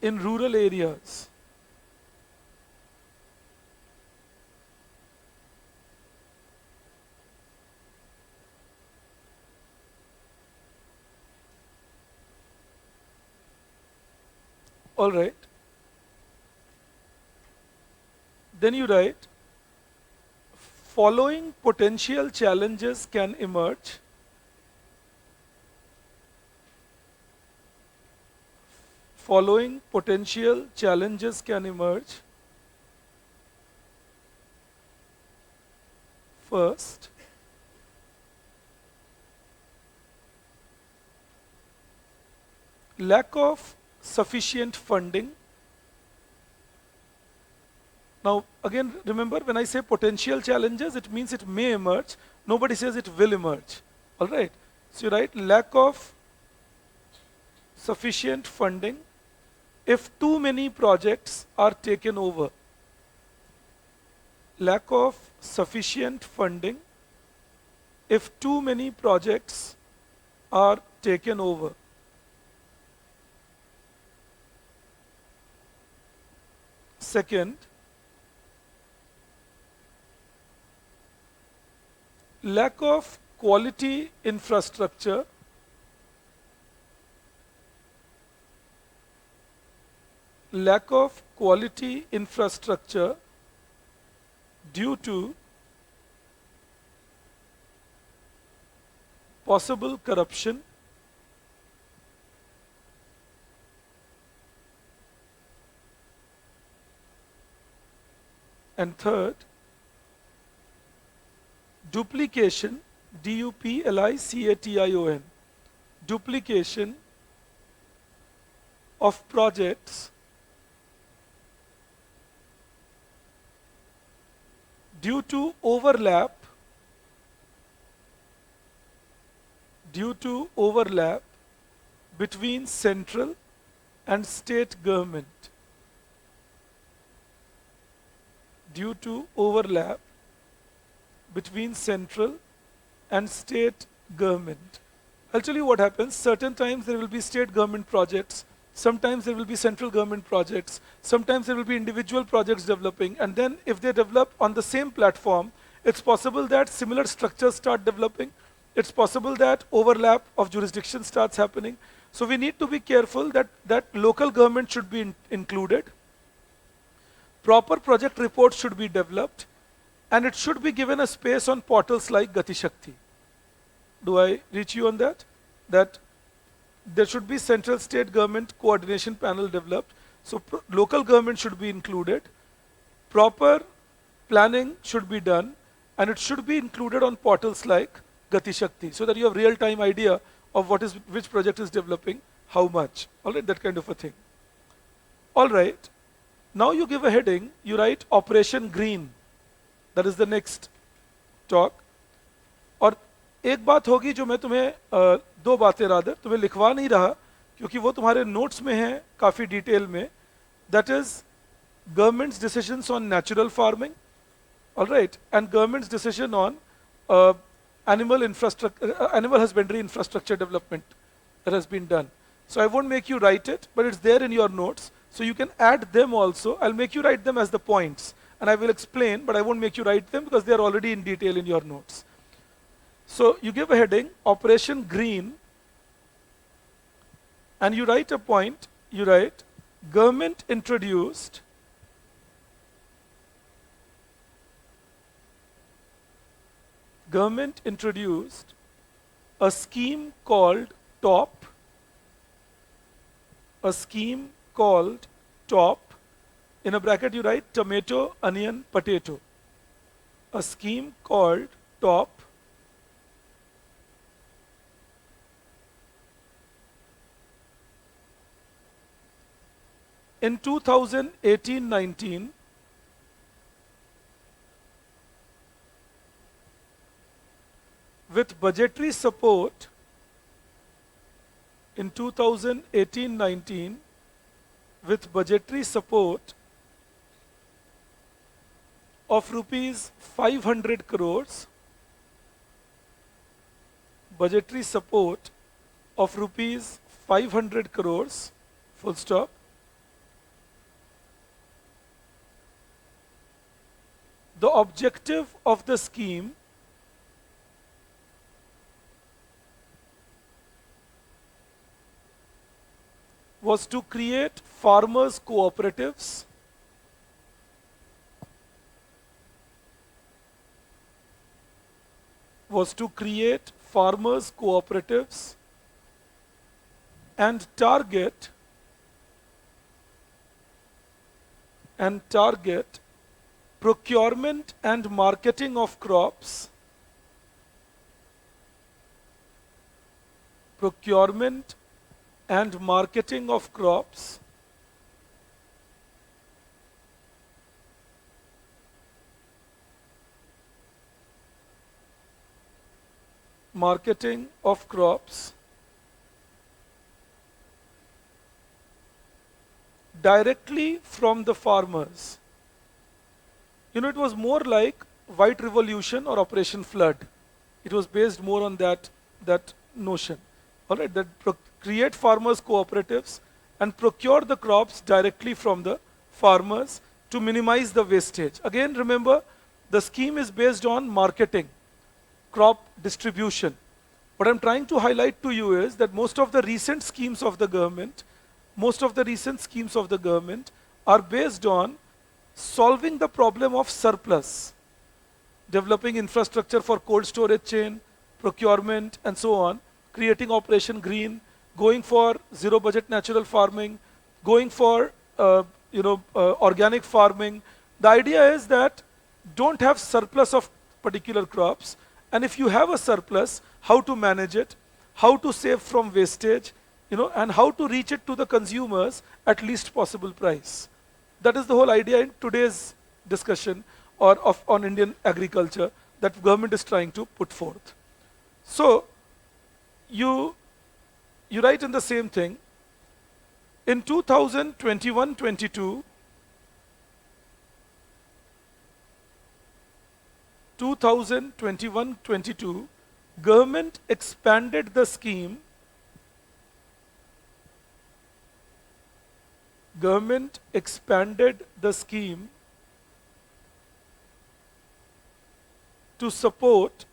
Speaker 1: in rural areas. All right. Then you write, following potential challenges can emerge following potential challenges can emerge? First, lack of sufficient funding. Now, again, remember when I say potential challenges, it means it may emerge. Nobody says it will emerge. All right. So you write lack of sufficient funding if too many projects are taken over. Lack of sufficient funding if too many projects are taken over. Second, lack of quality infrastructure. Lack of quality infrastructure due to possible corruption. And third, duplication, duplication, duplication of projects due to overlap between central and state government. Due to overlap between central and state government. I'll tell you what happens. Certain times there will be state government projects, sometimes there will be central government projects, sometimes there will be individual projects developing, and then if they develop on the same platform, it's possible that similar structures start developing. It's possible that overlap of jurisdiction starts happening. So we need to be careful that local government should be included. Proper project reports should be developed, and it should be given a space on portals like Gati Shakti. Do I reach you on that? That there should be central state government coordination panel developed. So local government should be included. Proper planning should be done, and it should be included on portals like Gati Shakti, so that you have real-time idea of which project is developing, how much. All right, that kind of a thing. All right. Now you give a heading, you write Operation Green. That is the next talk. और एक बात होगी जो मैं तुम्हें दो बातें rather तुम्हें लिखवा नहीं रहा क्योंकि वो तुम्हारे नोट्स में है काफ़ी डिटेल में. That is government's decisions on natural farming, all right, and government's decision on animal husbandry infrastructure development that has been done. So I won't make you write it, but it's there in your notes. So you can add them also. I'll make you write them as the points, and I will explain, but I won't make you write them because they are already in detail in your notes. So you give a heading, Operation Green, and you write a point. You write, government introduced a scheme called TOP, in a bracket you write tomato, onion, potato. A scheme called TOP in 2018-19 with budgetary support in 2018-19 with budgetary support of rupees 500 crores, budgetary support of rupees 500 crores, full stop. The objective of the scheme was to create farmers' cooperatives and target and target procurement and marketing of crops, procurement and marketing of crops, marketing of crops directly from the farmers. You know, it was more like White Revolution or Operation Flood. It was based more on that notion. All right, that create farmers cooperatives and procure the crops directly from the farmers to minimize the wastage. Again, remember, the scheme is based on marketing, crop distribution. What I'm trying to highlight to you is that most of the recent schemes of the government, are based on solving the problem of surplus, developing infrastructure for cold storage chain, procurement, and so on, creating Operation Green, going for zero budget natural farming, going for organic farming. The idea is that don't have surplus of particular crops, and if you have a surplus, how to manage it, how to save from wastage, and how to reach it to the consumers at least possible price. That is the whole idea in today's discussion on Indian agriculture that government is trying to put forth. So you write in the same thing. In 2021-22, 2021-22, government expanded the scheme. Government expanded the scheme to support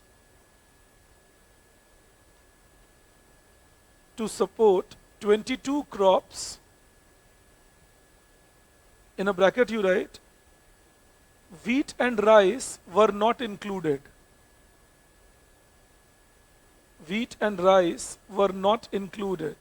Speaker 1: 22 crops. In a bracket you write, wheat and rice were not included. Wheat and rice were not included.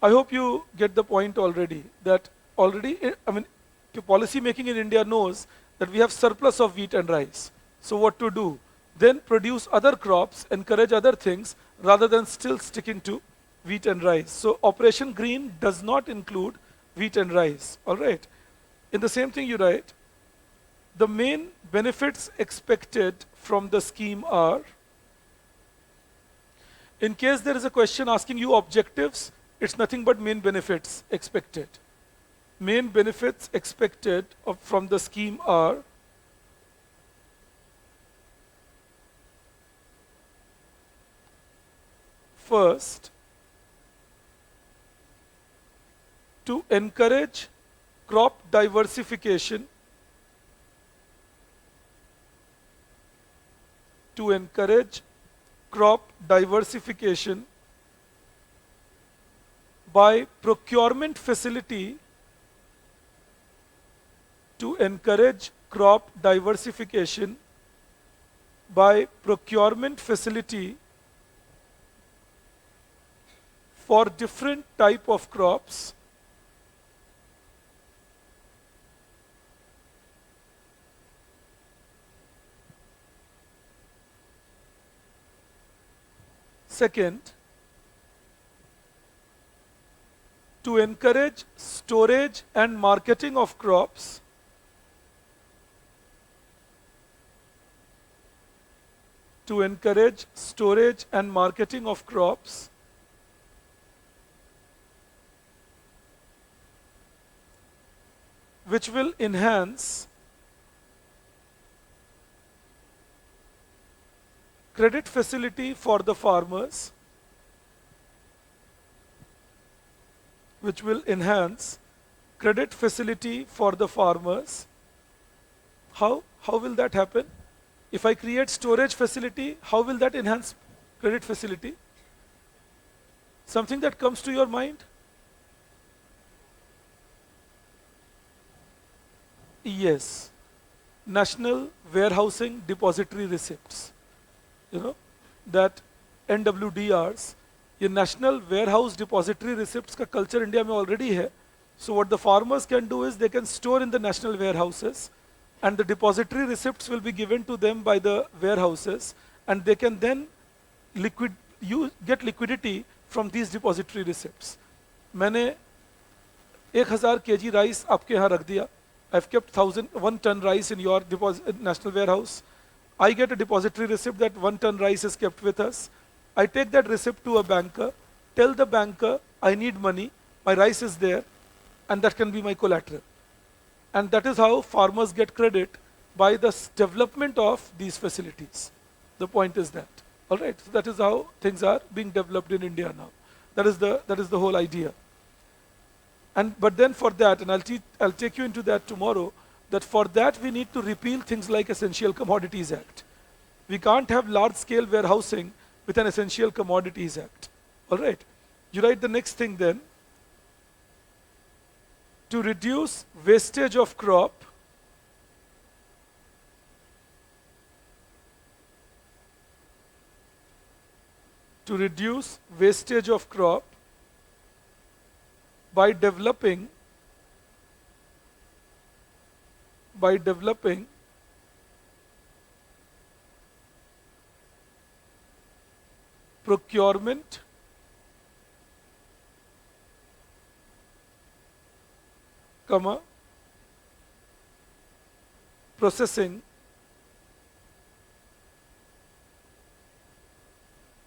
Speaker 1: I hope you get the point already, that policy making in India knows that we have surplus of wheat and rice. So what to do? Then produce other crops, encourage other things, rather than still sticking to wheat and rice. So Operation Green does not include wheat and rice, all right? In the same thing you write, the main benefits expected from the scheme are, in case there is a question asking you objectives, it's nothing but main benefits expected. Main benefits expected from the scheme are, first, to encourage crop diversification, by procurement facility, to encourage crop diversification by procurement facility for different type of crops. Second, to encourage storage and marketing of crops. To encourage storage and marketing of crops. Which will enhance credit facility for the farmers. Which will enhance credit facility for the farmers. How will that happen? If I create storage facility, how will that enhance credit facility? Something that comes to your mind? Yes. National Warehousing Depository Receipts. That NWDRs, ये national warehouse depository receipts का culture India में already है. So what the farmers can do is they can store in the national warehouses, and the depository receipts will be given to them by the warehouses, and they can then get liquidity from these depository receipts. मैंने 1000 kg rice आपके यहाँ रख दिया. I've kept 1 ton rice in your national warehouse. I get a depository receipt that 1 ton rice is kept with us. I take that receipt to a banker, tell the banker I need money, my rice is there, and that can be my collateral. And that is how farmers get credit by the development of these facilities. The point is that. All right, so that is how things are being developed in India now. That is the whole idea. But then for that, and I'll take you into that tomorrow, that for that we need to repeal things like Essential Commodities Act. We can't have large-scale warehousing with an Essential Commodities Act. All right, you write the next thing then. To reduce wastage of crop, by developing procurement, processing,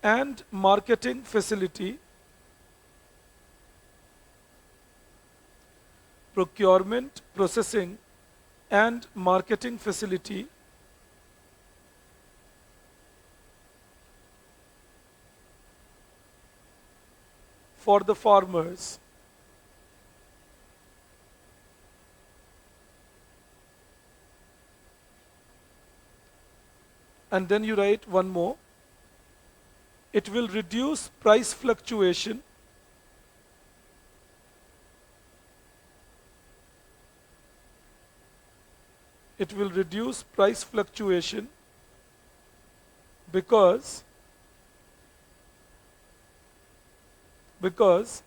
Speaker 1: and marketing facility, procurement, processing, and marketing facility for the farmers. And then you write one more. It will reduce price fluctuation because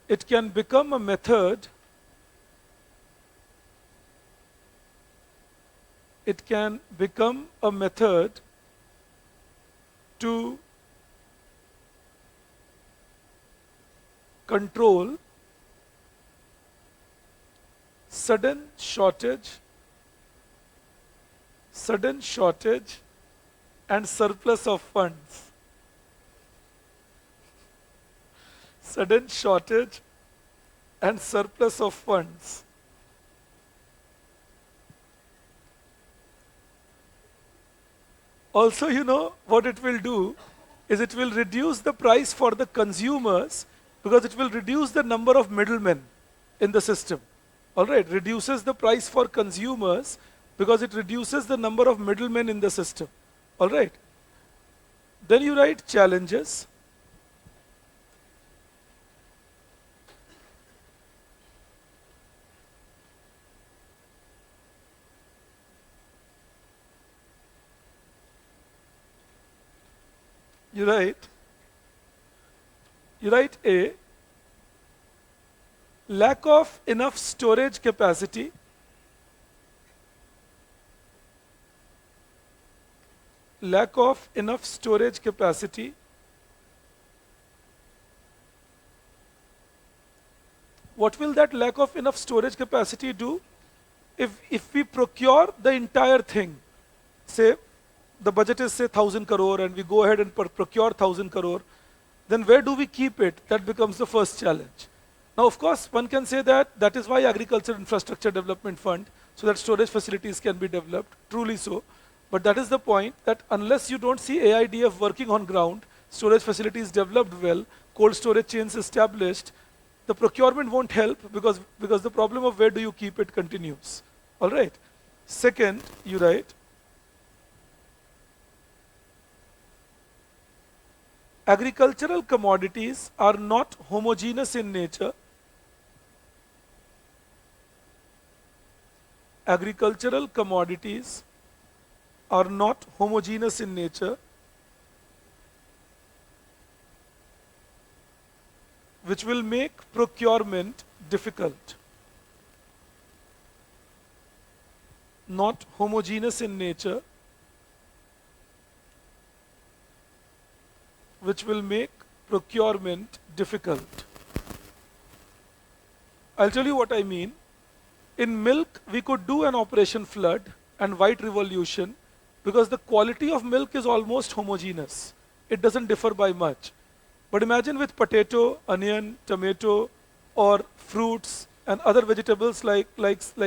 Speaker 1: it can become a method to control sudden shortage and surplus of funds. Sudden shortage and surplus of funds. Also, you know, what it will do is it will reduce the price for the consumers because it will reduce the number of middlemen in the system. All right, reduces the price for consumers because it reduces the number of middlemen in the system. All right. Then you write challenges. You write A, lack of enough storage capacity, What will that lack of enough storage capacity do? If we procure the entire thing, say the budget is say 1,000 crore and we go ahead and procure 1,000 crore, then where do we keep it? That becomes the first challenge. Now, of course, one can say that is why Agriculture Infrastructure Development Fund, so that storage facilities can be developed, truly so. But that is the point, that unless you don't see AIDF working on ground, storage facilities developed well, cold storage chains established, the procurement won't help because the problem of where do you keep it continues. All right. Second, you write, agricultural commodities are not homogeneous in nature. Agricultural commodities are not homogeneous in nature, which will make procurement difficult. not homogeneous in nature, which will make procurement difficult. I'll tell you what I mean. In milk, we could do an Operation Flood and White Revolution because the quality of milk is almost homogeneous. It doesn't differ by much. But imagine with potato, onion, tomato, or fruits and other vegetables like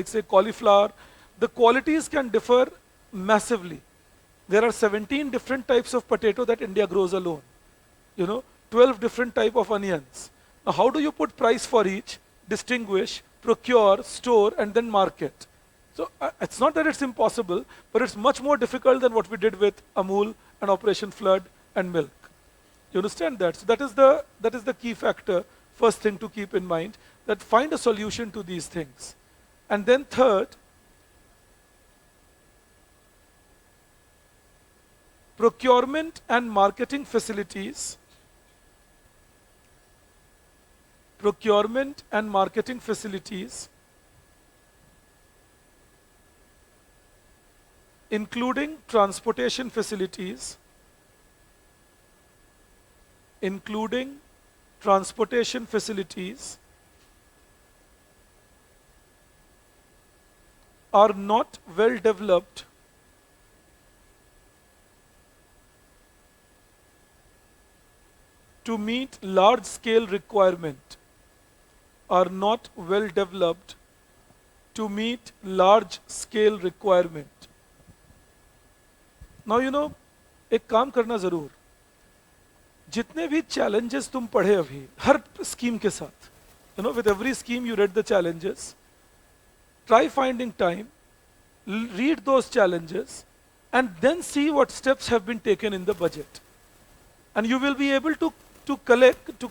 Speaker 1: say cauliflower, the qualities can differ massively. There are 17 different types of potato that India grows alone. 12 different type of onions. Now how do you put price for each, distinguish, procure, store, and then market? So it's not that it's impossible, but it's much more difficult than what we did with Amul and Operation Flood and milk. You understand that? So that is the key factor, first thing to keep in mind, that find a solution to these things. And then third, procurement and marketing facilities including transportation facilities are not well developed to meet large scale requirement. Are not well developed to meet large scale requirement. Now एक काम करना जरूर, जितने भी challenges तुम पढ़े अभी हर scheme के साथ, with every scheme you read the challenges, try finding time, read those challenges, and then see what steps have been taken in the budget. And you will be able to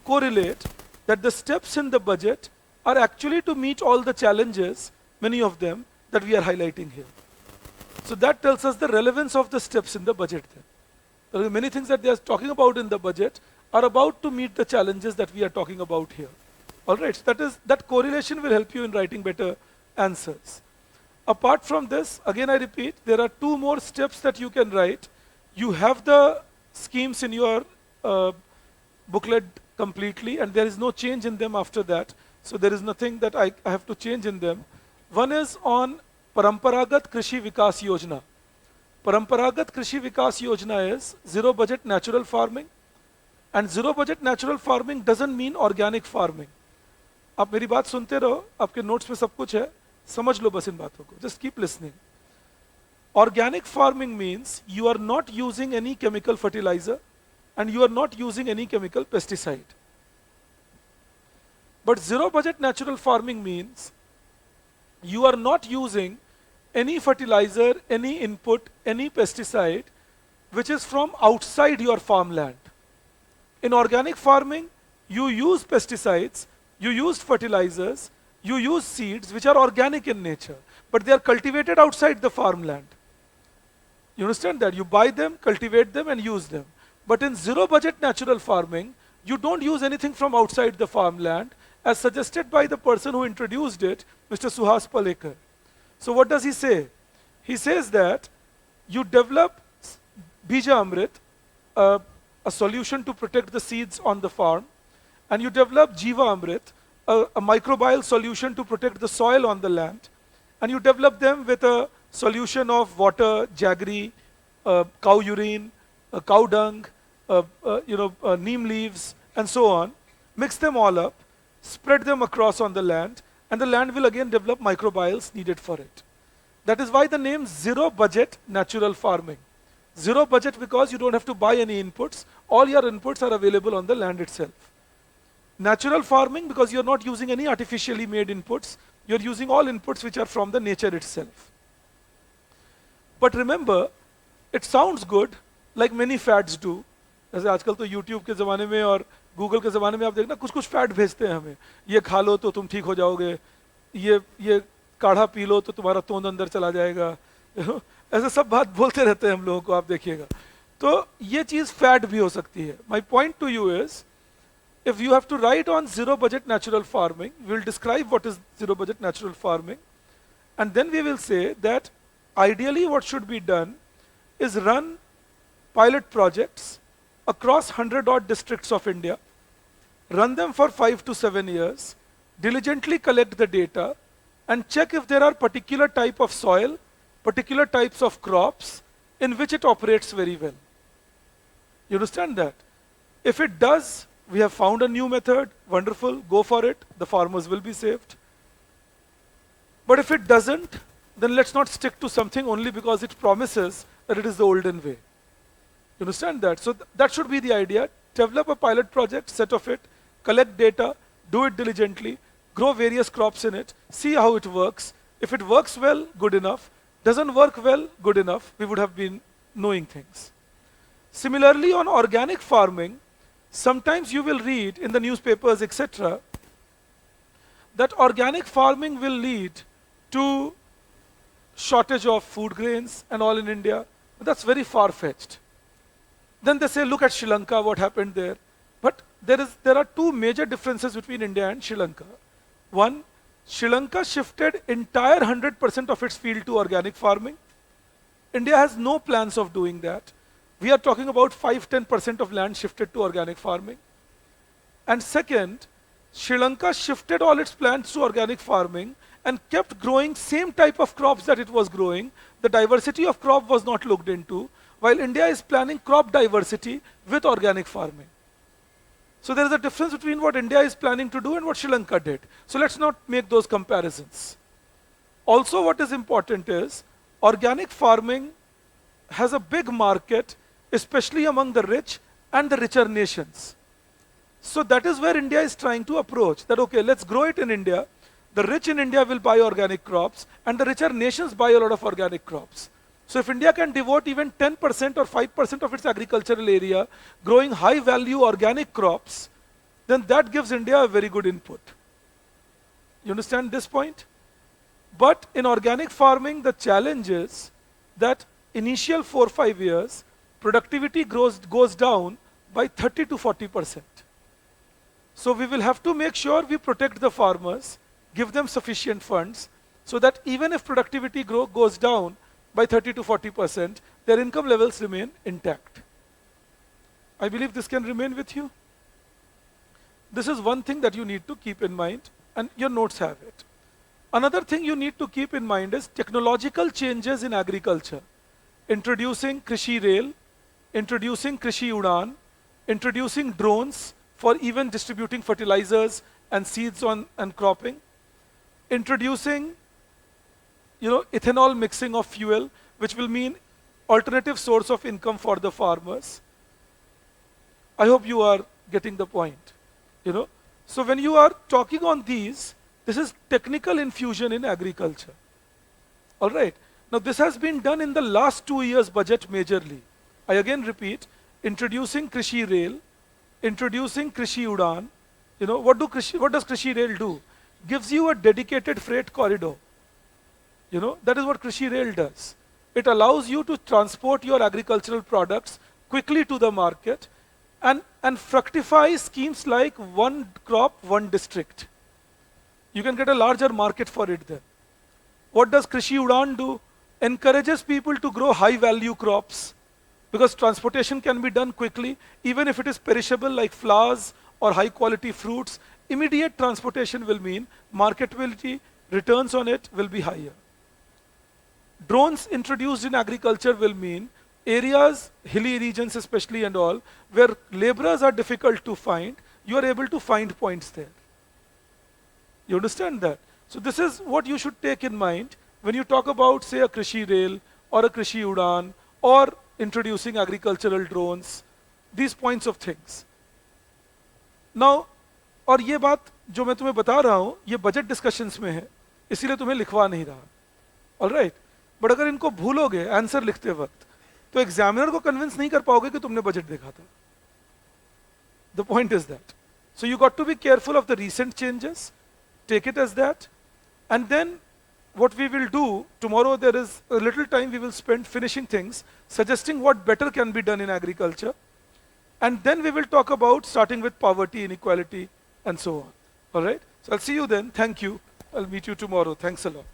Speaker 1: correlate that the steps in the budget are actually to meet all the challenges, many of them, that we are highlighting here. So that tells us the relevance of the steps in the budget then. There are many things that they are talking about in the budget are about to meet the challenges that we are talking about here. Alright, so that correlation will help you in writing better answers. Apart from this, again I repeat, there are two more steps that you can write. You have the schemes in your booklet completely, and there is no change in them after that. So there is nothing that I have to change in them. One is on Paramparagat Krishi Vikas Yojana. Paramparagat Krishi Vikas Yojana is zero budget natural farming. And zero budget natural farming doesn't mean organic farming. आप मेरी बात सुनते रहो, आपके notes में सब कुछ है, समझ लो बस इन बातों को. Just keep listening. Organic farming means you are not using any chemical fertilizer and you are not using any chemical pesticide. But zero budget natural farming means you are not using any fertilizer, any input, any pesticide which is from outside your farmland. In organic farming, you use pesticides, you use fertilizers, you use seeds which are organic in nature, but they are cultivated outside the farmland. You understand that? You buy them, cultivate them, and use them. But in zero budget natural farming, you don't use anything from outside the farmland, as suggested by the person who introduced it, Mr. Suhas Palekar. So what does he say? He says that you develop Bija Amrit, a solution to protect the seeds on the farm, and you develop Jiva Amrit, a microbial solution to protect the soil on the land, and you develop them with a solution of water, jaggery, cow urine, cow dung, neem leaves, and so on. Mix them all up, spread them across on the land, and the land will again develop microbiomes needed for it. That is why the name zero budget natural farming. Zero budget because you don't have to buy any inputs. All your inputs are available on the land itself. Natural farming because you're not using any artificially made inputs. You're using all inputs which are from the nature itself. But remember, it sounds good like many fads do. जैसे आजकल तो YouTube के ज़माने में और Google के ज़माने में आप देखना कुछ कुछ फैट भेजते हैं हमें. ये खा लो तो तुम ठीक हो जाओगे. ये काढ़ा पी लो तो तुम्हारा तोंद अंदर चला जाएगा. ऐसे सब बात बोलते रहते हैं हम लोगों को, आप देखिएगा. तो ये चीज़ फैट भी हो सकती है. My point to you is, if you have to write on zero budget natural farming, we will describe what is zero budget natural farming, and then we will say that ideally what should be done is run pilot projects across 100 odd districts of India, run them for 5 to 7 years, diligently collect the data, and check if there are particular type of soil, particular types of crops in which it operates very well. You understand that? If it does, we have found a new method, wonderful, go for it, the farmers will be saved. But if it doesn't, then let's not stick to something only because it promises that it is the olden way. You understand that? So that should be the idea. Develop a pilot project, set of it, collect data, do it diligently, grow various crops in it, see how it works. If it works well, good enough. Doesn't work well, good enough. We would have been knowing things. Similarly, on organic farming, sometimes you will read in the newspapers, etc., that organic farming will lead to shortage of food grains and all in India. But that's very far-fetched. Then they say, look at Sri Lanka, what happened there. But there are two major differences between India and Sri Lanka. One, Sri Lanka shifted entire 100% of its field to organic farming. India has no plans of doing that. We are talking about 5-10% of land shifted to organic farming. And second, Sri Lanka shifted all its plants to organic farming and kept growing same type of crops that it was growing. The diversity of crop was not looked into, while India is planning crop diversity with organic farming. So there is a difference between what India is planning to do and what Sri Lanka did. So let's not make those comparisons. Also, what is important is organic farming has a big market, especially among the rich and the richer nations. So that is where India is trying to approach, that okay, let's grow it in India. The rich in India will buy organic crops and the richer nations buy a lot of organic crops. So if India can devote even 10% or 5% of its agricultural area growing high value organic crops, then that gives India a very good input. You understand this point? But in organic farming, the challenge is that initial 4 or 5 years, productivity goes down by 30 to 40%. So we will have to make sure we protect the farmers, give them sufficient funds, so that even if productivity goes down by 30 to 40%, their income levels remain intact. I believe this can remain with you. This is one thing that you need to keep in mind, and your notes have it. Another thing you need to keep in mind is technological changes in agriculture. Introducing Krishi Rail, introducing Krishi Udan, introducing drones for even distributing fertilizers and seeds and cropping, introducing ethanol mixing of fuel, which will mean alternative source of income for the farmers. I hope you are getting the point. So when you are talking on these, this is technical infusion in agriculture. All right. Now this has been done in the last 2 years budget majorly. I again repeat, introducing Krishi Rail, introducing Krishi Udan. What does Krishi Rail do? Gives you a dedicated freight corridor. That is what Krishi Rail does. It allows you to transport your agricultural products quickly to the market and fructify schemes like one crop, one district. You can get a larger market for it then. What does Krishi Udan do? Encourages people to grow high value crops because transportation can be done quickly, even if it is perishable like flowers or high quality fruits. Immediate transportation will mean marketability, returns on it will be higher. Drones introduced in agriculture will mean areas, hilly regions especially and all, where laborers are difficult to find, you are able to find points there. You understand that? So this is what you should take in mind when you talk about, say, a Krishi Rail or a Krishi Udan or introducing agricultural drones, these points of things. Now, और ये बात जो मैं तुम्हें बता रहा हूँ, ये बजट डिस्कशंस में है, इसीलिए तुम्हें लिखवा नहीं रहा. All right? बट अगर इनको भूलोगे आंसर लिखते वक्त, तो एग्जामिनर को कन्विंस नहीं कर पाओगे कि तुमने बजट देखा था. The point is that. So you got to be careful of the recent changes, take it as that, and then what we will do, tomorrow there is a little time we will spend finishing things, suggesting what better can be done in agriculture, and then we will talk about starting with poverty, inequality, and so on. All right? So I'll see you then. Thank you. I'll meet you tomorrow. Thanks a lot.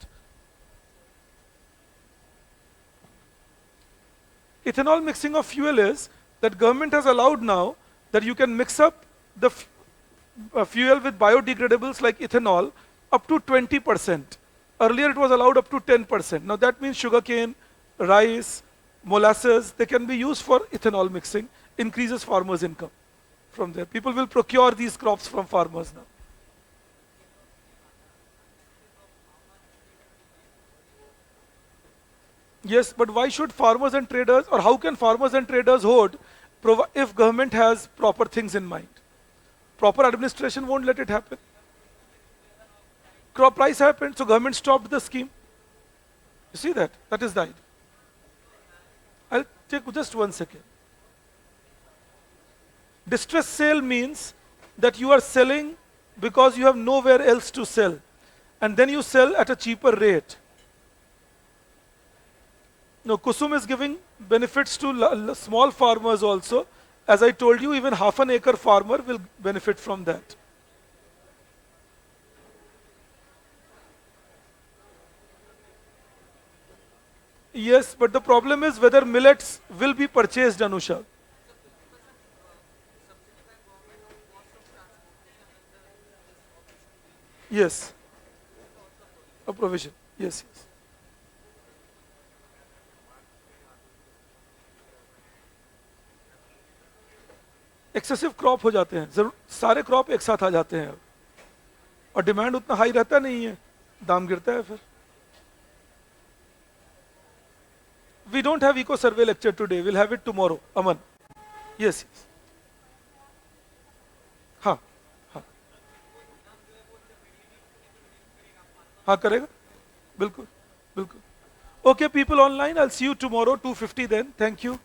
Speaker 1: Ethanol mixing of fuel is that government has allowed now that you can mix up the fuel with biodegradables like ethanol up to 20%. Earlier it was allowed up to 10%. Now that means sugarcane, rice, molasses, they can be used for ethanol mixing, increases farmers' income from there. People will procure these crops from farmers now. Yes, but why should farmers and traders, or how can farmers and traders hoard if government has proper things in mind? Proper administration won't let it happen. Crop price happened, so government stopped the scheme. You see that? That is the idea. I'll take just 1 second. Distress sale means that you are selling because you have nowhere else to sell, and then you sell at a cheaper rate. No, Kusum is giving benefits to small farmers also. As I told you, even half an acre farmer will benefit from that. Yes, but the problem is whether millets will be purchased, Anusha. Yes, a provision. Yes, yes. Excessive crop हो जाते हैं, जरूर सारे crop एक साथ आ जाते हैं अब, और डिमांड उतना हाई रहता नहीं है, दाम गिरता है फिर. We don't have eco survey lecture today. We'll have it tomorrow. Aman. Yes, yes. हाँ हाँ हाँ करेगा बिल्कुल बिल्कुल. Okay, people online, I'll see you tomorrow 2:50 then. Thank you.